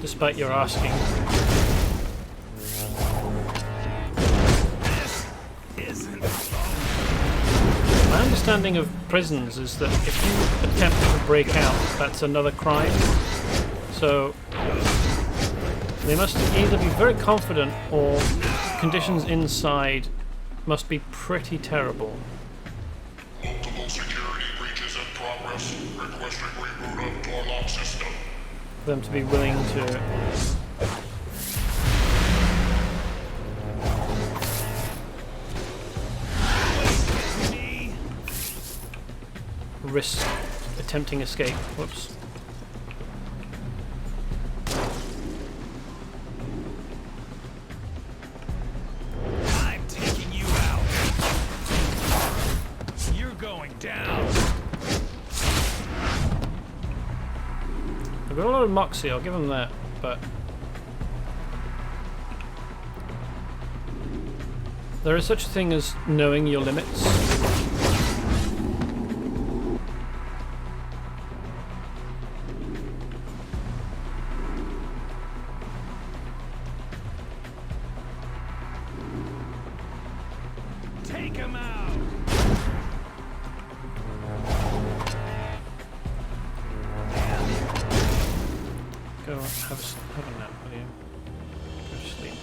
despite your asking. My understanding of prisons is that if you attempt to break out, that's another crime. So they must either be very confident or conditions inside must be pretty terrible. Multiple security breaches in progress. Requesting reboot of door lock system. For them to be willing to risk attempting escape. Whoops. I'm taking you out. You're going down. I've got a lot of moxie, I'll give them that, but there is such a thing as knowing your limits. Take him out. Go have a nap, will you? Go to sleep.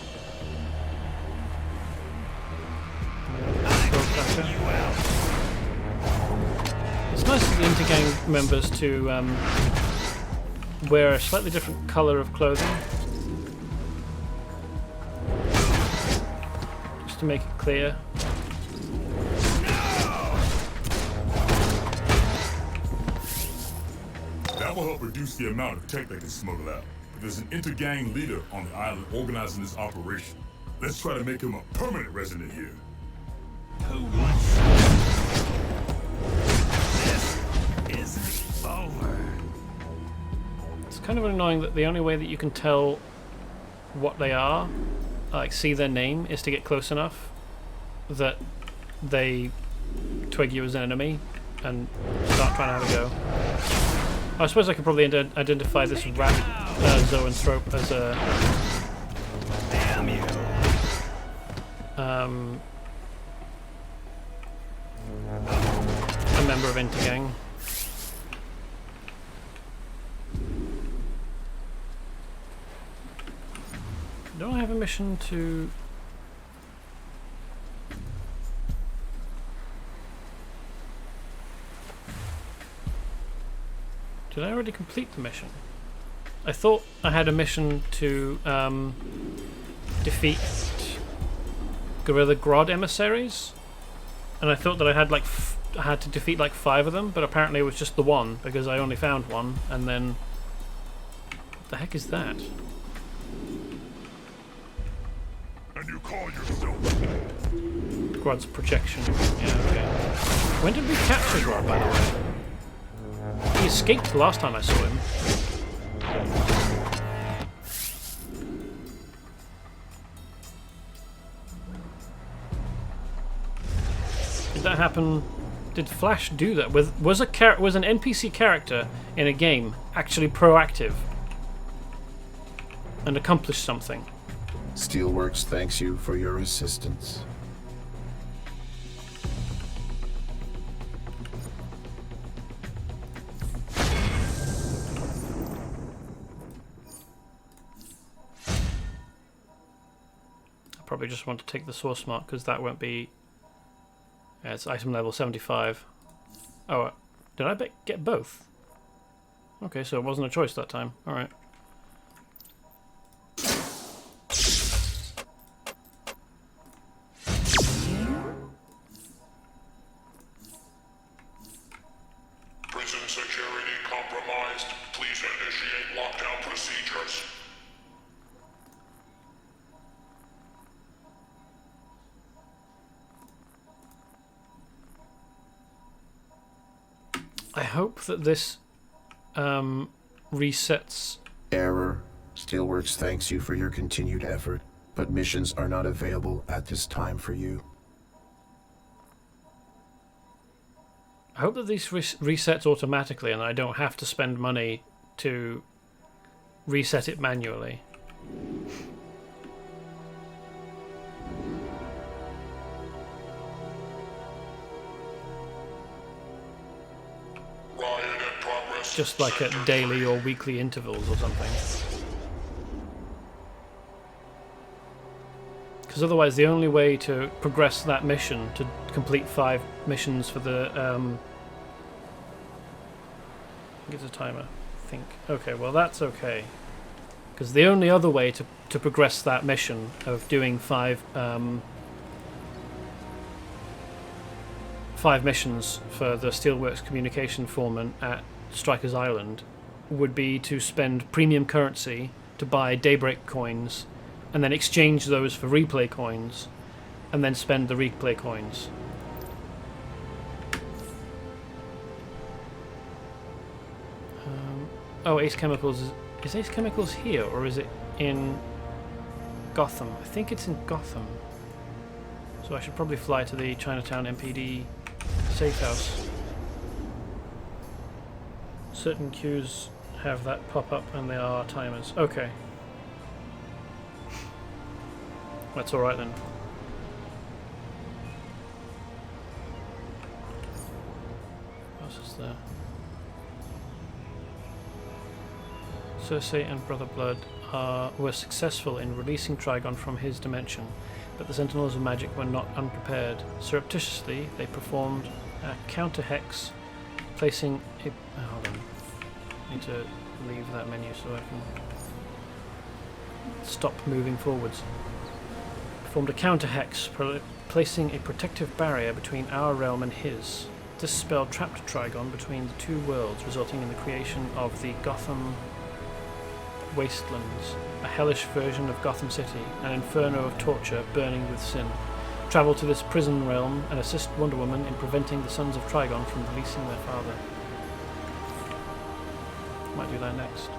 It's nice for the intergang members to wear a slightly different colour of clothing. Just to make it clear. That will help reduce the amount of tech they can smuggle out. But there's an inter-gang leader on the island organizing this operation. Let's try to make him a permanent resident here. Who wants this isn't over. It's kind of annoying that the only way that you can tell what they are, like see their name, is to get close enough that they twig you as an enemy and start trying to have a go. I suppose I could probably identify this rat zoanthrope as a member of Intergang. Don't I have a mission to... Did I already complete the mission? I thought I had a mission to defeat Gorilla Grodd emissaries, and I thought that I had I had to defeat like 5 of them, but apparently it was just the one because I only found one. And then, what the heck is that? And you call yourself Grodd's projection. Yeah, okay. When did we capture Grodd, by the way? He escaped the last time I saw him. Did that happen? Did Flash do that? Was an NPC character in a game actually proactive and accomplished something? Steelworks thanks you for your assistance. Probably just want to take the source mark because that won't be. Yeah, it's item level 75. Oh, did I get both? Okay, so it wasn't a choice that time. All right. Prison security compromised. Please initiate lockdown procedures. I hope that this resets. Error. Steelworks thanks you for your continued effort, but missions are not available at this time for you. I hope that this resets automatically and I don't have to spend money to reset it manually. Just like at daily or weekly intervals or something. Because otherwise the only way to progress that mission, to complete 5 missions for the... I think it's a timer, I think. Okay, well that's okay. Because the only other way to progress that mission of doing 5 missions for the Steelworks communication foreman at Rikers Island would be to spend premium currency to buy Daybreak coins and then exchange those for replay coins and then spend the replay coins. Oh, Ace Chemicals is Ace Chemicals here or is it in Gotham? I think it's in Gotham. So I should probably fly to the Chinatown MPD safe house. Certain queues have that pop up and they are timers. Okay. That's alright then. What else is there? Circe and Brother Blood were successful in releasing Trigon from his dimension, but the Sentinels of Magic were not unprepared. Surreptitiously, they performed a counter-hex, placing a... hold on. I need to leave that menu so I can stop moving forwards. Performed a counter-hex, placing a protective barrier between our realm and his. This spell trapped Trigon between the 2 worlds, resulting in the creation of the Gotham Wastelands, a hellish version of Gotham City, an inferno of torture burning with sin. Travel to this prison realm and assist Wonder Woman in preventing the sons of Trigon from releasing their father. Might do that next.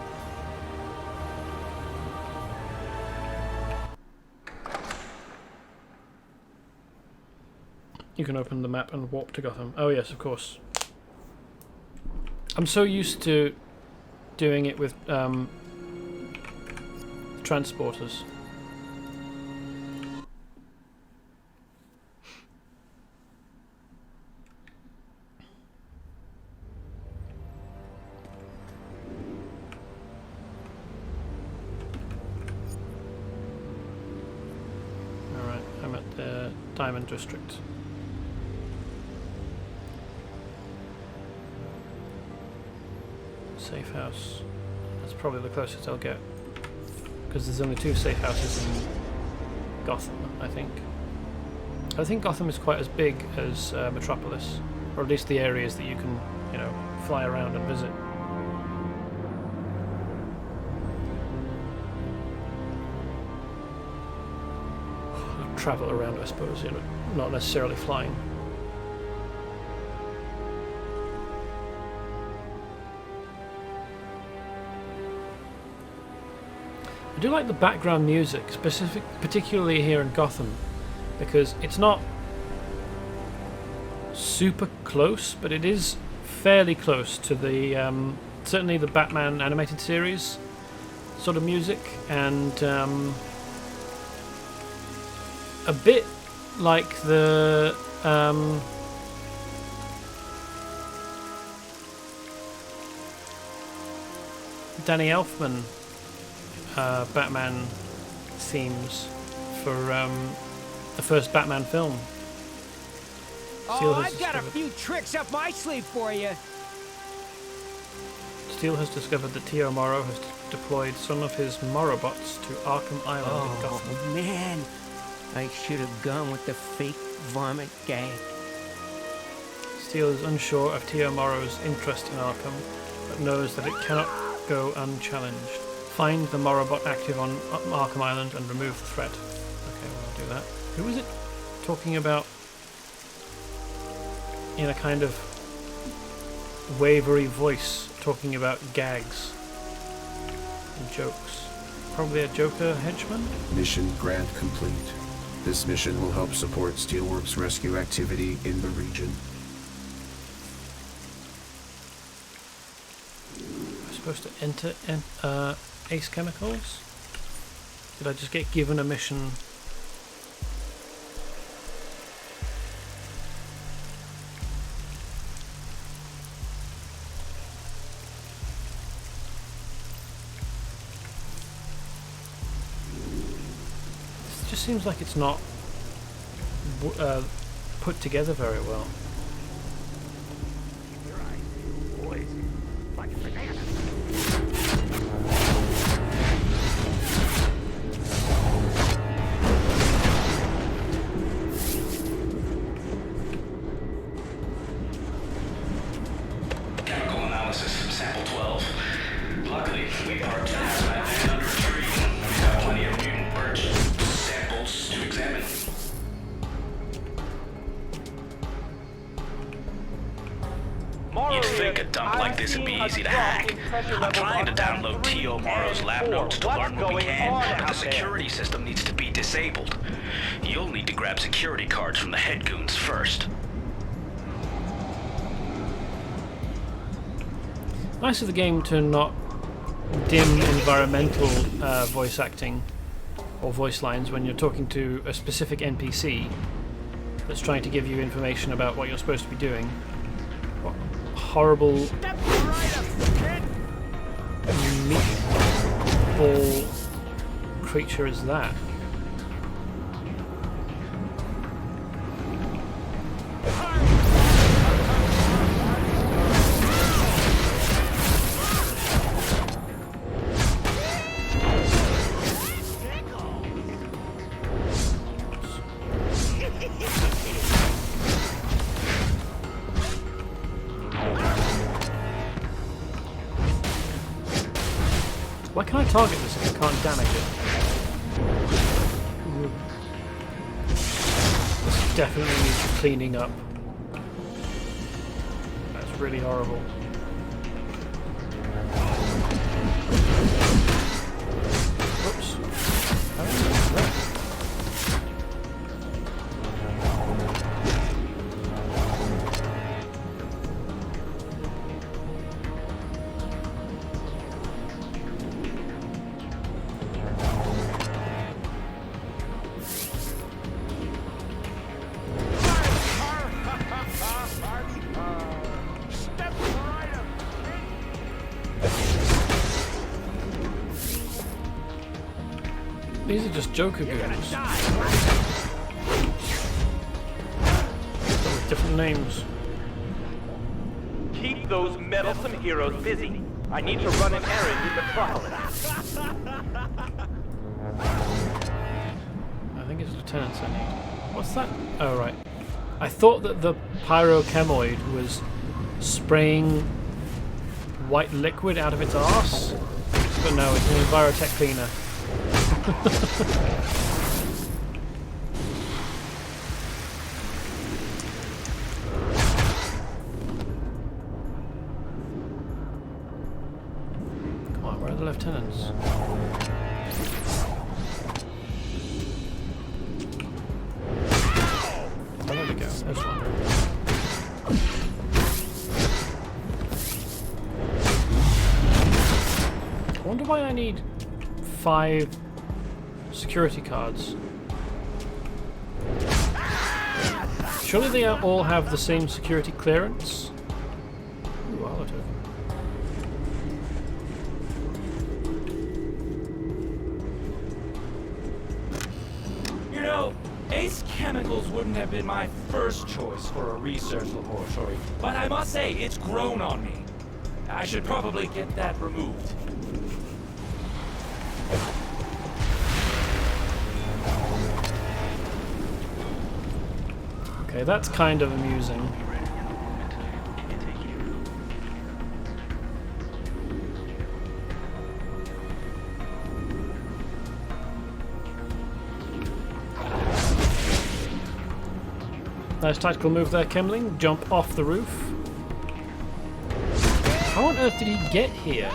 You can open the map and warp to Gotham. Oh yes, of course. I'm so used to doing it with transporters. Alright, I'm at the Diamond District. Safe house. That's probably the closest I'll get. Because there's only 2 safe houses in Gotham, I think. I think Gotham is quite as big as Metropolis, or at least the areas that you can, you know, fly around and visit. Travel around, I suppose, you know, not necessarily flying. I do like the background music, particularly here in Gotham, because it's not super close, but it is fairly close to the certainly the Batman animated series sort of music, and a bit like the Danny Elfman Batman themes for the first Batman film. Oh, I've got a few tricks up my sleeve for you. Steel has discovered that T.O. Morrow has deployed some of his Morrobots to Arkham Island in Gotham. Oh man, I should have gone with the fake vomit gag. Steel is unsure of T.O. Morrow's interest in Arkham, but knows that it cannot go unchallenged. Find the Morrobot active on Arkham Island and remove the threat. Okay, well, I'll do that. Who is it talking about in a kind of wavery voice, talking about gags and jokes? Probably a Joker henchman? Mission grant complete. This mission will help support Steelworks rescue activity in the region. supposed to enter Ace Chemicals? Did I just get given a mission? This just seems like it's not put together very well. You'd think a dump like this would be easy to hack. I'm trying to download T.O. Morrow's lab notes to learn what we can, but the security system needs to be disabled. You'll need to grab security cards from the head goons first. Nice of the game to not dim environmental voice acting or voice lines when you're talking to a specific NPC that's trying to give you information about what you're supposed to be doing. What horrible meatball creature is that? Why can't I target this if I can't damage it? This definitely needs cleaning up. That's really horrible. Whoops. How did I do that? These are just Joker goons. With different names. Keep those meddlesome heroes busy. I need to run an errand in Metropolis. I think it's lieutenants I need. What's that? Oh, right. I thought that the pyrochemoid was spraying white liquid out of its arse, but no, it's an envirotech cleaner. Come on, where are the lieutenants? Oh, there we go. There's one. I wonder why I need 5 security cards. Surely they all have the same security clearance? Ooh, holotoken. You know, Ace Chemicals wouldn't have been my first choice for a research laboratory, but I must say it's grown on me. I should probably get that removed. Okay, that's kind of amusing. Nice tactical move there, Kemling. Jump off the roof. How on earth did he get here?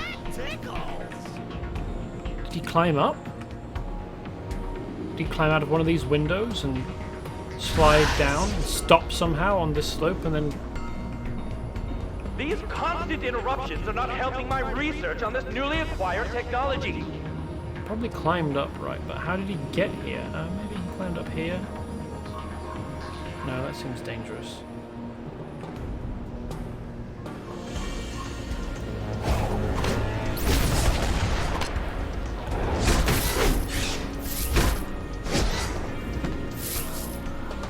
Did he climb up? Did he climb out of one of these windows and slide down and stop somehow on this slope and then These constant interruptions are not helping my research on this newly acquired technology. Probably climbed up, right? But how did he get here? Maybe he climbed up here? No, that seems dangerous.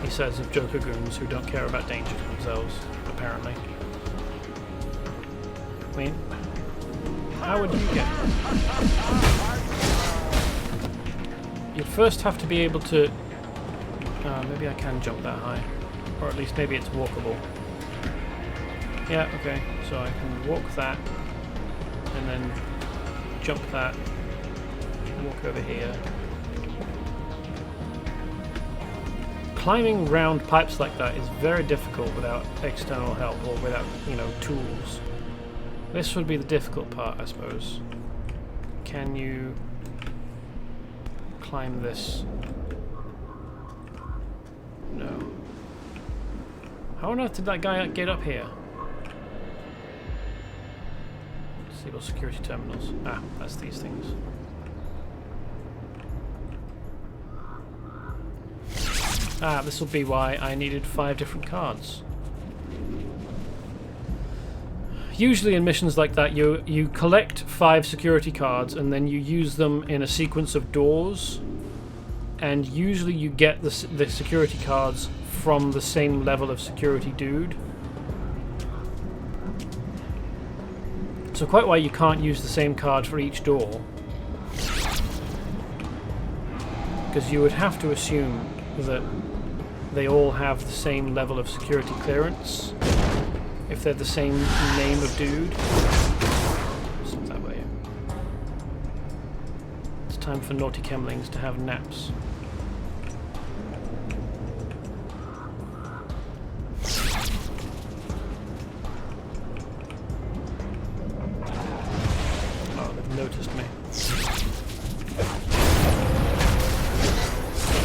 He says of Joker goons who don't care about danger to themselves, apparently. I mean, how would you get here? You'd first have to be able to... maybe I can jump that high. Or at least maybe it's walkable. Yeah, okay. So I can walk that, and then jump that, walk over here. Climbing round pipes like that is very difficult without external help, or without, you know, tools. This would be the difficult part, I suppose. Can you climb this? No. How on earth did that guy get up here? Disable security terminals. Ah, that's these things. Ah, this will be why I needed 5 different cards. Usually in missions like that, you collect 5 security cards and then you use them in a sequence of doors, and usually you get the security cards from the same level of security dude. So quite why you can't use the same card for each door, because you would have to assume that they all have the same level of security clearance if they're the same name of dude. It's not that way. It's time for naughty Kemlings to have naps. Oh, they've noticed me.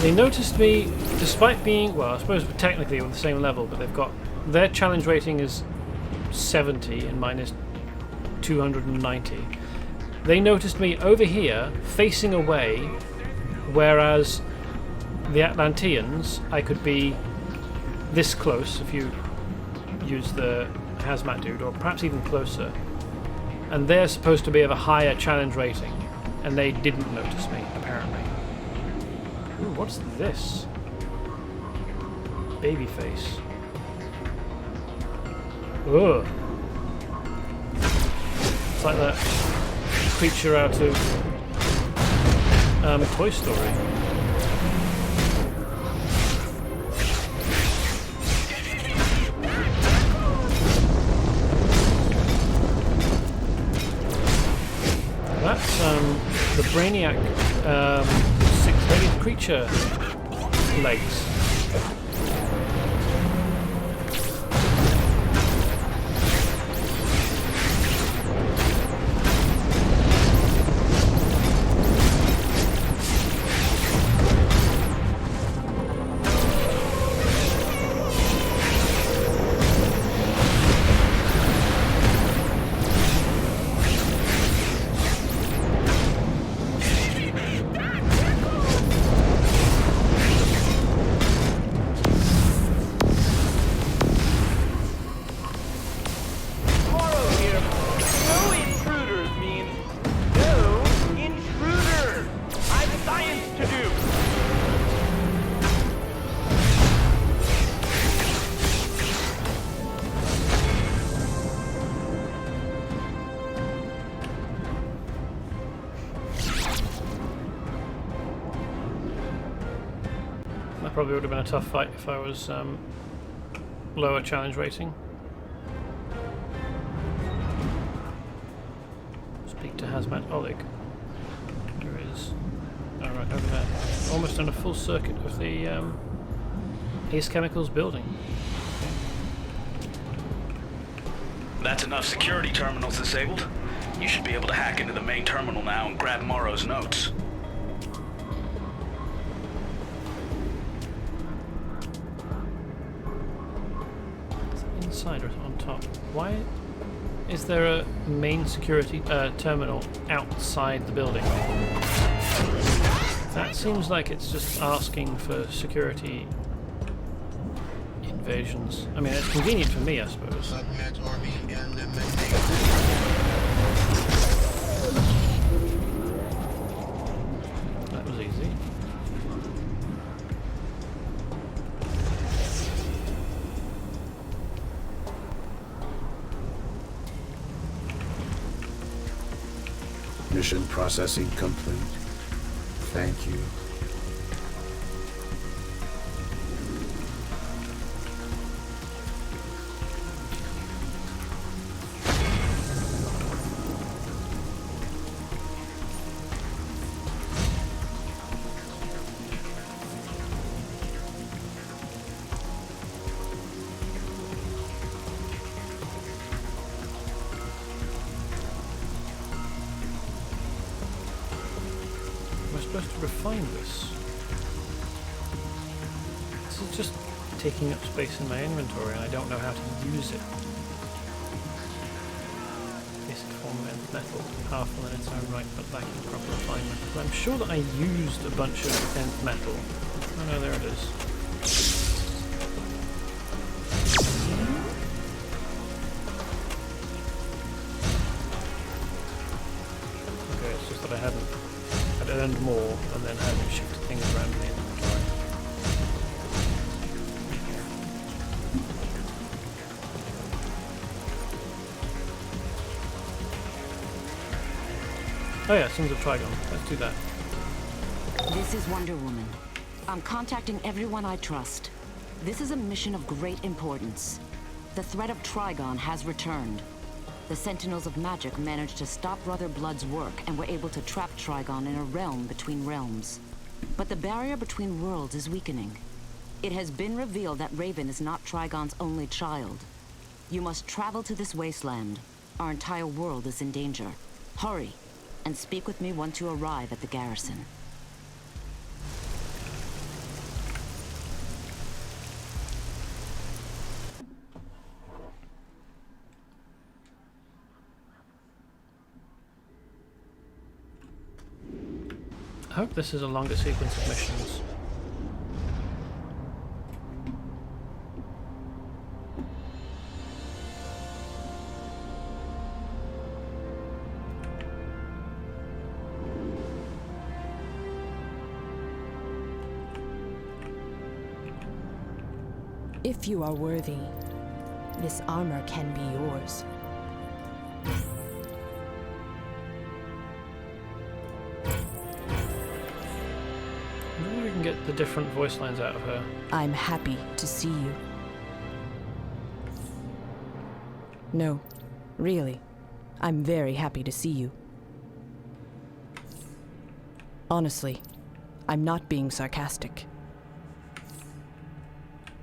They noticed me despite being, well, I suppose technically on the same level, but they've got, their challenge rating is 70 and mine is 290. They noticed me over here, facing away, whereas the Atlanteans, I could be this close if you use the hazmat dude, or perhaps even closer. And they're supposed to be of a higher challenge rating, and they didn't notice me, apparently. Ooh, what's this? Babyface. Ugh. It's like that creature out of Toy Story. That's the Brainiac 6-legged creature legs. Probably would have been a tough fight if I was lower challenge rating. Speak to Hazmat Oleg. There is. Oh, right, over there. Almost done a full circuit of the Ace Chemicals building. Okay. That's enough security terminals disabled. You should be able to hack into the main terminal now and grab Morrow's notes. Inside or on top? Why is there a main security terminal outside the building? That seems like it's just asking for security invasions. I mean, it's convenient for me, I suppose. That was easy. Mission processing complete. Thank you. Supposed to refine this. This is just taking up space in my inventory and I don't know how to use it. Basic form of nth metal, powerful in its own right but lacking proper refinement. But I'm sure that I used a bunch of nth metal. Oh no, there it is. Okay, it's just that I hadn't earned more and then hadn't shifted things around in the inventory. Oh yeah, Sons of Trigon. Let's do that. This is Wonder Woman. I'm contacting everyone I trust. This is a mission of great importance. The threat of Trigon has returned. The Sentinels of Magic managed to stop Brother Blood's work and were able to trap Trigon in a realm between realms. But the barrier between worlds is weakening. It has been revealed that Raven is not Trigon's only child. You must travel to this wasteland. Our entire world is in danger. Hurry, and speak with me once you arrive at the garrison. I hope this is a longer sequence of missions. If you are worthy, this armor can be yours. Maybe we can get the different voice lines out of her. I'm happy to see you. No, really. I'm very happy to see you. Honestly, I'm not being sarcastic.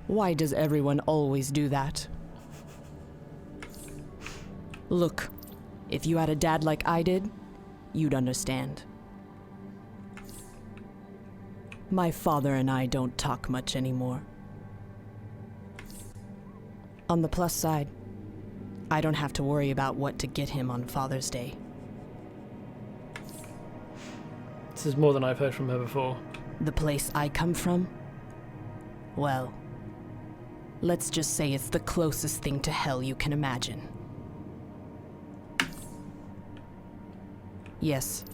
Why does everyone always do that? Look, if you had a dad like I did, you'd understand. My father and I don't talk much anymore. On the plus side, I don't have to worry about what to get him on Father's Day. This is more than I've heard from her before. The place I come from? Well, let's just say it's the closest thing to hell you can imagine. Yes,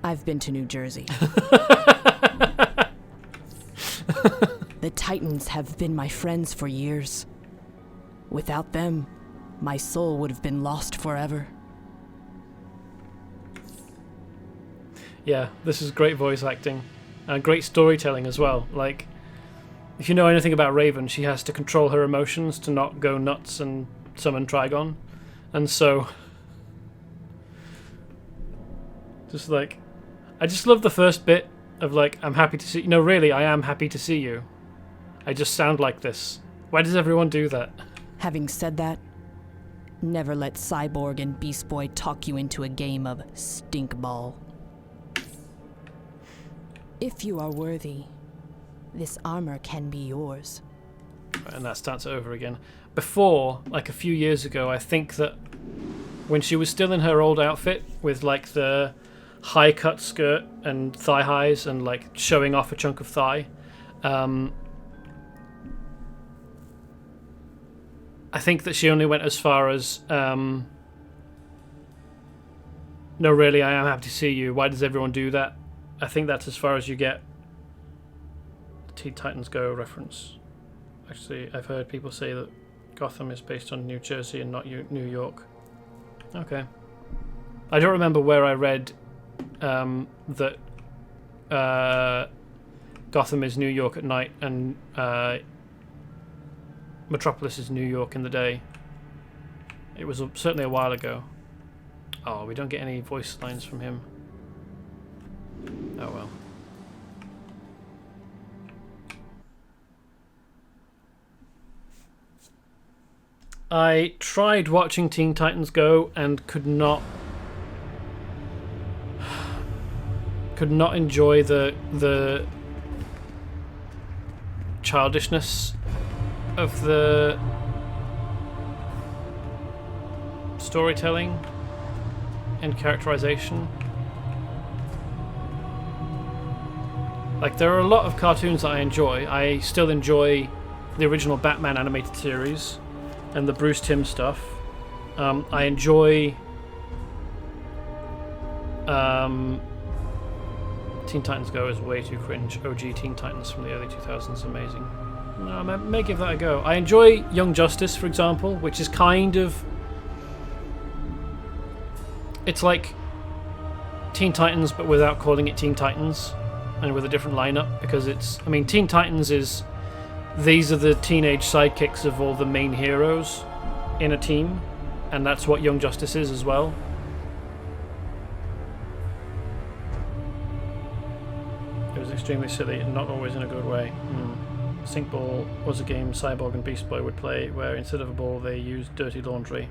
I've been to New Jersey. The Titans have been my friends for years. Without them, my soul would have been lost forever. Yeah, this is great voice acting. And great storytelling as well. Like, if you know anything about Raven, she has to control her emotions to not go nuts and summon Trigon. And so, just like, I just love the first bit of like, I'm happy to see you. No, really, I am happy to see you. I just sound like this. Why does everyone do that? Having said that, never let Cyborg and Beast Boy talk you into a game of stinkball. If you are worthy, this armor can be yours. And that starts over again. Before, like a few years ago, I think that when she was still in her old outfit with like the high cut skirt and thigh highs and like showing off a chunk of thigh. I think that she only went as far as no, really, I am happy to see you. Why does everyone do that? I think that's as far as you get. The Teen Titans Go reference. Actually, I've heard people say that Gotham is based on New Jersey and not New York. Okay. I don't remember where I read that Gotham is New York at night and Metropolis is New York in the day. It was certainly a while ago. Oh, we don't get any voice lines from him. Oh well. I tried watching Teen Titans Go and could not enjoy the childishness of the storytelling and characterization. Like, there are a lot of cartoons that I enjoy. I still enjoy the original Batman animated series and the Bruce Timm stuff. I enjoy Teen Titans Go is way too cringe. OG Teen Titans from the early 2000s, amazing. No, I may give that a go. I enjoy Young Justice, for example, which is kind of... It's like Teen Titans, but without calling it Teen Titans, and with a different lineup, because it's... I mean, Teen Titans is... These are the teenage sidekicks of all the main heroes in a team, and that's what Young Justice is as well. It was extremely silly, and not always in a good way. Sink Ball was a game Cyborg and Beast Boy would play, where instead of a ball they used dirty laundry.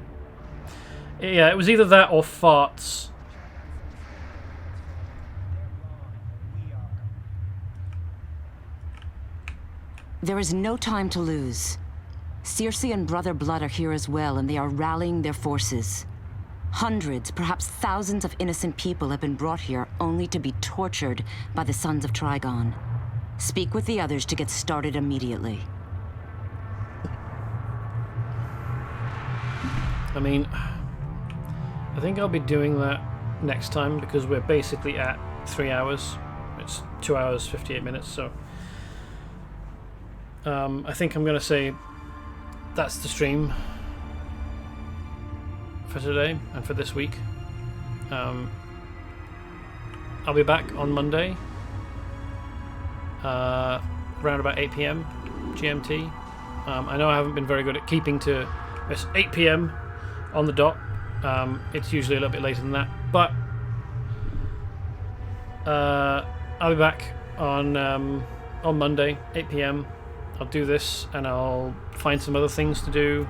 Yeah, it was either that or farts. There is no time to lose. Circe and Brother Blood are here as well, and they are rallying their forces. Hundreds, perhaps thousands of innocent people have been brought here only to be tortured by the Sons of Trigon. Speak with the others to get started immediately. I mean, I think I'll be doing that next time, because we're basically at 3 hours. It's 2 hours, 58 minutes, so... I think I'm going to say that's the stream for today and for this week. I'll be back on Monday around about 8 PM GMT. I know I haven't been very good at keeping to it's 8 PM on the dot. It's usually a little bit later than that, but I'll be back on Monday 8 PM. I'll do this and I'll find some other things to do.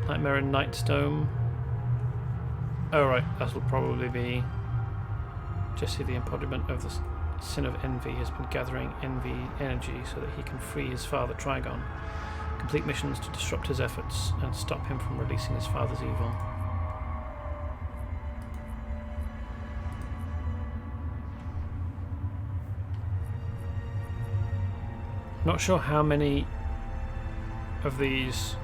Nightmare in Nightstone. Oh right, that will probably be Jesse, the embodiment of the sin of envy, has been gathering envy energy so that he can free his father Trigon. Complete missions to disrupt his efforts and stop him from releasing his father's evil. Not sure how many of these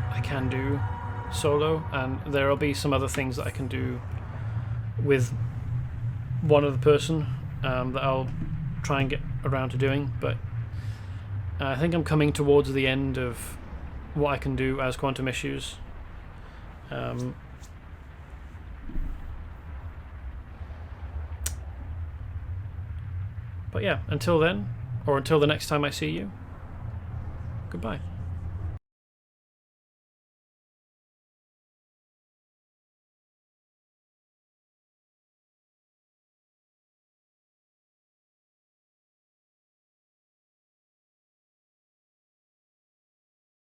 I can do solo, and there will be some other things that I can do with one other person that I'll try and get around to doing, but I think I'm coming towards the end of what I can do as Quantum Issues. But yeah, until then, or until the next time I see you, goodbye.